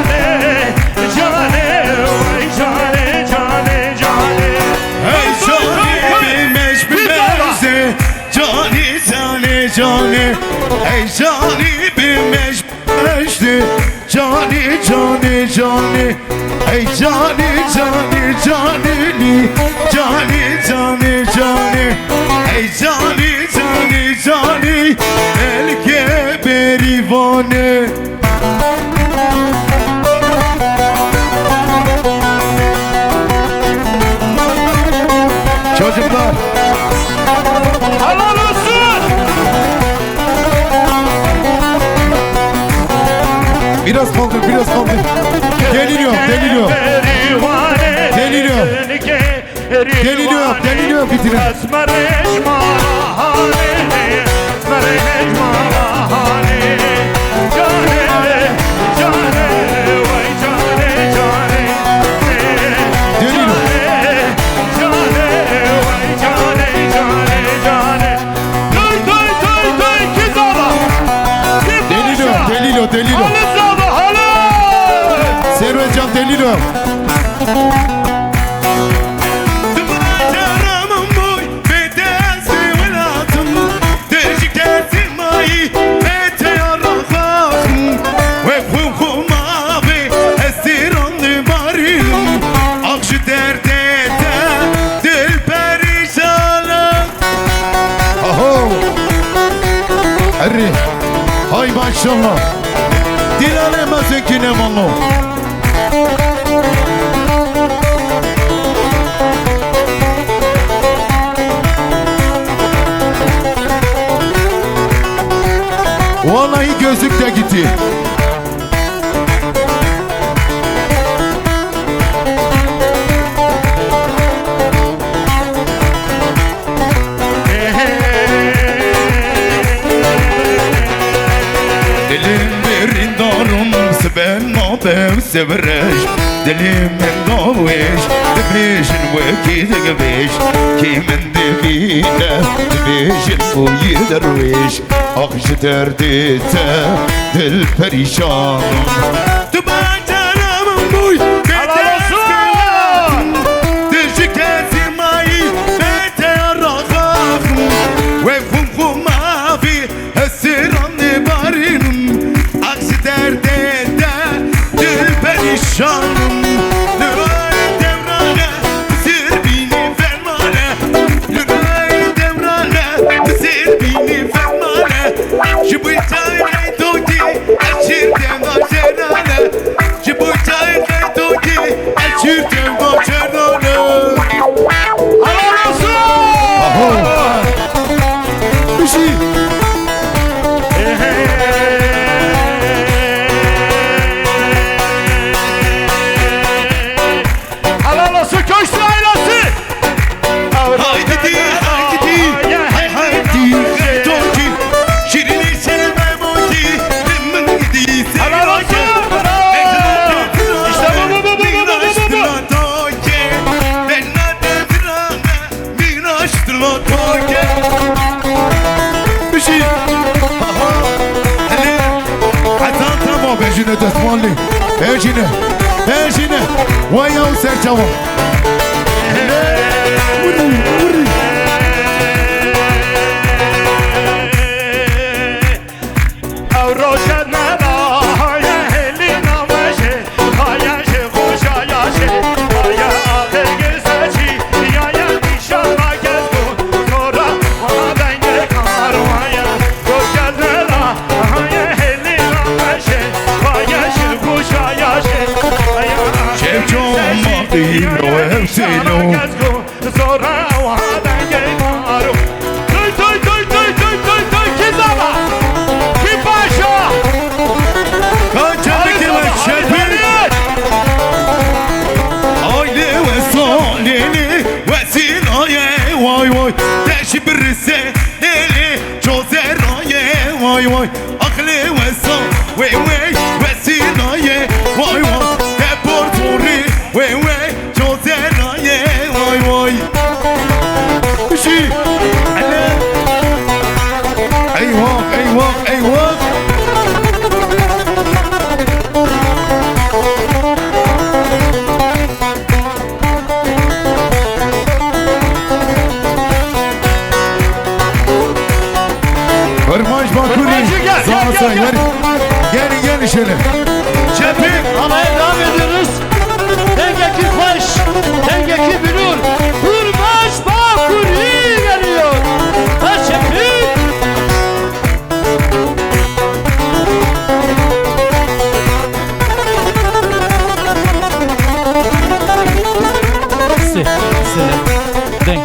Hey cani bilmez bilmezse cani. Hey cani bilmez bilmezse cani. Hey cani. Hey cani. El keberivane. Çocuklar. Helal olsun. Biraz kaldır. Deliriyor bitirin. Esmer ecmalane. Cane vay cane. Duy kız ala. Deliriyor. Halis ala halis. Servetcan deliriyor. Harry, hay maşallah. Dilenemezsin ki ne malum. Vallahi gözlük de gitti. سبرش دلي من ضويش دبيش وكي دقبيش كي من دبينا دبيش وي درويش أخش ترديتا دل فريشان تبعتنا من بوي şanım Lüray devrane Mısır bini fermane Lüray devrane Mısır bini fermane Jibutay kaydoki Açirten başerane Jibutay kaydoki Açirten başerane Helal olsun. Bir şey Helal olsun Köşkü ailesi. Haydi haydi Toki Şirini sevmem o ki Memnun gidiyse Helal olsun. İşte bu. Bir şey Attends, بجينا تسمعني هاجينا ويا وسرجوا وري او روشنا های هلینا مشه خایش خوشایشه یا آخر گزچی یا ایشان مگز کن نورا مادنگ کاروایا روشنا های هلینا مشه خایش خوشایشه شبجون ماضي وهمسينو زورا مادنگ کارو توی کی زما کی پاشا Kaçak şefir Aile ve salini Vesilaya vay vay Teşbir seneli Çözeraye vay vay Akli ve sal Vey vey Vesilaya vay vay Deporturi Vey vey Çözeraye vay vay Bir şey Eyvah Hırmaş Bakuri Zaten gel şöyle Şefik Almaya devam ediyoruz. Dengeki baş, dengeki bülür. Hurbaş Bakuri geliyor. Taşefik. Denk.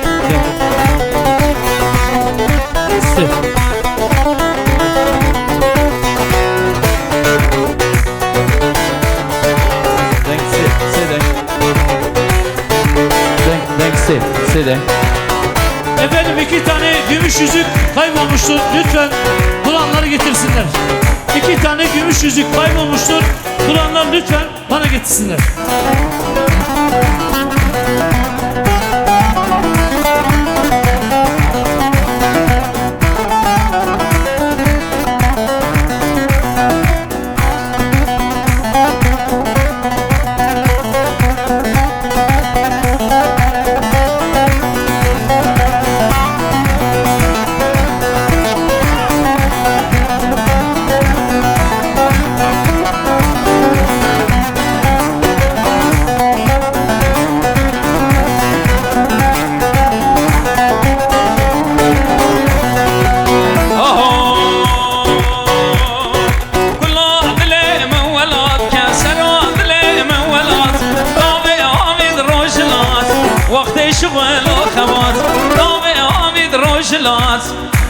Efendim 2 tane gümüş yüzük kaybolmuştur. Lütfen bulanları getirsinler. 2 tane gümüş yüzük kaybolmuştur. Bulanlar lütfen bana getirsinler.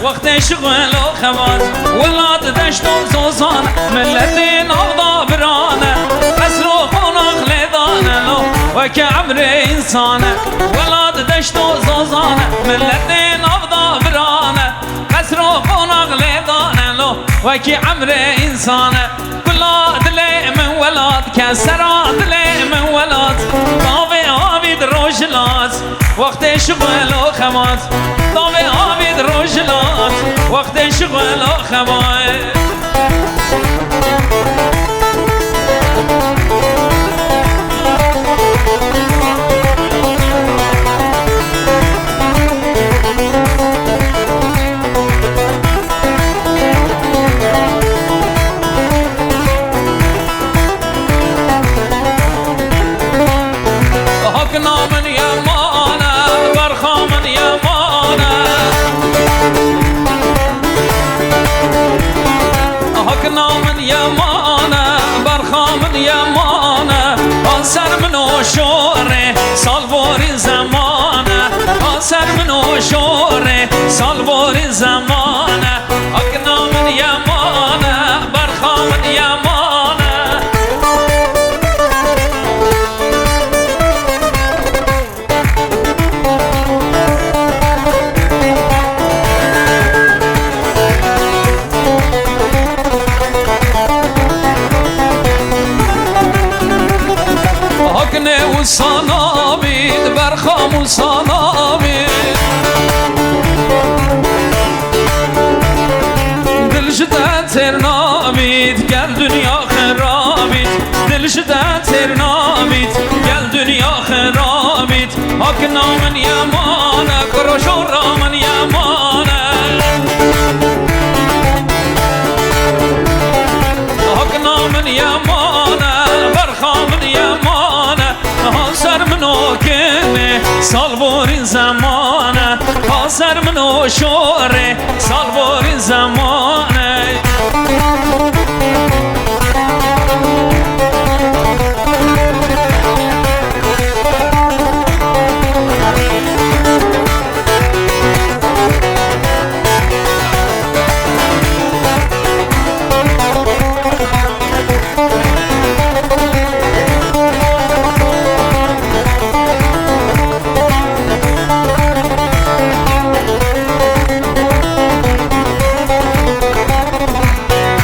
وقت شغل وخبات ولاد دشت وزوزان ملتين أوضى برانة أسروق ونخل دانة وكعمر إنسانة ولاد دشت وزوزان ملتين أوضى برانة أسروق ونخل دانة وكعمر إنسانة ولاد لي من ولاد كسرات لي من ولاد طابي عابد روجلات وقت شغل وخبات طابي عابد روجلات وقت شغل وخبات من يمانه برخا من يمانه هكنا من يمانه برخا من يمانه سر منو شوره سالوار زمانه سر منو شوره سالوار زمانه هكنا من يمانه برخا من يمانه هكنا وصنابيد برخام وصنابيد دل شده ترنابيد قال دنيا خرابيد دل شده ترنابيد قال دنيا خرابيد هكنا من يمانه كروشورا من يمانه هكنا من يمانه برخا من يمانه سر منو کنه سالوار زمانه سر منو شوره سالوار زمانه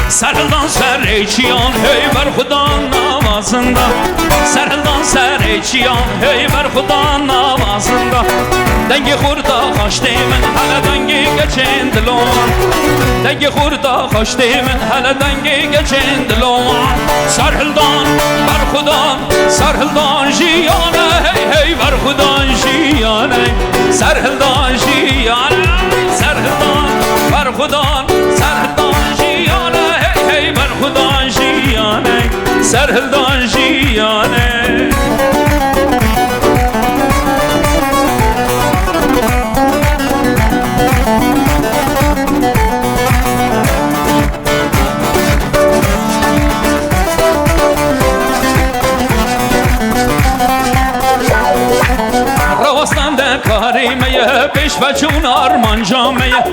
Sarıldan serçiyan hey ver Xudan namazında Sarıldan serçiyan hey ver Xudan namazında Dengi xurda xoş deyimin hələ dengi geçen dilon Dengi xurda xoş deyimin hələ dengi geçen dilon Sarıldan ver Xudan sarıldan jiyane hey hey ver Xudan jiyane Sarıldan jiyane sarıldan ver Xudan sarıldan jiyane hey ver Xudan jiyane sarıldan jiyane Ravastan ne karimeye peş ve çun arman cameye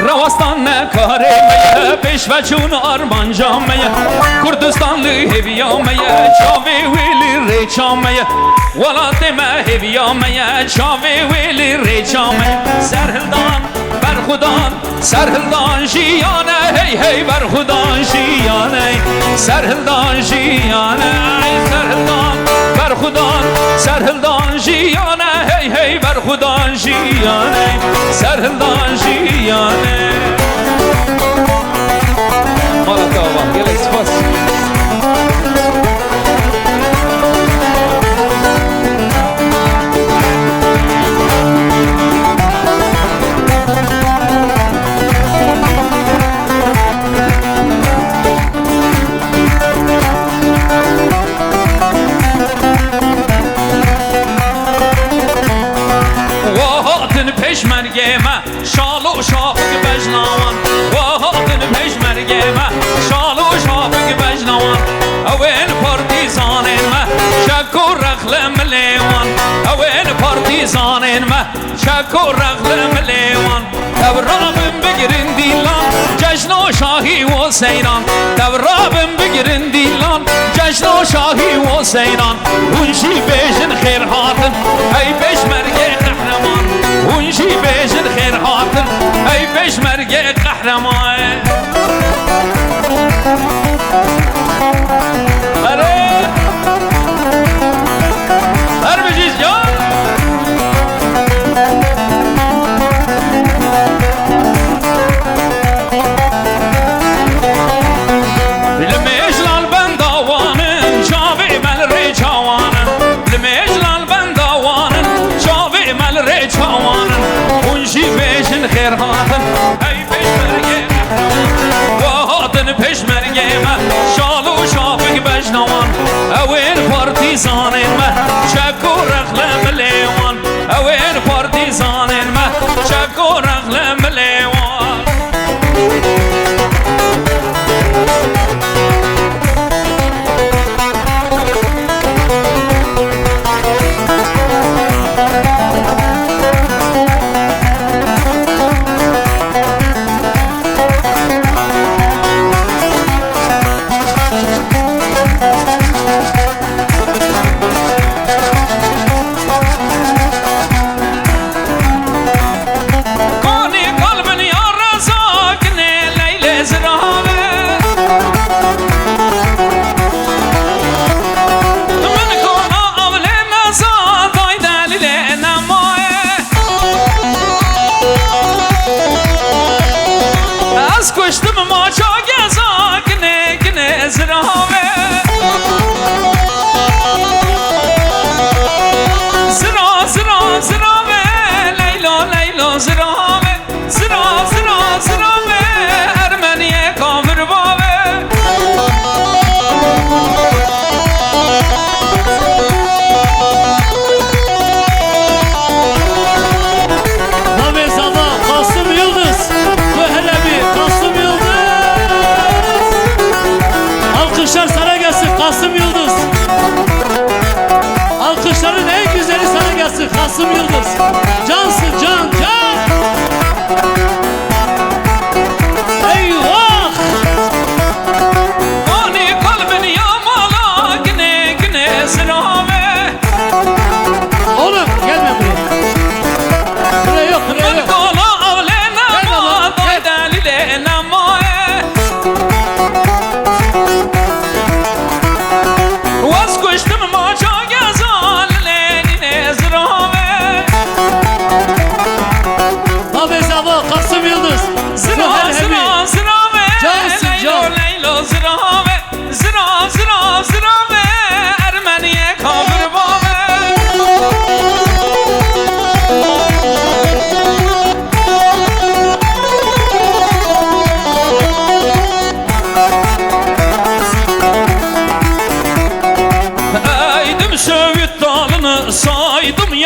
Ravastan ne karimeye peş ve çun arman cameye Kurdistanlı heviyameye çave veli reçameye Vala deme heviyameye çave veli reçameye Serhildan berhudan serhildan jiyane hey hey berhudan jiyane Serhildan jiyane serhildan berhudan serhildan jiyane hey hey berhudan jiyane serhildan jiyane Malatava gelek spas peşmergeme şalı şafık bejnavan Vahadın peşmergeme şalı şafık bejnavan Aven partizanenme şakkur rəxlem levan Aven partizanenme şakkur rəxlem levan Devrabım bigirin dilan Cejno şahi o seyran Devrabım bigirin dilan Cejno şahi o seyran Unşi bejin xeyr hatın Ey peşmerge kahraman Unşi bejin xeyr hatın Ey peşmerge kahraman Harbiciz ya خیر هاتن ای پیشمرگه وهاتن پیشمرگه ما شال و شافق بجنوان اوین پارتیزانین ما چکو رخلم لی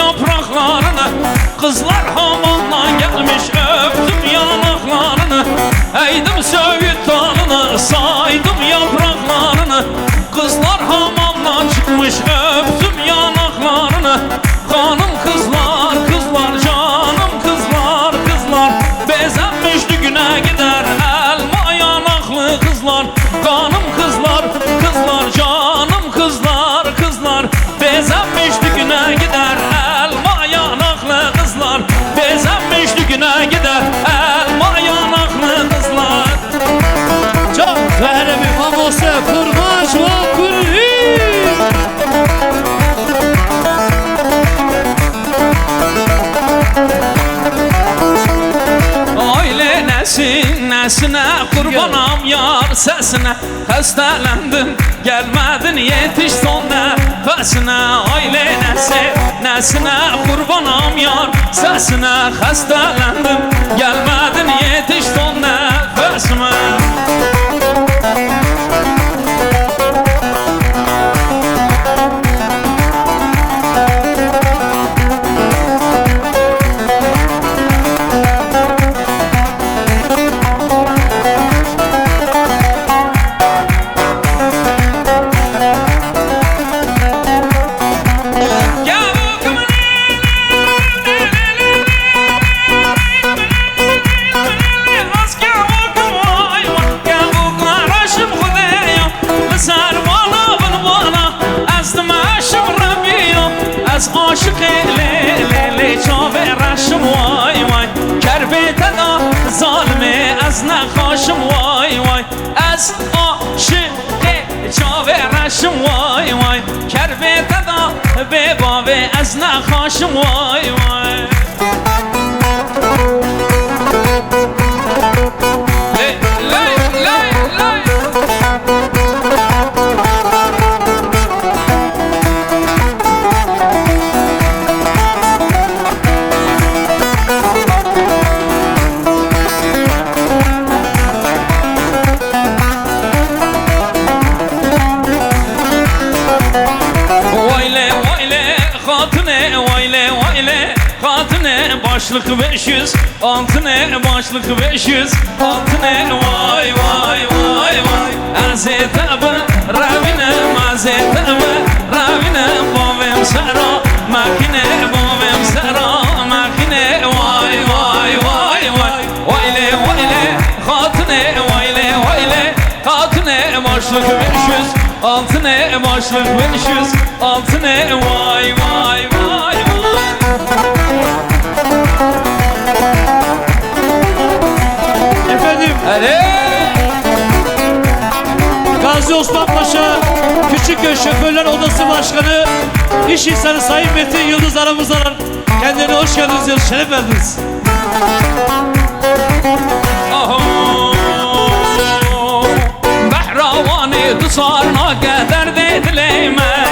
yapraklarını. Kızlar hamamdan gelmiş öptüm yanaklarını. Eğdim Söğüt dalını saydım yapraklarını. Kızlar hamamdan çıkmış öptüm yanaklarını. Hanım kızlar kızlar canım kızlar kızlar. Bezenmiş düğüne gider elma yanaklı kızlar. Hanım kızlar kızlar canım kızlar kızlar. Bezenmiş düğüne gider elma yanaklı kızlar. Bezenmiş düğüne gider elma yanaklı kızlar. Çok verimi famose kurmaş ve kulli. Aile nesine kurbanam yar sesine. Hastalandım gelmedin yetiş son nefesine. Aile nesine kurbanam yar sesine. Hastalandım gelmedin yetiş son nefesime. Aşık le çave raşım vay vay. Kerbete da zalime az nakaşım vay vay. Az aşık çave raşım vay vay. Kerbete da beba ve az nakaşım vay vay. Başlık 500, altına başlık 500, altına vay vay vay vay. Azetabe ravine, azetabe ravine, bovem sara, makine bovem sara, makine vay vay vay vay. Vayle vayle, hatune vayle vayle, hatune başlık 500, altına başlık 500, altına vay vay vay vay. Efendim Gazi Osman Paşa Küçükköy Şoförler Odası Başkanı İş insanı Sayın Metin Yıldız aramızdalar. Kendilerine hoş geldiniz diyoruz, şeref verdiniz. Behravani dusarna kadar dedileme.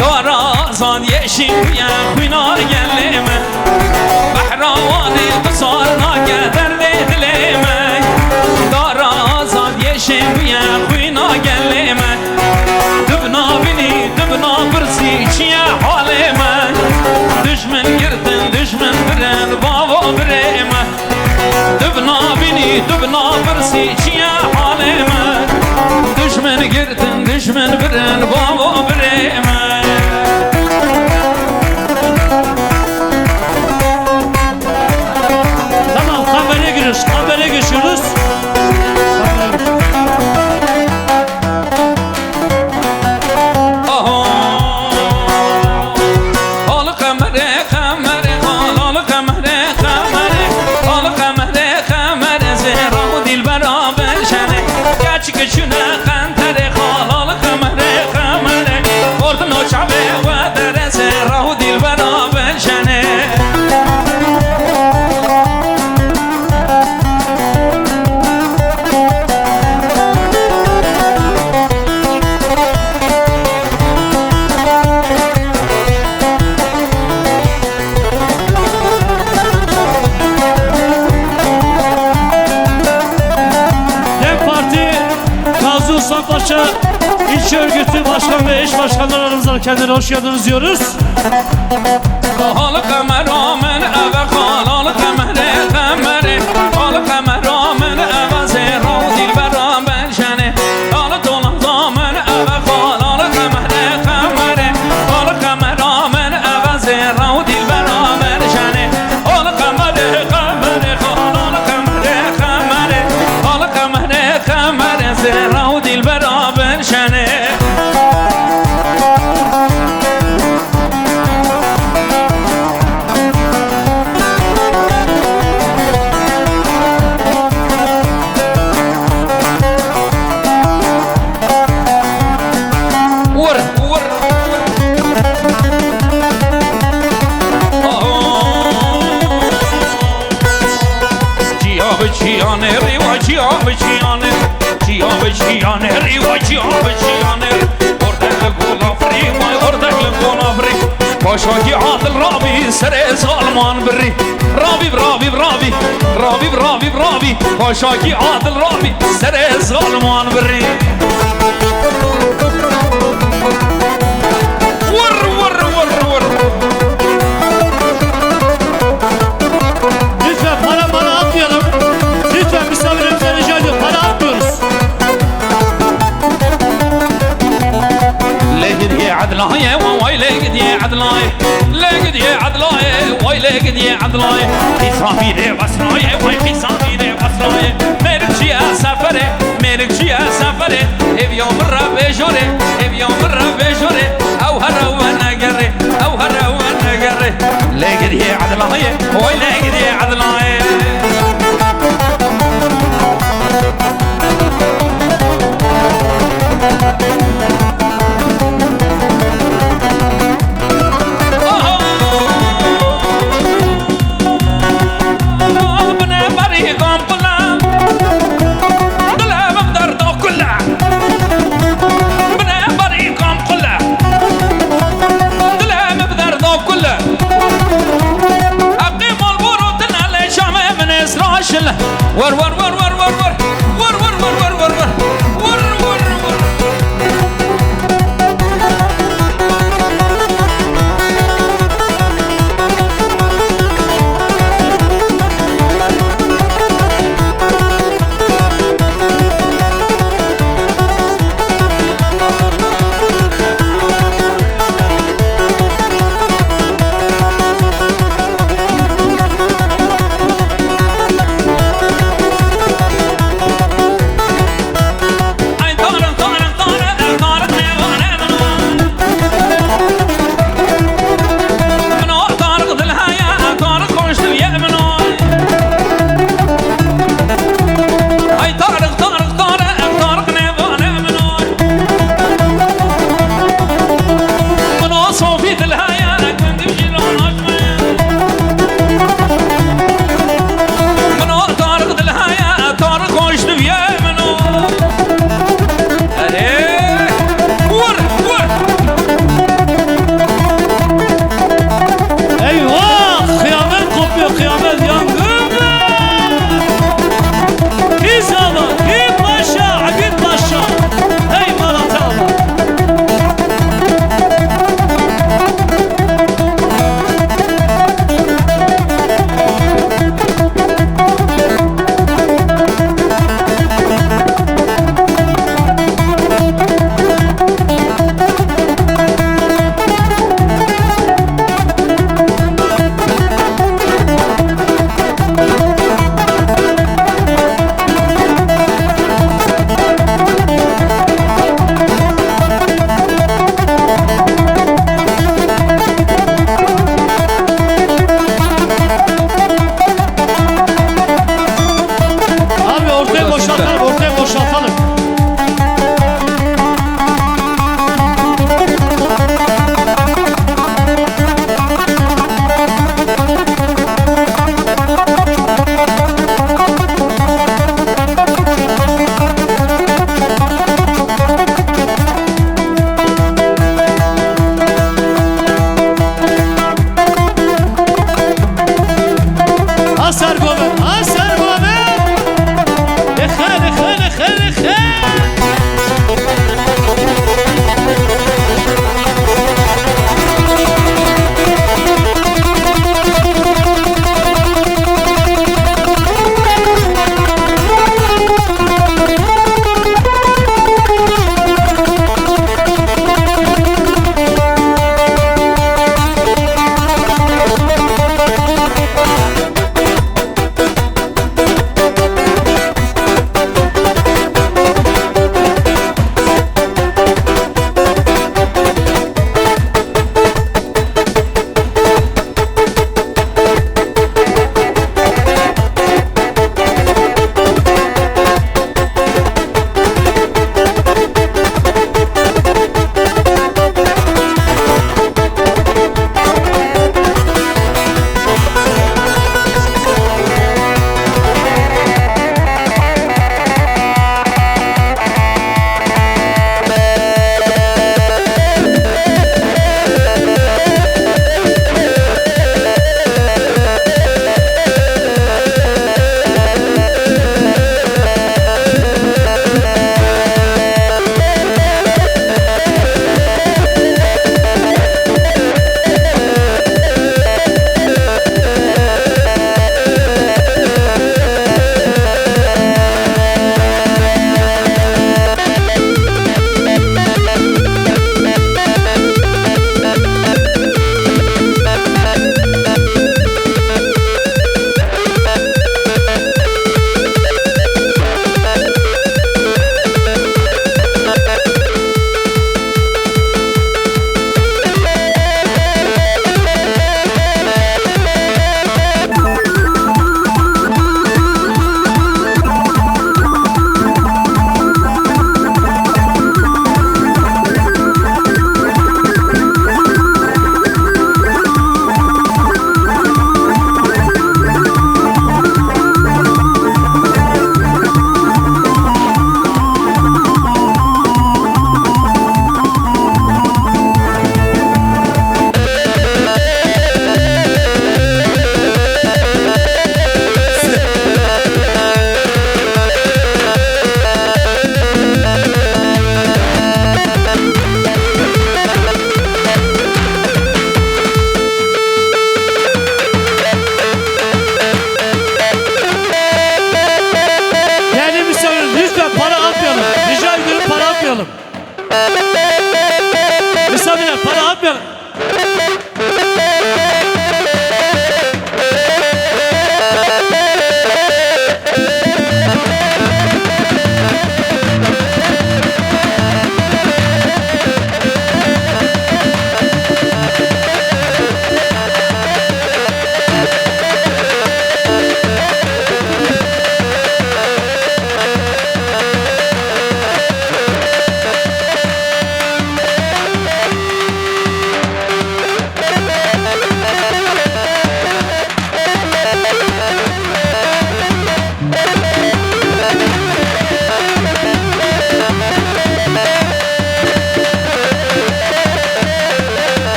Karazan yeşil ya huyna geleme. Behravani dusarna kadar dedileme. Karazan yeşil ya huyna geleme. Dübna bini dübna birsi çiye haleme. Düşman girdin düşman biren baba bireme. Dübna bini dübna birsi çiye haleme. Düşman girdin düşman biren baba bireme. Tamam, kameraya giriyoruz, kameraya geçiyoruz. Paşa İlçe Örgütü Başkan ve Eş Başkanlar aramızdan kendilerine hoş geldiniz diyoruz. al kameramın eve kal al kamere kamere al kameramın eve zehra dilbera ben jene al dolan zaman eve kal al kamere kamere al kameramın eve zehra dilbera ben jene al kamere kamere kal al kamere kamere al kamere kamere zehra dilbera ben jene Ciane riva ciane riva ciane Orada golafri vay orada golafri Paşaki adil Rabi sere Salman birri Rabi Paşaki adil Rabi sere Salman birri Vur Lütfen para atmayalım. Lütfen misafirlerimize rica ediyorum. Para atmıyoruz. لقد يا عدلاي واي لقد يا عدلاي لقد يا عدلاي واي لقد يا عدلاي في صافي بسراي واي في صافي بسراي مرجي سفره مرجي سفره اف يوم رب جوري اف يوم رب جوري او هرا ونقري او هرا ونقري لقد يا عدلاي واي لقد يا عدلاي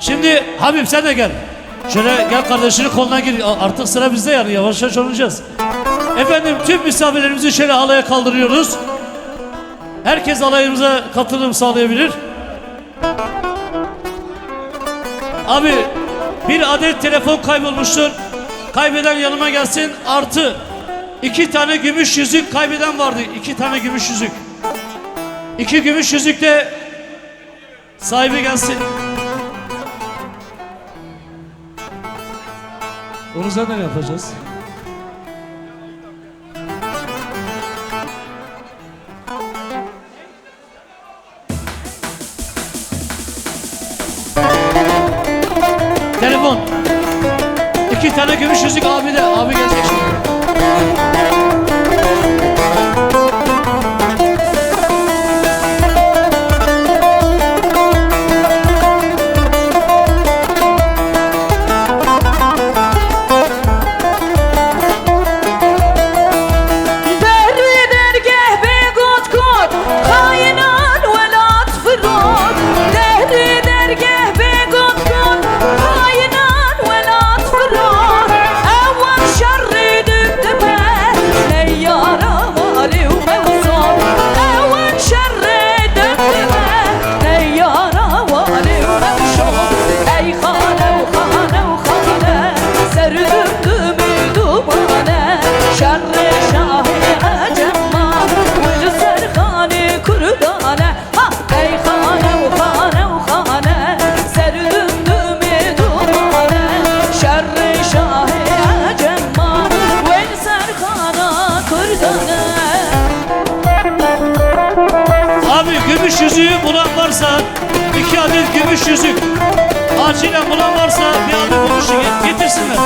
Şimdi Habib sen de gel. Şöyle gel kardeşinin koluna gir. Artık sıra bizde yani yavaş yavaş oynayacağız. Efendim tüm misafirlerimizi şöyle alaya kaldırıyoruz. Herkes alayımıza katılım sağlayabilir. Abi bir adet telefon kaybolmuştur. Kaybeden yanıma gelsin. Artı 2 tane gümüş yüzük kaybeden vardı. 2 tane gümüş yüzük. 2 gümüş yüzük de sahibi gelsin. Onu zaten yapacağız. Telefon. 2 tane gümüş yüzük abi de. Abi gelecek şimdi. Gümüş yüzüğü bulan varsa 2 adet gümüş yüzük acilen bulan varsa bir abi buluşu getirsinler.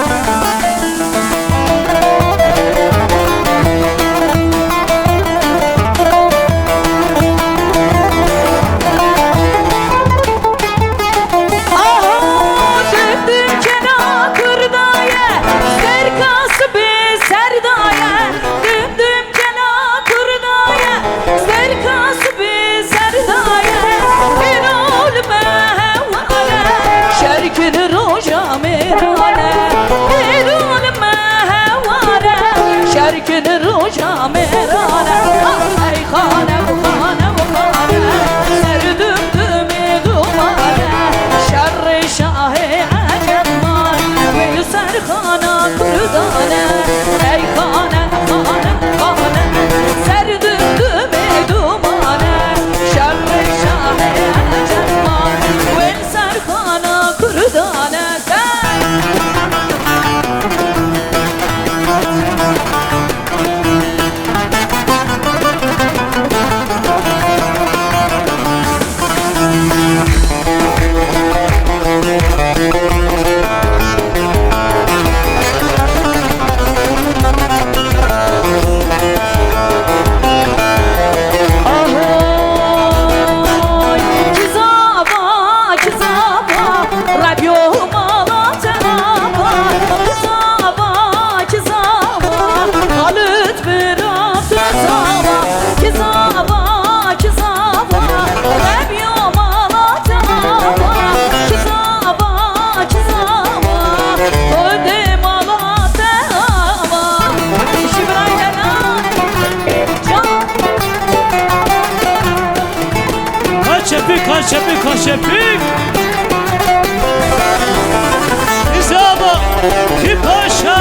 Kaşepik İzaba ki paşa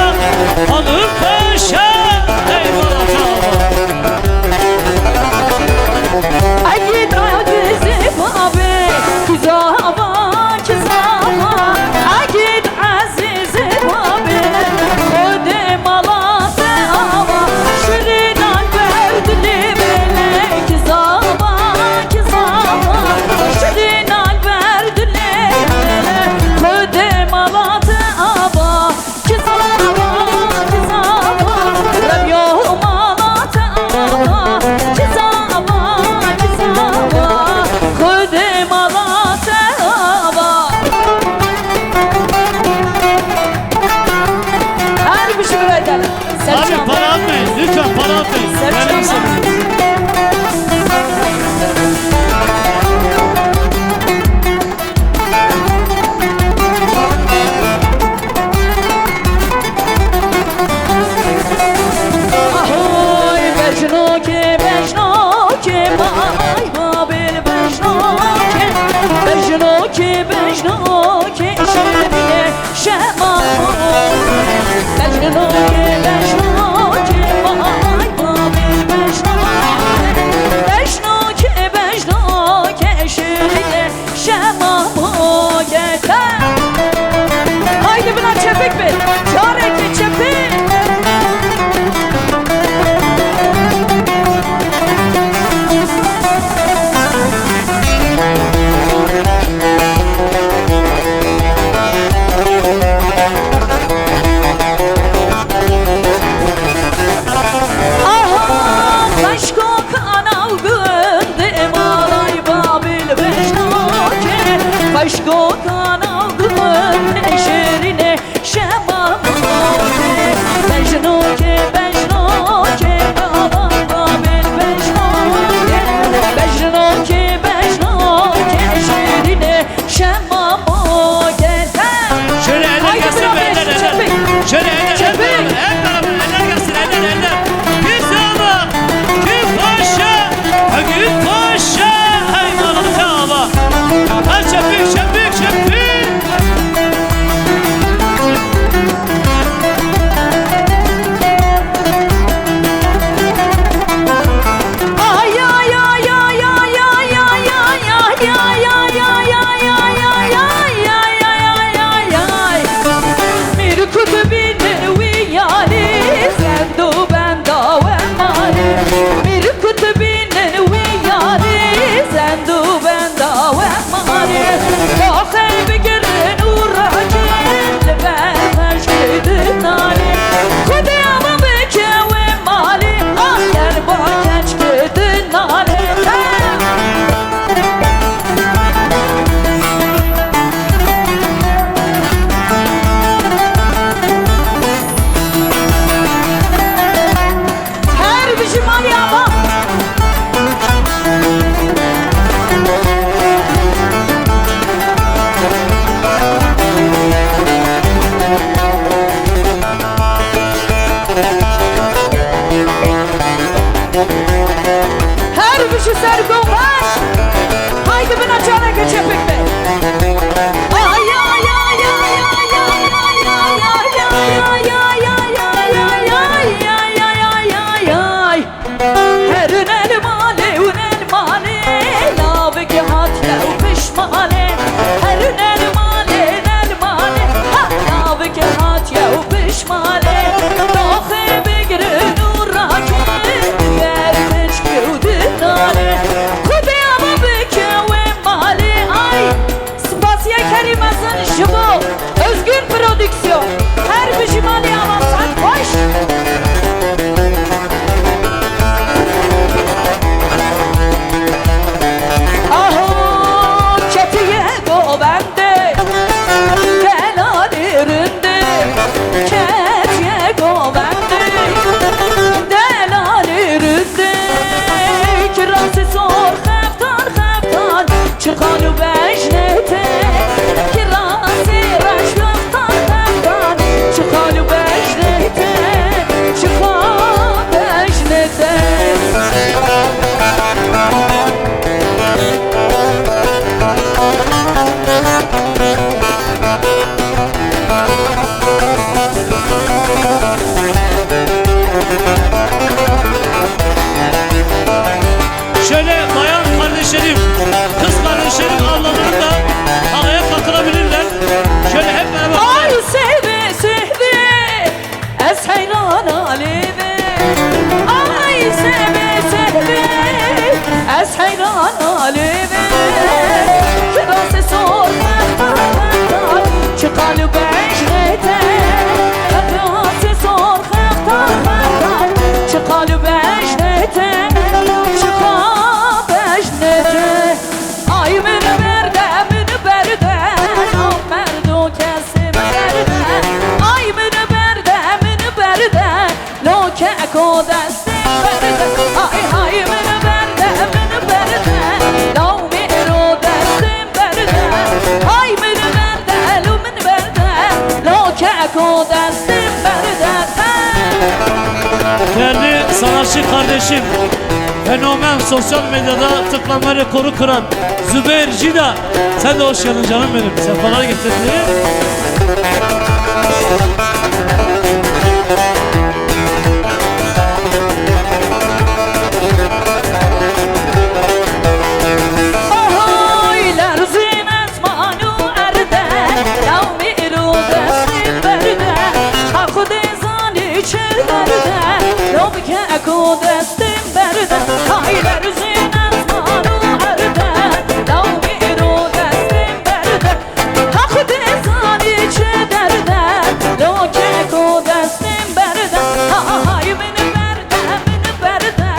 alır paşa eyvallah Ay aziz abi kizaba kizaba Ay aziz abi Ode malate ama Şirin alberdli bele kizaba kizaba Şirin alberdli Ode malate ama Kizaba kizaba Başkokan aldım neşerine şemamane Mecnuke Mecnuke Alamba ben Mecnuke Mecnuke Mecnuke şerine şemamane Şöyle eller gelsin be eller. Şöyle eller gelsin eller. Güzel Gül paşa Gül paşa Hay malalı kava Hay şefik şefik şefik Ay ay ay ay ay ay ay ay ay ay ay ay ay ay ay ay ay Bir kutubinin viyali Sendu benda ve mali Bir kutubinin viyali Sendu benda ve mali Kahve bigirin uğrakin Leber ferşkidin nali Kudiyama beke ve mali Ah yer bakenç kidin nali Her bir şimali ama Her bir şey sergovaş Haydi bin açana geçepik be Ay ay ay ay ay ay ay ay ay ay ay ay ay ay ay ay ay ay Herün el male un el male Lavik hat lev pişmane Herün el male ha Lavik hat lev pişmane Dahi bigrin urakin Yer peşkudin nale Kudiyama beke ve male Ay Spasiye Kerimaz'ın şıvı Özgür prodüksiyon Her bir şimali ama sen hoş Aho çetiye govende Delalirinde Çetiye govende Delalirinde Kirası sor heftan Çıkanı beşnete Kirası reşleftan heftan Çıkanı beşnete Çıkan beşnete Şöyle bayan kardeşlerim Kız kardeşlerim ablalarım da Halaya katılabilirler Şöyle hep beraber Ay sevdi sevdi Es hayran alemi Ay sevdi sevdi Es hayran alemi Kirası sor Çıkalı beşnete Kirası sor Çıkalı beşnete Çıkalı beşnete Ay mini berde Merdo kesim berde Ay mini berde Loke ko destim berde Ay mini berde Lav miro destim berde Ay mini berde Loke ko destim berde Değerli sanatçı kardeşim Fenomen sosyal medyada tıklama rekoru kıran Zübeyir Cida Sen de hoş geldin canım benim Sefalar getirdin Ahoy lerzin esmanu erde Lav miro destim berde Hakud ezani çerderde Loke ko destim berde Ay lerzin esmanu erde Lav miro destim berde Hakud ezani çerderde Loke ko destim berde Ay mini berde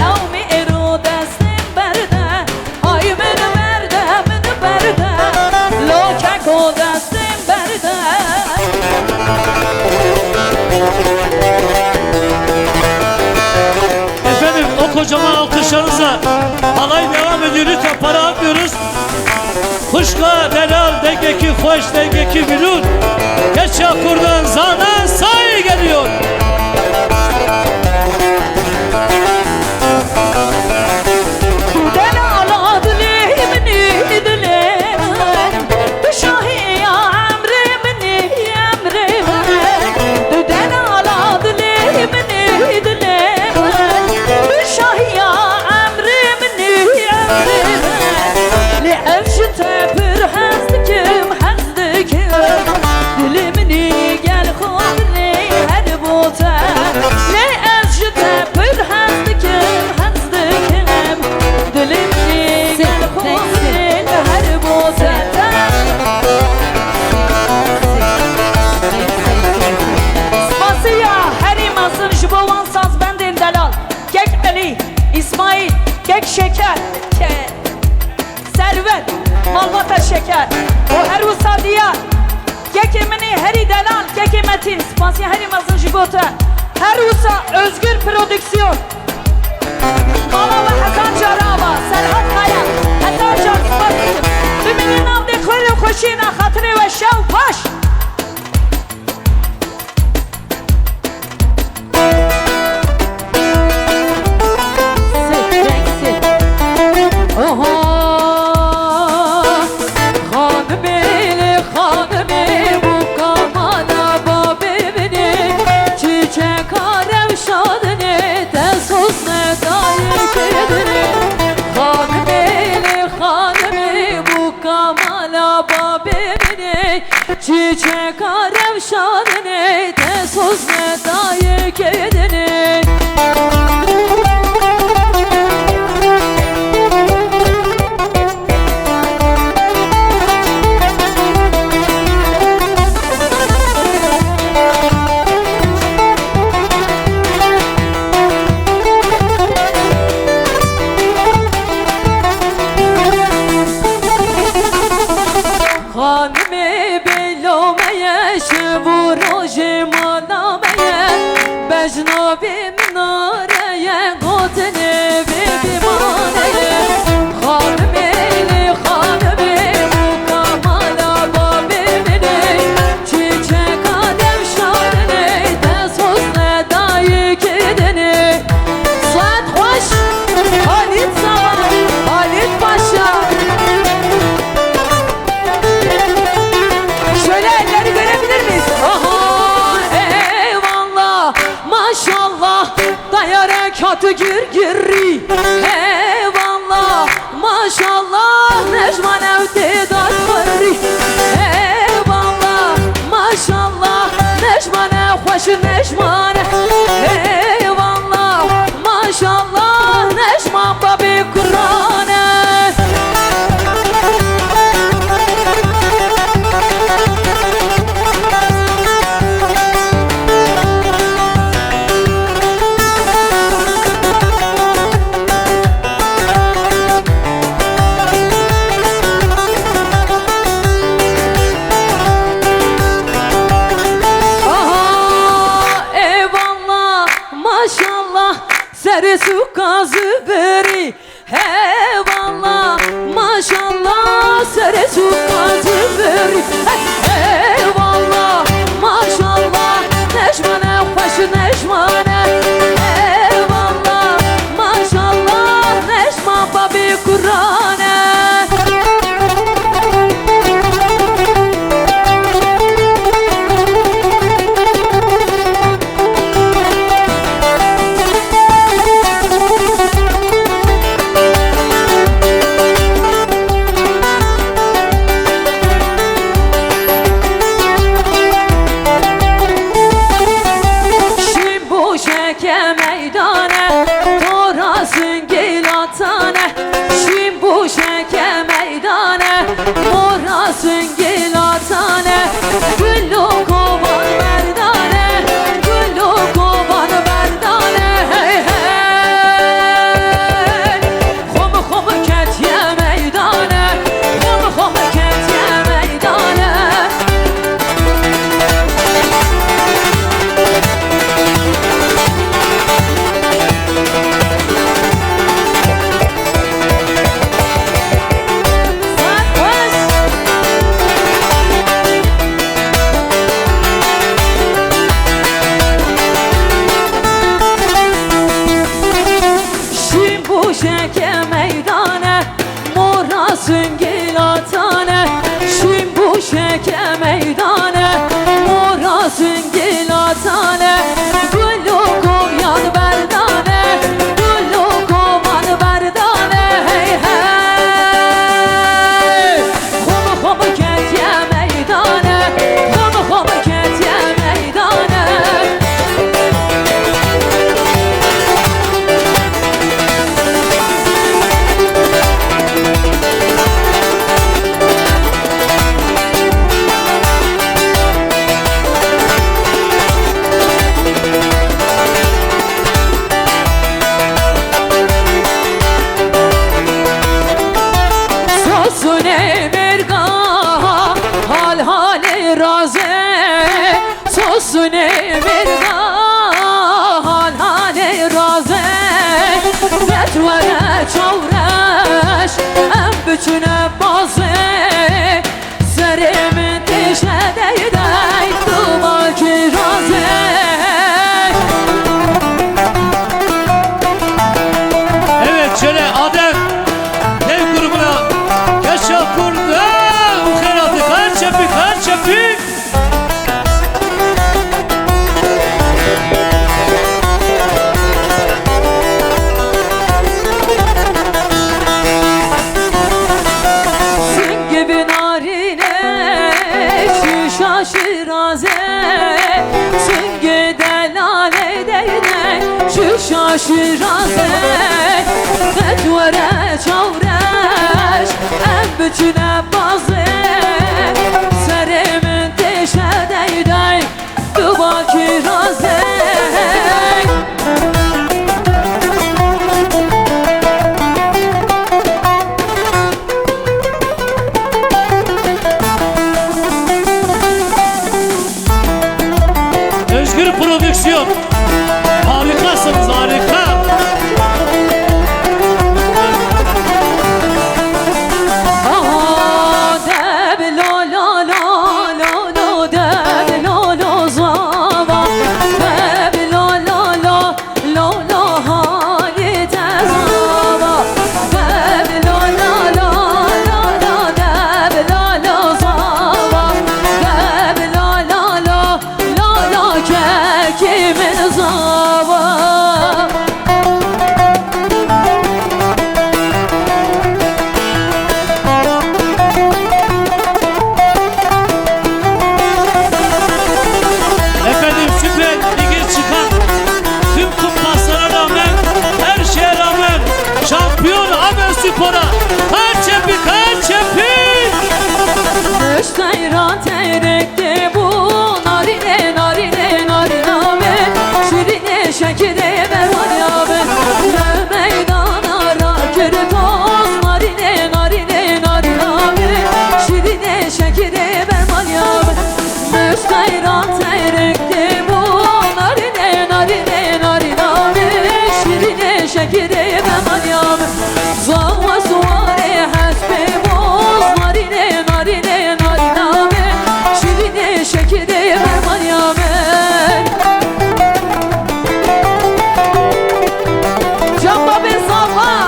Lav miro destim berde Ay mini berde oyunumuza. Halay devam ediyor. Lütfen para atmıyoruz. Kuşka, delal, dengeki, hoş, dengeki, bilun. Geç yakurdan zana say geliyor. İsmail, kek şeker, servet, malvata şeker, o her usadiyar, kek emini heri delal, kek emetin, spasiye heri mazın jibota, her usa özgür prodüksiyon, Mala ve Hasan Carava, Serhat Kaya, Hasan Car spasiye, üminin avde kuru koşina, hatırı ve şav baş. Çiçek arem şadını te sözne dayı kedini Katı girgiri eyvallah maşallah Necman evde darfari eyvallah maşallah Necmane hoş Necmane eyvallah maşallah Necman babi Kur'ane Serisi kazı beri eyvallah maşallah Serisi kazı beri eyvallah maşallah Necmane hoş Necmane eyvallah maşallah Necman babi Kur'ane çeke meydane Morasın gilatane Gülü koyan berdane Gülü kovan berdane Hey hey Hom hom ketiye meydane Hom hom ketiye meydane Sosun emirgah hal hali razı Sosun emirgah hal hali razı Vetvere çavreş em bütüne bazı Serimin dişe değday duvar kirazı Evet şöyle Adem dev grubuna Yaşa kurda Uheratı kaç çapı kaç çapı Sen gibi narine şişa şiraze Süngü delale değne şişa şiraze Vetvere çavreş em bütüne bazı Serimin dişe değday duva kiraze Özgür Prodüksiyon Harikasınız harika Aha deb lo lo lo lo lo deb lo lo zava Deb lo lo lo lo lo hali tezava Deb lo lo lo lo lo deb lo lo zava Deb lo lo lo lo lo kekimin zava Efendim Süper Lig'e çıkan tüm kumpaslara rağmen her şeye rağmen şampiyon Haberspor'a kaç çapı kaç çapı Müşteyran teyrekti bu narine narine nariname Şirine şekide merhanyame Ne meydana rakir toz narine narine nariname Şirine şekide merhanyame Müşteyran teyrekti bu narine narine nariname Şirine şekide merhanyame Zavva suare hasbe boz narine narine nariname Şirine şekide merhanyame Camba bin Safa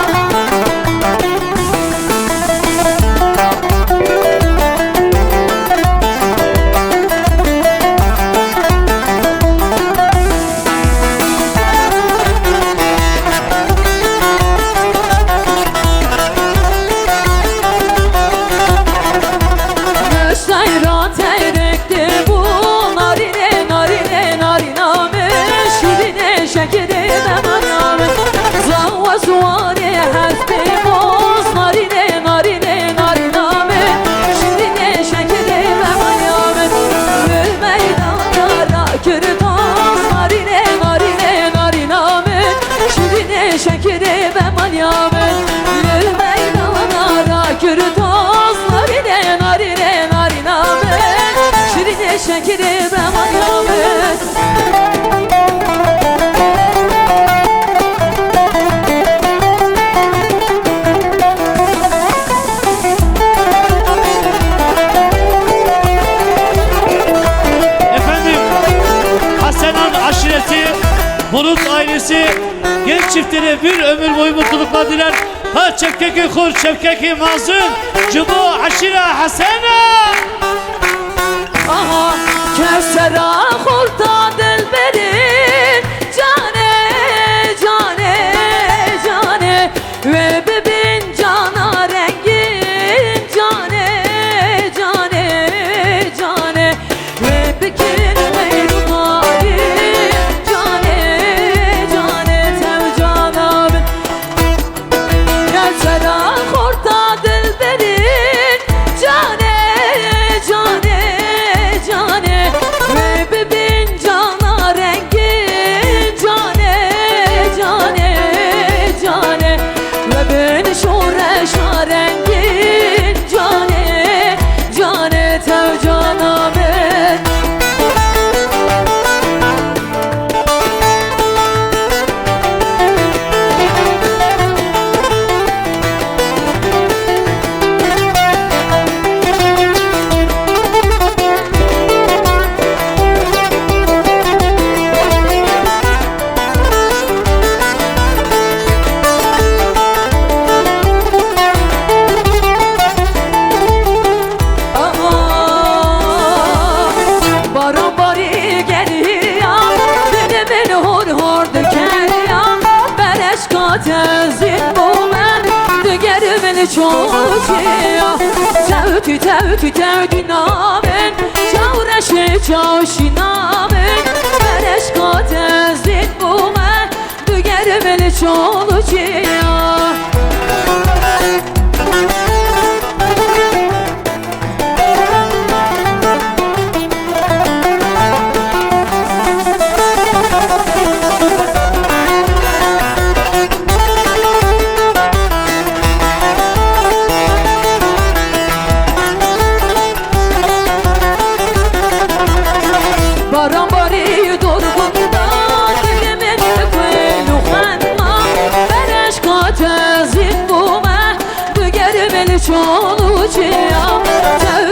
Müşteyran teyrekti bu narine narine nariname Şirine şekide merhanyame Zavva suare hasbe boz narine narine nariname Şirine şekide merhanyame Gül meydana rakir toz narine narine nariname Şirine şekide merhanyame Gül meydana rakir toz narine narine nariname Şirine şekide merhanyame Efendim Hasenan aşireti Bulut ailesi genç çiftine bir ömür boyu mutluluklar diler. Ha çepkeki kur çepkeki mazın Cubu aşire Hasena tev canamın çocuğa Tevtü tevtü tevtü namen Çavreşi çavşinamen Bereşka tezin bumen Dügermeli çocuğa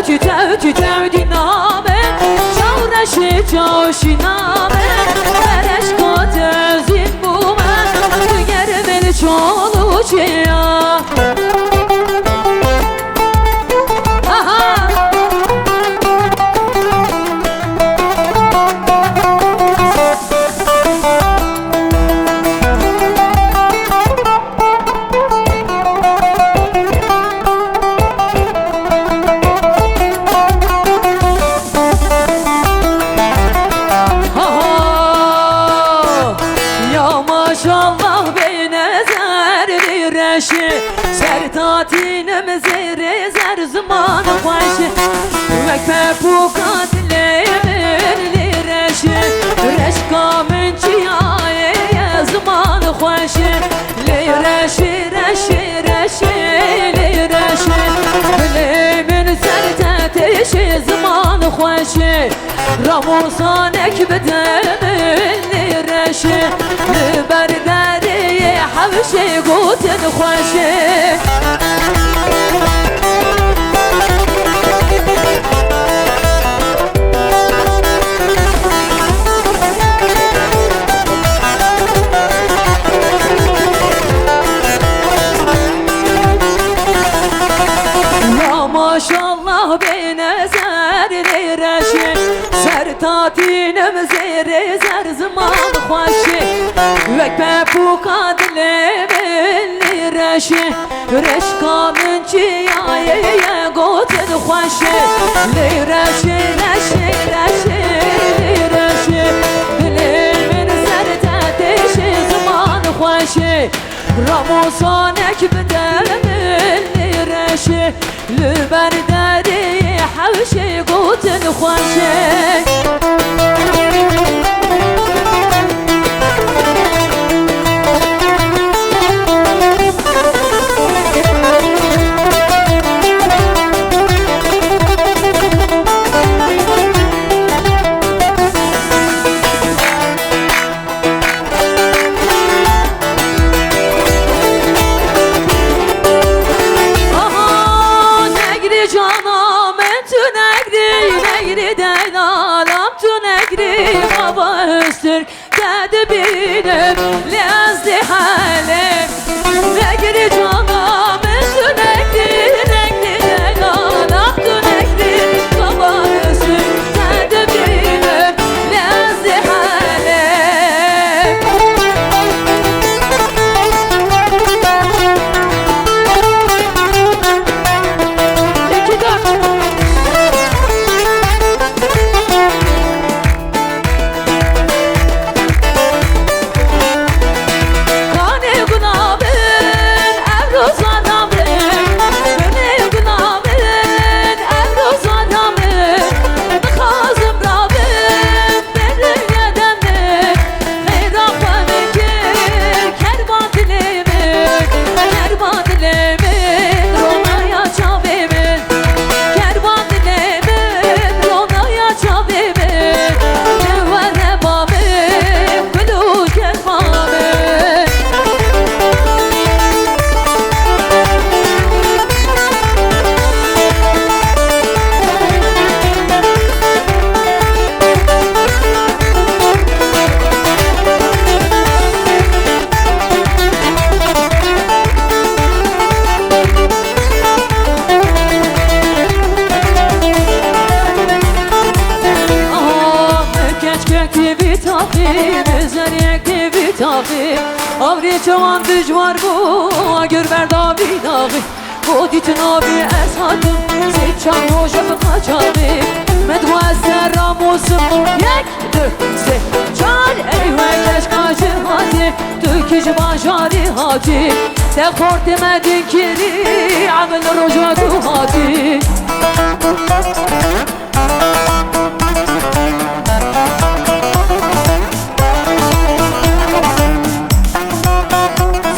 Tevtü tevtü tevtü namen Çavreşi çavşinamen Bereşka tezin bumen Dügermeli çocuğa Sertatinim zeri zer zaman khoşi Vekpe bu katlimin lireşi Reşka min çiyaye zaman khoşi Lireşi reşi reşi lireşi Bilimin sertatişi zaman khoşi Ramusanek bedemin lireşi Liberdari havşi gutun khoşi Maşallah beyne zerli reşi Sertatinim zeri zer zaman khoşi Vekpe bu kadlimin reşi Reşka min çiyaye gotun khoşi Lireşi reşi reşi lireşi Dilimin sertatişi zaman khoşi Ramusanek bedemin lireşi Liberdari havşi gutun khoşi Tedbirim lezdi halim Negri canım Tünekli negri delanam Tünekli babası Tedbirim lezdi halim İki dört Kane Bezerek devi tabi Avri çavan dücvar bu Gör berdavi dağı Bu ditin abi ez hadım Seçan hoca bıkaçavi Medva ezer ramusum Yek dö se Çar eyve keşkacı hadi Tükici bajari hadi Te korte medin kiri Amel roja du hadi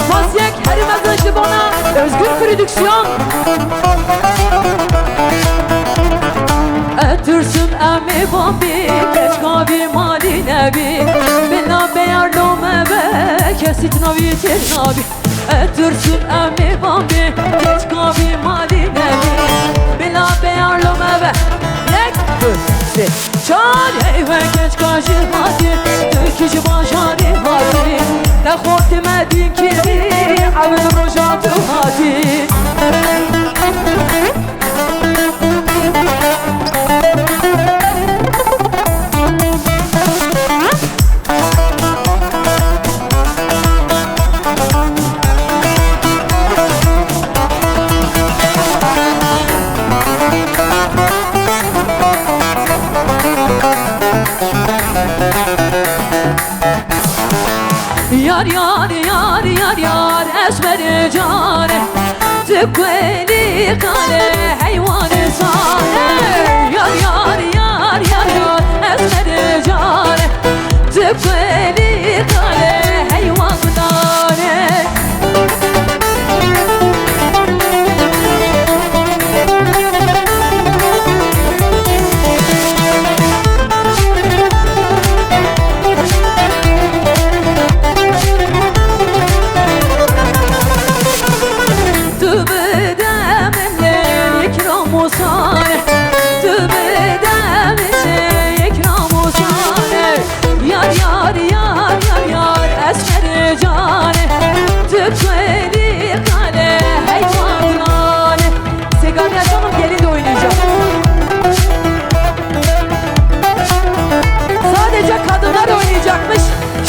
Spasyek her mesajı bana Özgür prodüksiyon Etırsın emi bambi Keşkavi mali nebi Bina beyarlo mebe Kesit navi tir nabi Etırsın emi bambi Keşkavi mali nebi Bina beyarlo mebe Yek se Çar eyve keşkacı hadi Tükici bajari hadi Ne korte medin kiri Avil rojatı hadi Yar yar yar yar yar esmer cane Tıkkeli kale heyvanı sane Yar yar yar yar yar esmer cane Tıkkeli kale heyvanı sane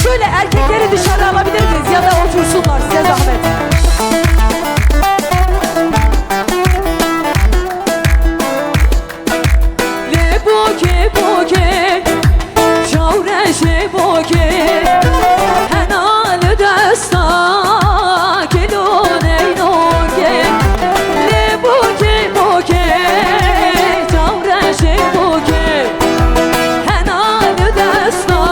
Şöyle erkekleri dışarı alabilir miyiz ya da otursunlar size zahmet. Le boke boke Çavreşe boke Henalı desta Kilon eynoke Le boke boke Çavreşe boke Henalı desta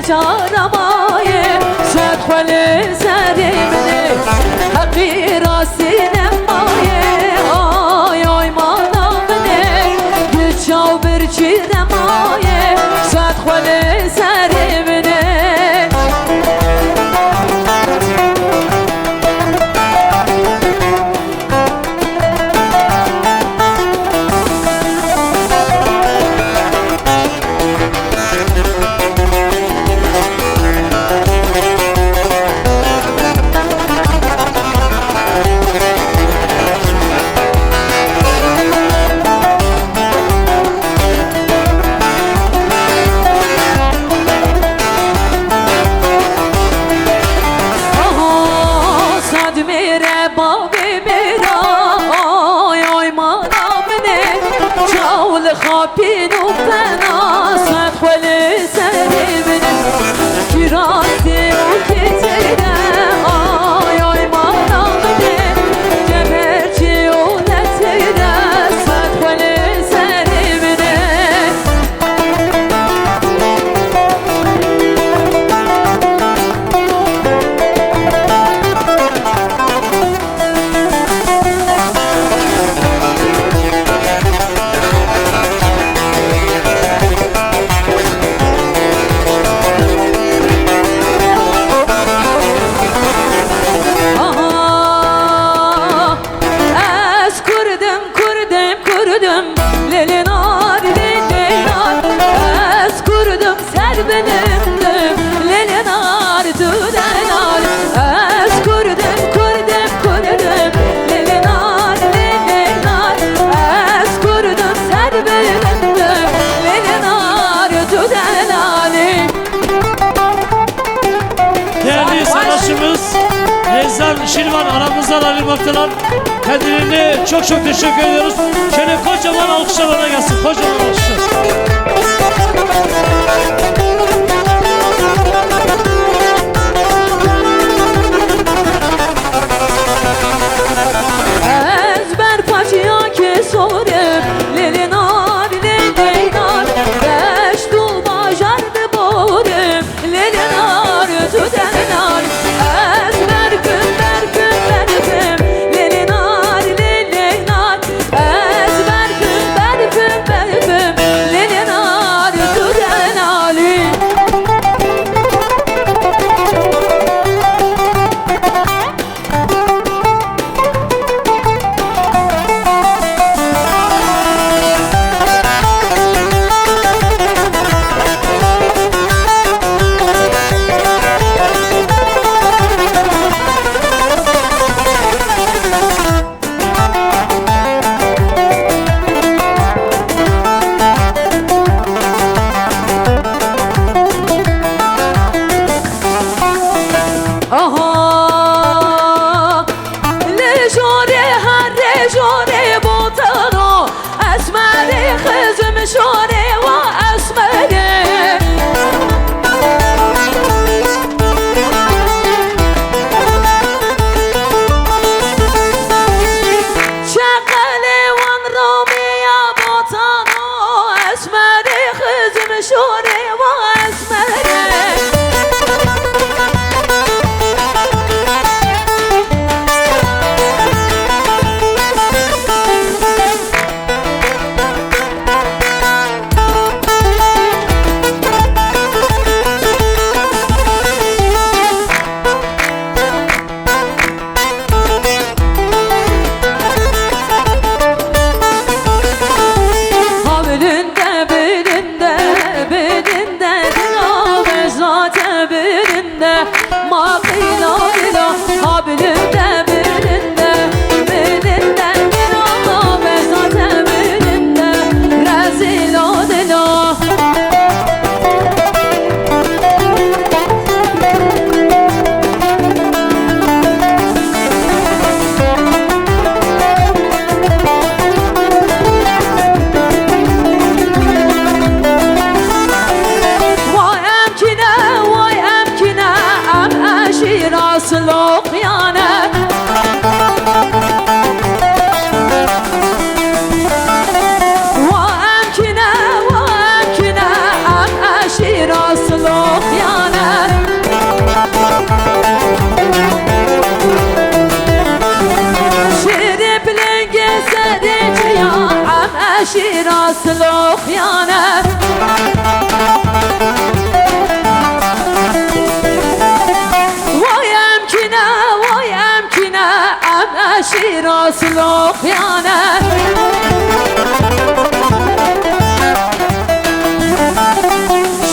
Çaramaye Şedhveli serimini Hakira sinemaye Ay ay manamne Gülçav bir çiremaye Şedhveli serimini الخابين وبناصت والسلم كراسي وكتيرة آي ما نامني جبرتي ونتيرة صد والسلم Değerli sanatçımız Rezan Şirvan aramızdan ayrılmaktalar. Kendilerine çok teşekkür ediyoruz. Şöyle kocaman alkışlar bana gelsin. Kocaman alkışlar. ezber paçya ki sorem lelinar lelinar beş dul bajardı borem lelinar tüdenar ezber günler günler lelinar lelinar ezber günler günler lelinar tüdenar aha lejore her lejore botano esmeri kızım şore ve esmeri şakale van romiya botano esmeri kızım şore ve esmeri Havilinde belinde belinde dila ve zaten belinde makina dila havilinde belinde belinde dila ve zaten belinde rezil dila vay emkine em eşir asıl okyanı vay emkine em eşir asıl okyanı şerifli gezerici ya em eşir asıl okyanı vay emkine em eşir asıl okyanı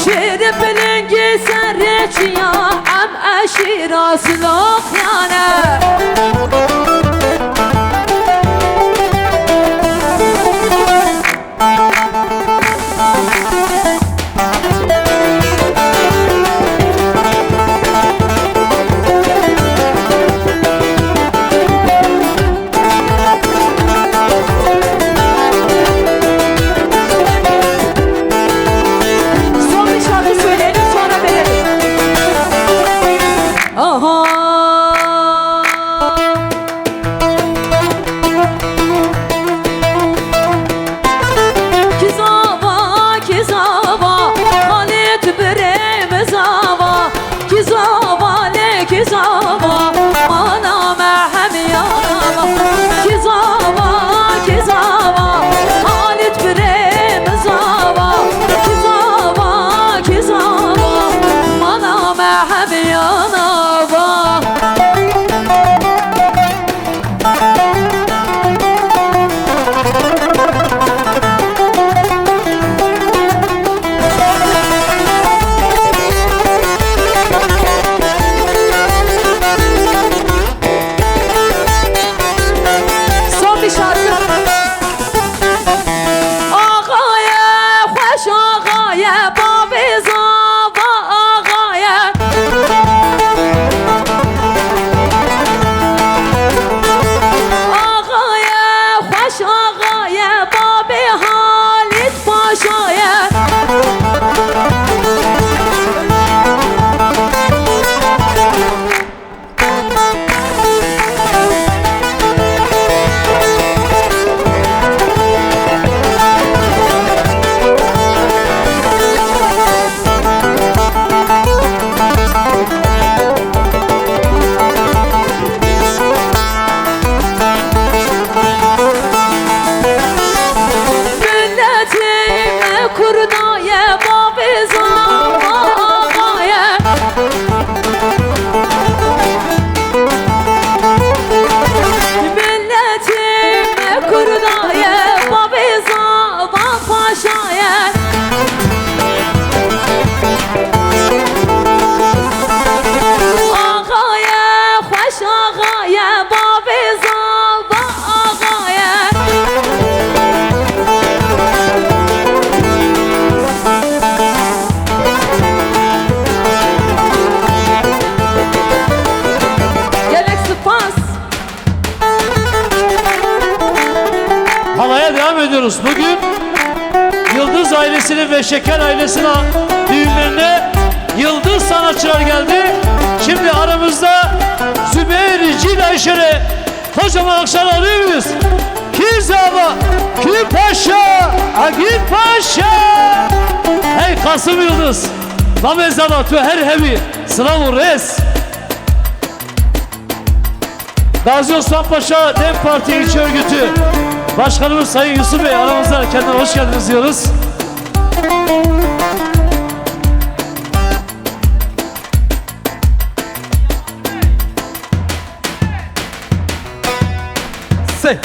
şerifli gezerici ya em eşir asıl okyanı Bütün Yıldız ailesinin ve Şeker ailesinin düğünlerine Yıldız sanatçılar geldi. Şimdi aramızda Zübeyir Cilayşer'e kocaman akşam alıyor muyuz? Kirzaba, Kül Paşa, Agil Paşa. Hey Kasım Yıldız, Lamezanat ve her hevi, Selamun Res. Gazi Osman Paşa DEM Parti İlçe Örgütü Başkanımız Sayın Yusuf Bey aramızda, kendine hoş geldiniz diyoruz. Say.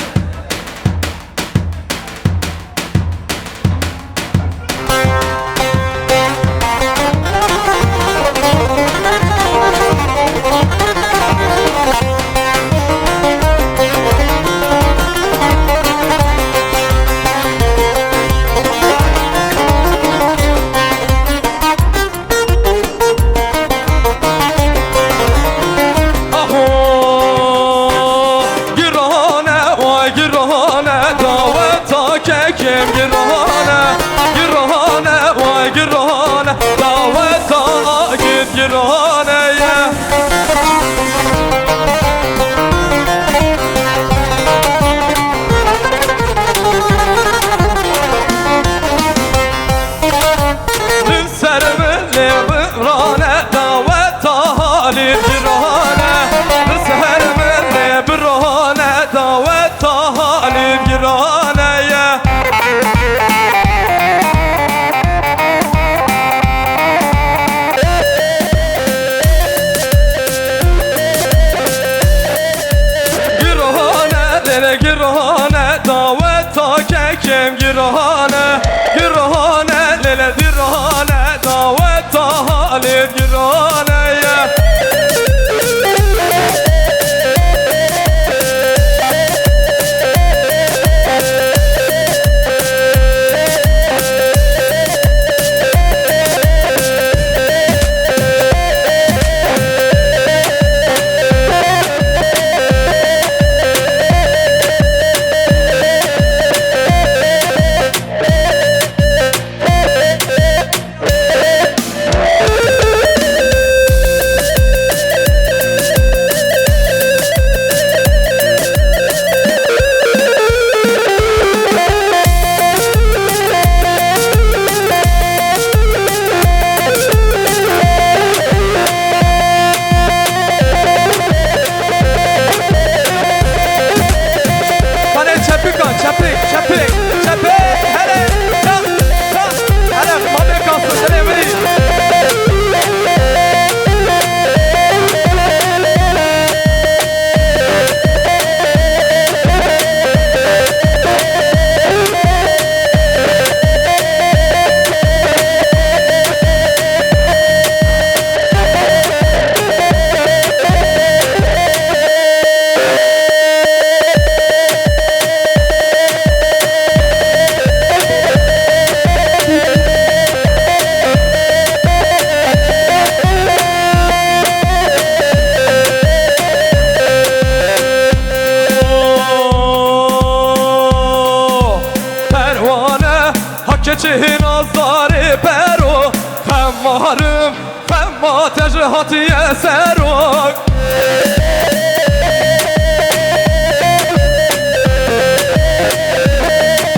Keçihin azları pero Hem varım hem ateş hatiye serok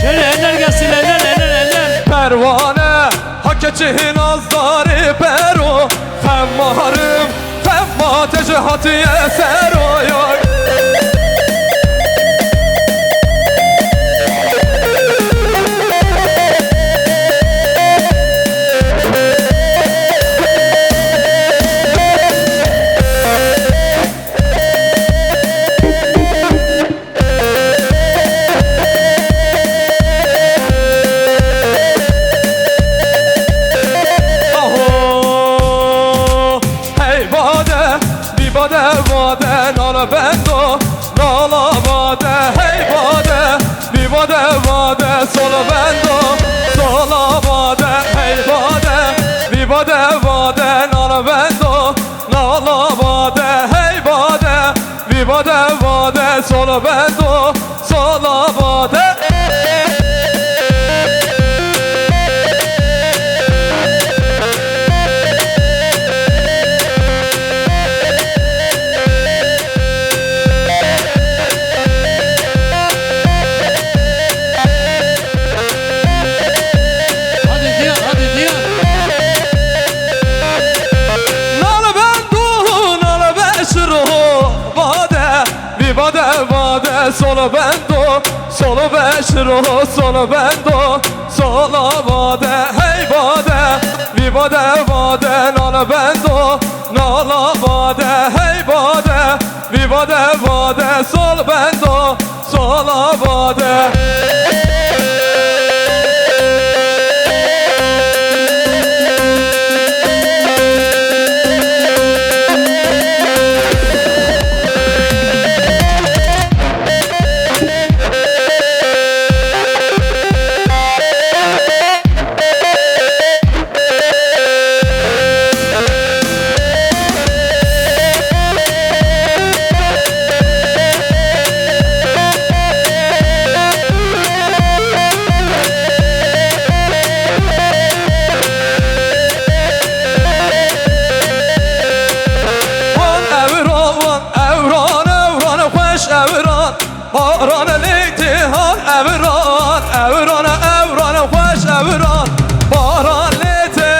Şöyle eller gelsin, eller. Pervane hak keçihin azları pero Hem varım hem ateş hatiye serok bendo nala bade hey bade bir bade bade sola bendo sola bade hey bade bir bade bade nala bendo nala bade hey bade bir bade bade sola bendo sola bade solo bendo, solo beşro, solo bendo, solo bade, hey bade, vi bade bade, nala bendo, nala bade, hey bade, vi bade bade, solo bendo, solo bade. Evran leytihan evran, evran evran hoş evran, baran leyti.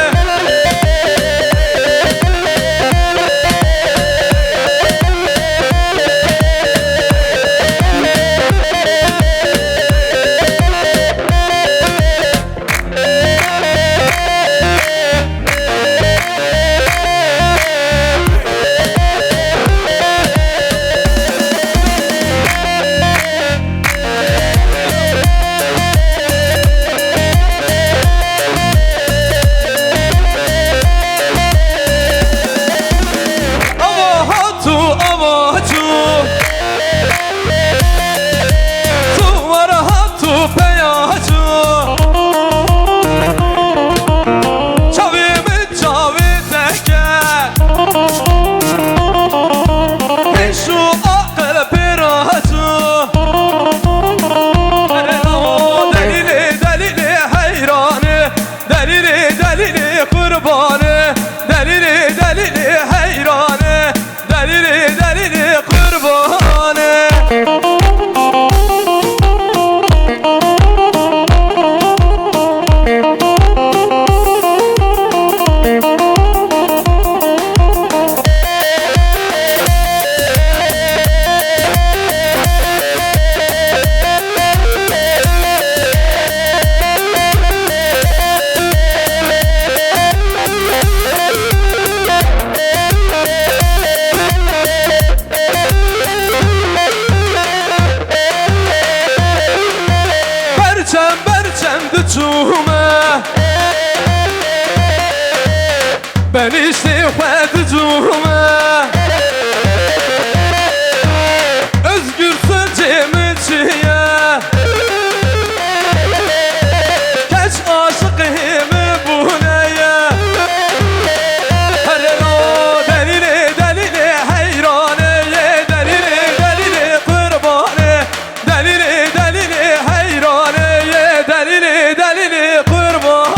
Ben istihfedcume özgürsün cemiçiye geç aşıkımı bu neye hele o delili delili heyraneye delili delili kurbanı delili delili heyraneye delili delili kurbanı.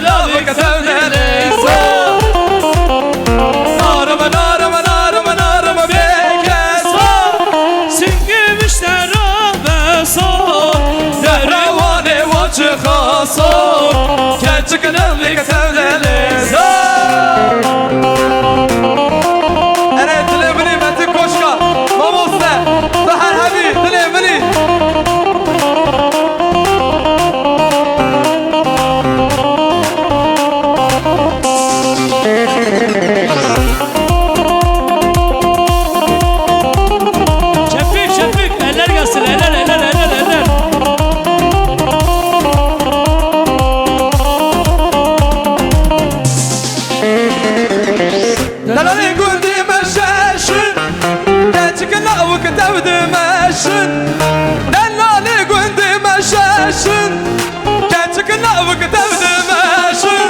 lavık sevdeleysa Narımı narımı narımı narımı bekesa Sen gümüşler abeso Zehravane vaçı khasa Keçik lavık sevdeleysa Evet dilemini Metin Koşka Mamoste Zahar Habib dilemini Şefik eller gelsin eller Delali gündi meşeşin Keçik lavık tevdi meşin Delali gündi meşeşin Keçik lavık tevdi meşin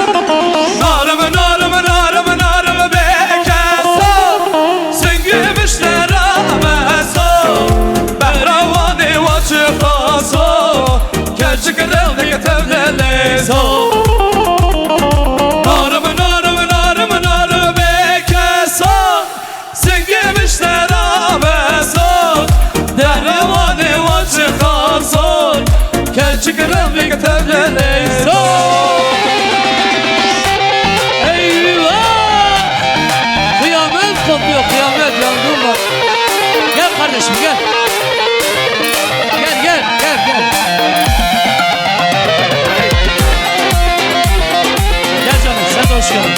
Narımı narımı narımı narımı bekesa Sen gümüşler amesa Behravani vaçı khasa Keçik lavık tevdi leysa Narımı narımı narımı narımı bekesa Sen gümüşler amesa Behravani vaçı khasa Keçik lavık tevdi leysa Eyvah! Kıyamet kopuyor, kıyamet yandım bak. Gel kardeşim gel. Gel. Gel canım sen de hoş geldin.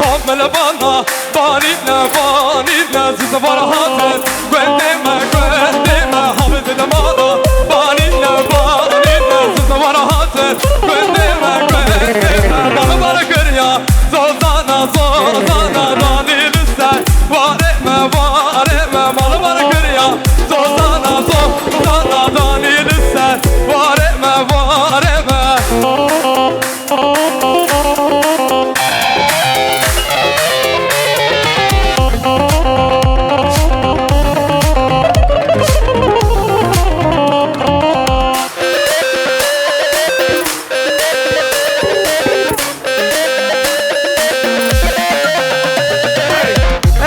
Hamle bana banile Size var hatır Gündeme Hafizine bana banile Size var hatır Gündeme Bana gör ya Zozana Danilü sen Var etme Bana gör ya Zozana Danilü sen Var etme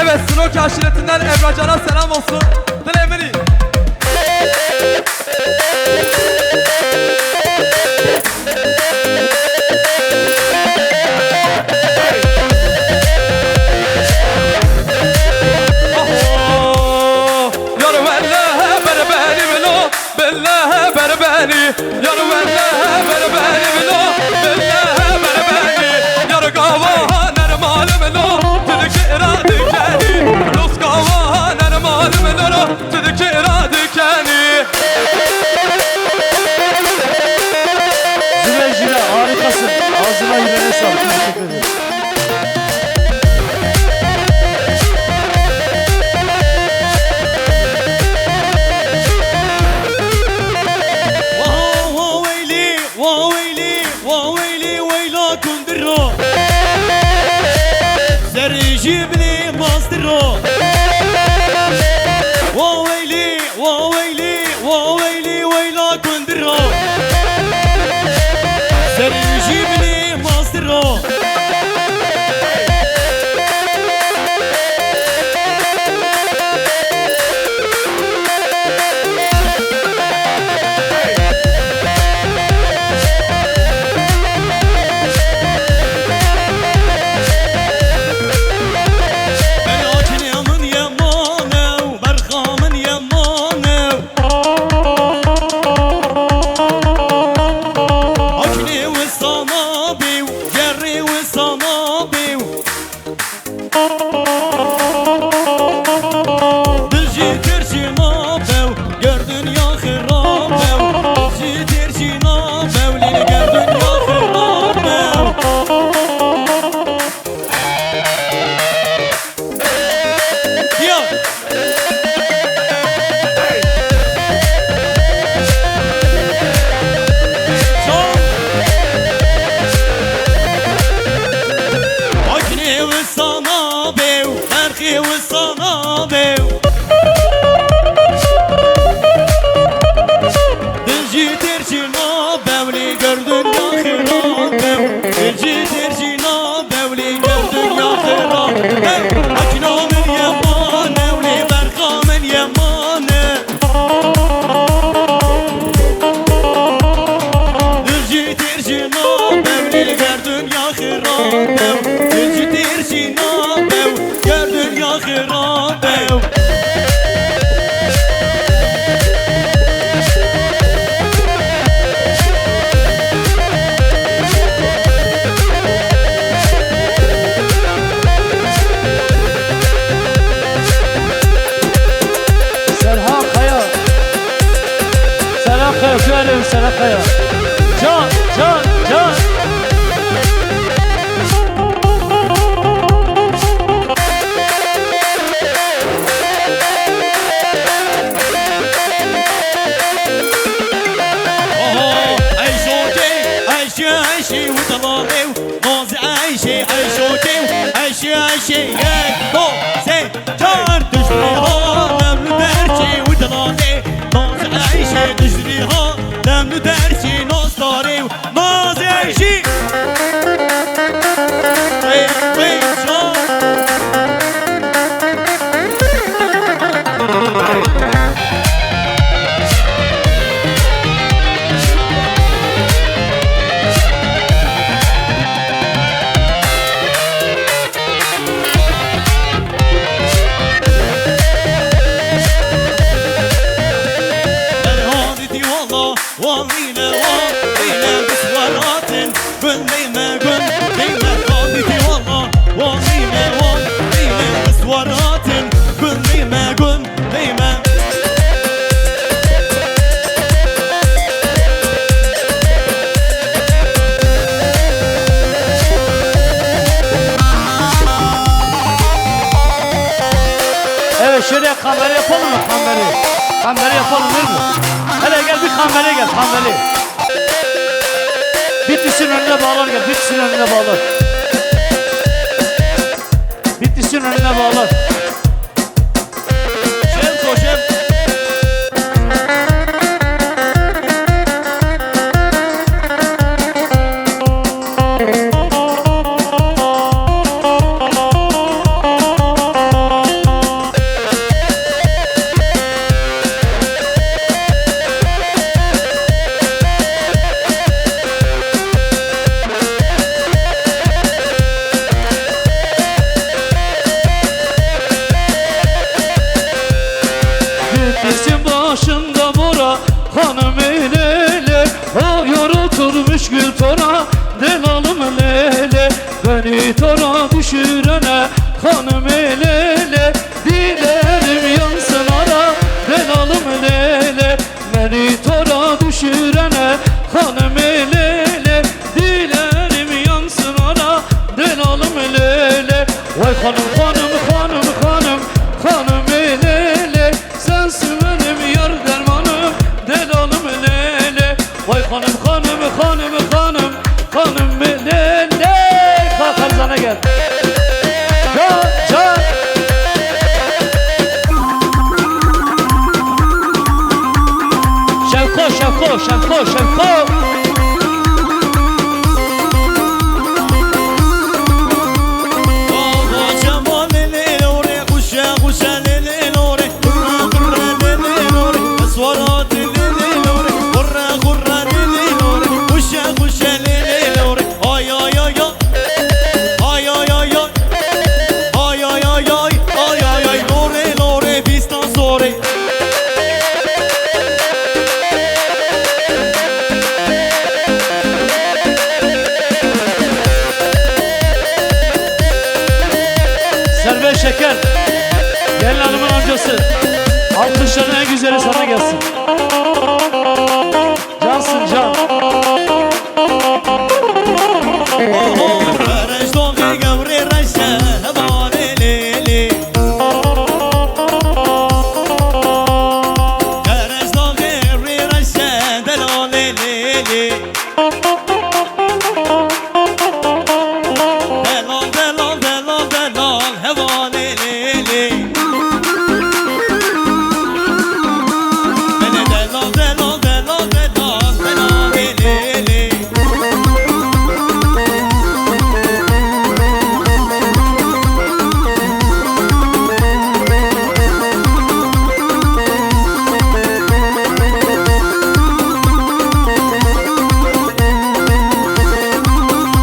Evet Snoke aşiretinden Emrecan'a selam olsun. Dilemini. Yar vallahi berbeni bilo billahi berbeni Yar vallahi berbeni bilo billahi berbeni Yar gava nermal bilo tedkira dikeni Los gava nermal bilo tedkira dikeni Züle harikasın. Ağzına yüreğine sağlık. Teşekkür ederim. وويلي ويلاكم درو زر يجيب لي مصدرو وويلي ويلاكم درو زر يجيب لي مصدرو Dil jî kir jî nabew severim Serhat Kaya. Can, can, can. عيشي وطلابي موز عيشي عيشوتي عيشي عيشي يا دو سي جار تجريها لم ندرشي وطلابي موز عيشي تجريها لم ندرشي نصداري موز عيشي وي جار والليلة والليلة بسوارات قل ليلة قل ليلة قضيتي والله والليلة والليلة بسوارات قل ليلة قل ليلة Evet şöyle kamera yapalım mı kamera? Kamera yapalım değil mi? Hele gel bir kameraya gel kamera. Bitlis'in önüne bağlar gel. Bitlis'in önüne bağlar. Bitlis'in önüne bağlar. Şem koşem Bitlis'in başında bora hanım eylele. O yorulturmuş gül tora delalım lele. Beni tora düşürene hanım eylele. Dilerim yansın ara delalım lele. Beni tora düşürene hanım eylele. Dilerim yansın ara delalım lele. Vay hanım hanım hanım hanım hanım eylele. Sensin benim yar dermanım delalım lele. Vay hanım hanım hanım hanım hanım lele. Kalk Harzana gel. Can can. Şevko Şevko Şevko Şevko. Servet Şeker, gelin hanımın amcası. Alkışların en güzeli sana gelsin. Cansın can.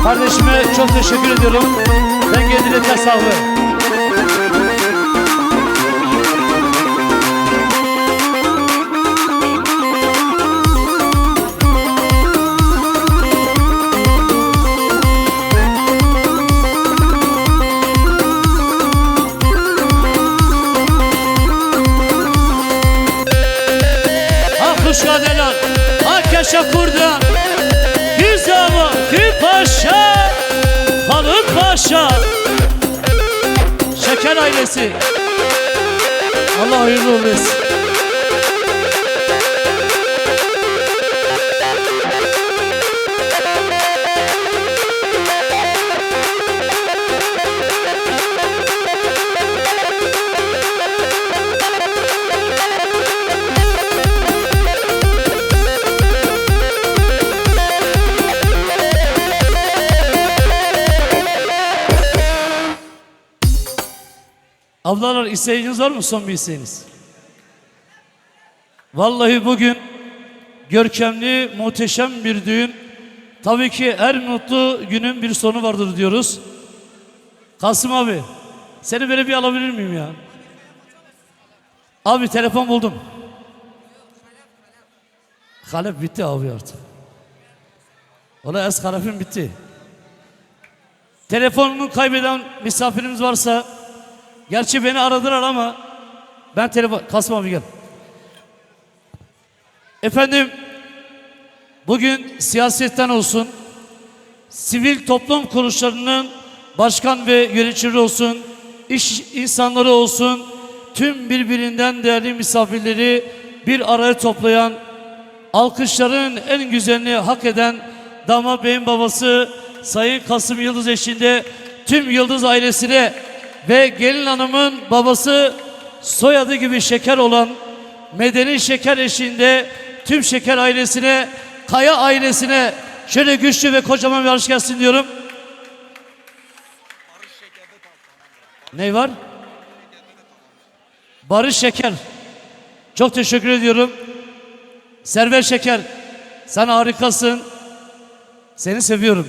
Kardeşime çok teşekkür ediyorum. Ben kendine tasavvur. Kuşka delal, Paşa kurdan Güzavaki Paşa Halık Paşa Şeker ailesi Allah hayırlı uğurlu etsin. Ablalar isteğiniz var mı, son bir isteğiniz? Vallahi bugün görkemli, muhteşem bir düğün. Tabii ki her mutlu günün bir sonu vardır diyoruz. Kasım abi, seni böyle bir alabilir miyim ya? Abi telefon buldum. Halep bitti abi artık. Ola es halefim bitti. Telefonunu kaybeden misafirimiz varsa, gerçi beni aradılar ama ben telefon... Kasım abi gel. Efendim, bugün siyasetten olsun, sivil toplum kuruluşlarının başkan ve yöneticileri olsun, iş insanları olsun, tüm birbirinden değerli misafirleri bir araya toplayan, alkışların en güzelini hak eden damat beyin babası Sayın Kasım Yıldız eşliğinde tüm Yıldız ailesine ve gelin hanımın babası soyadı gibi şeker olan Medeni Şeker eşliğinde tüm Şeker ailesine, Kaya ailesine şöyle güçlü ve kocaman bir alkış gelsin diyorum. Ne var? Barış Şeker. Çok teşekkür ediyorum. Server Şeker, sen harikasın. Seni seviyorum.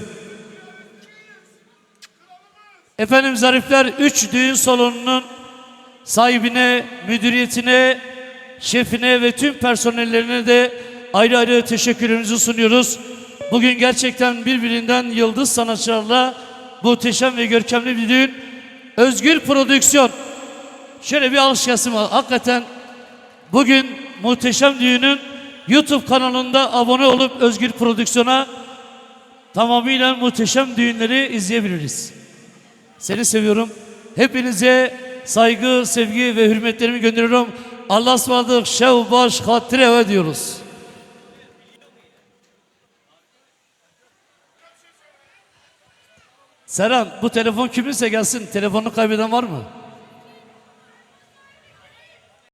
Efendim zarifler 3 düğün salonunun sahibine, müdüriyetine, şefine ve tüm personellerine de ayrı ayrı teşekkürlerimizi sunuyoruz. Bugün gerçekten birbirinden yıldız sanatçılarla muhteşem ve görkemli bir düğün. Özgür Prodüksiyon. Şöyle bir alkış gelsin. Hakikaten bugün muhteşem düğünün YouTube kanalında abone olup Özgür Prodüksiyon'a tamamıyla muhteşem düğünleri izleyebiliriz. Seni seviyorum. Hepinize saygı, sevgi ve hürmetlerimi gönderiyorum. Allah'a ısmarladık. Şevbaş hatire diyoruz. Serhan, bu telefon kiminse gelsin. Telefonunu kaybeden var mı?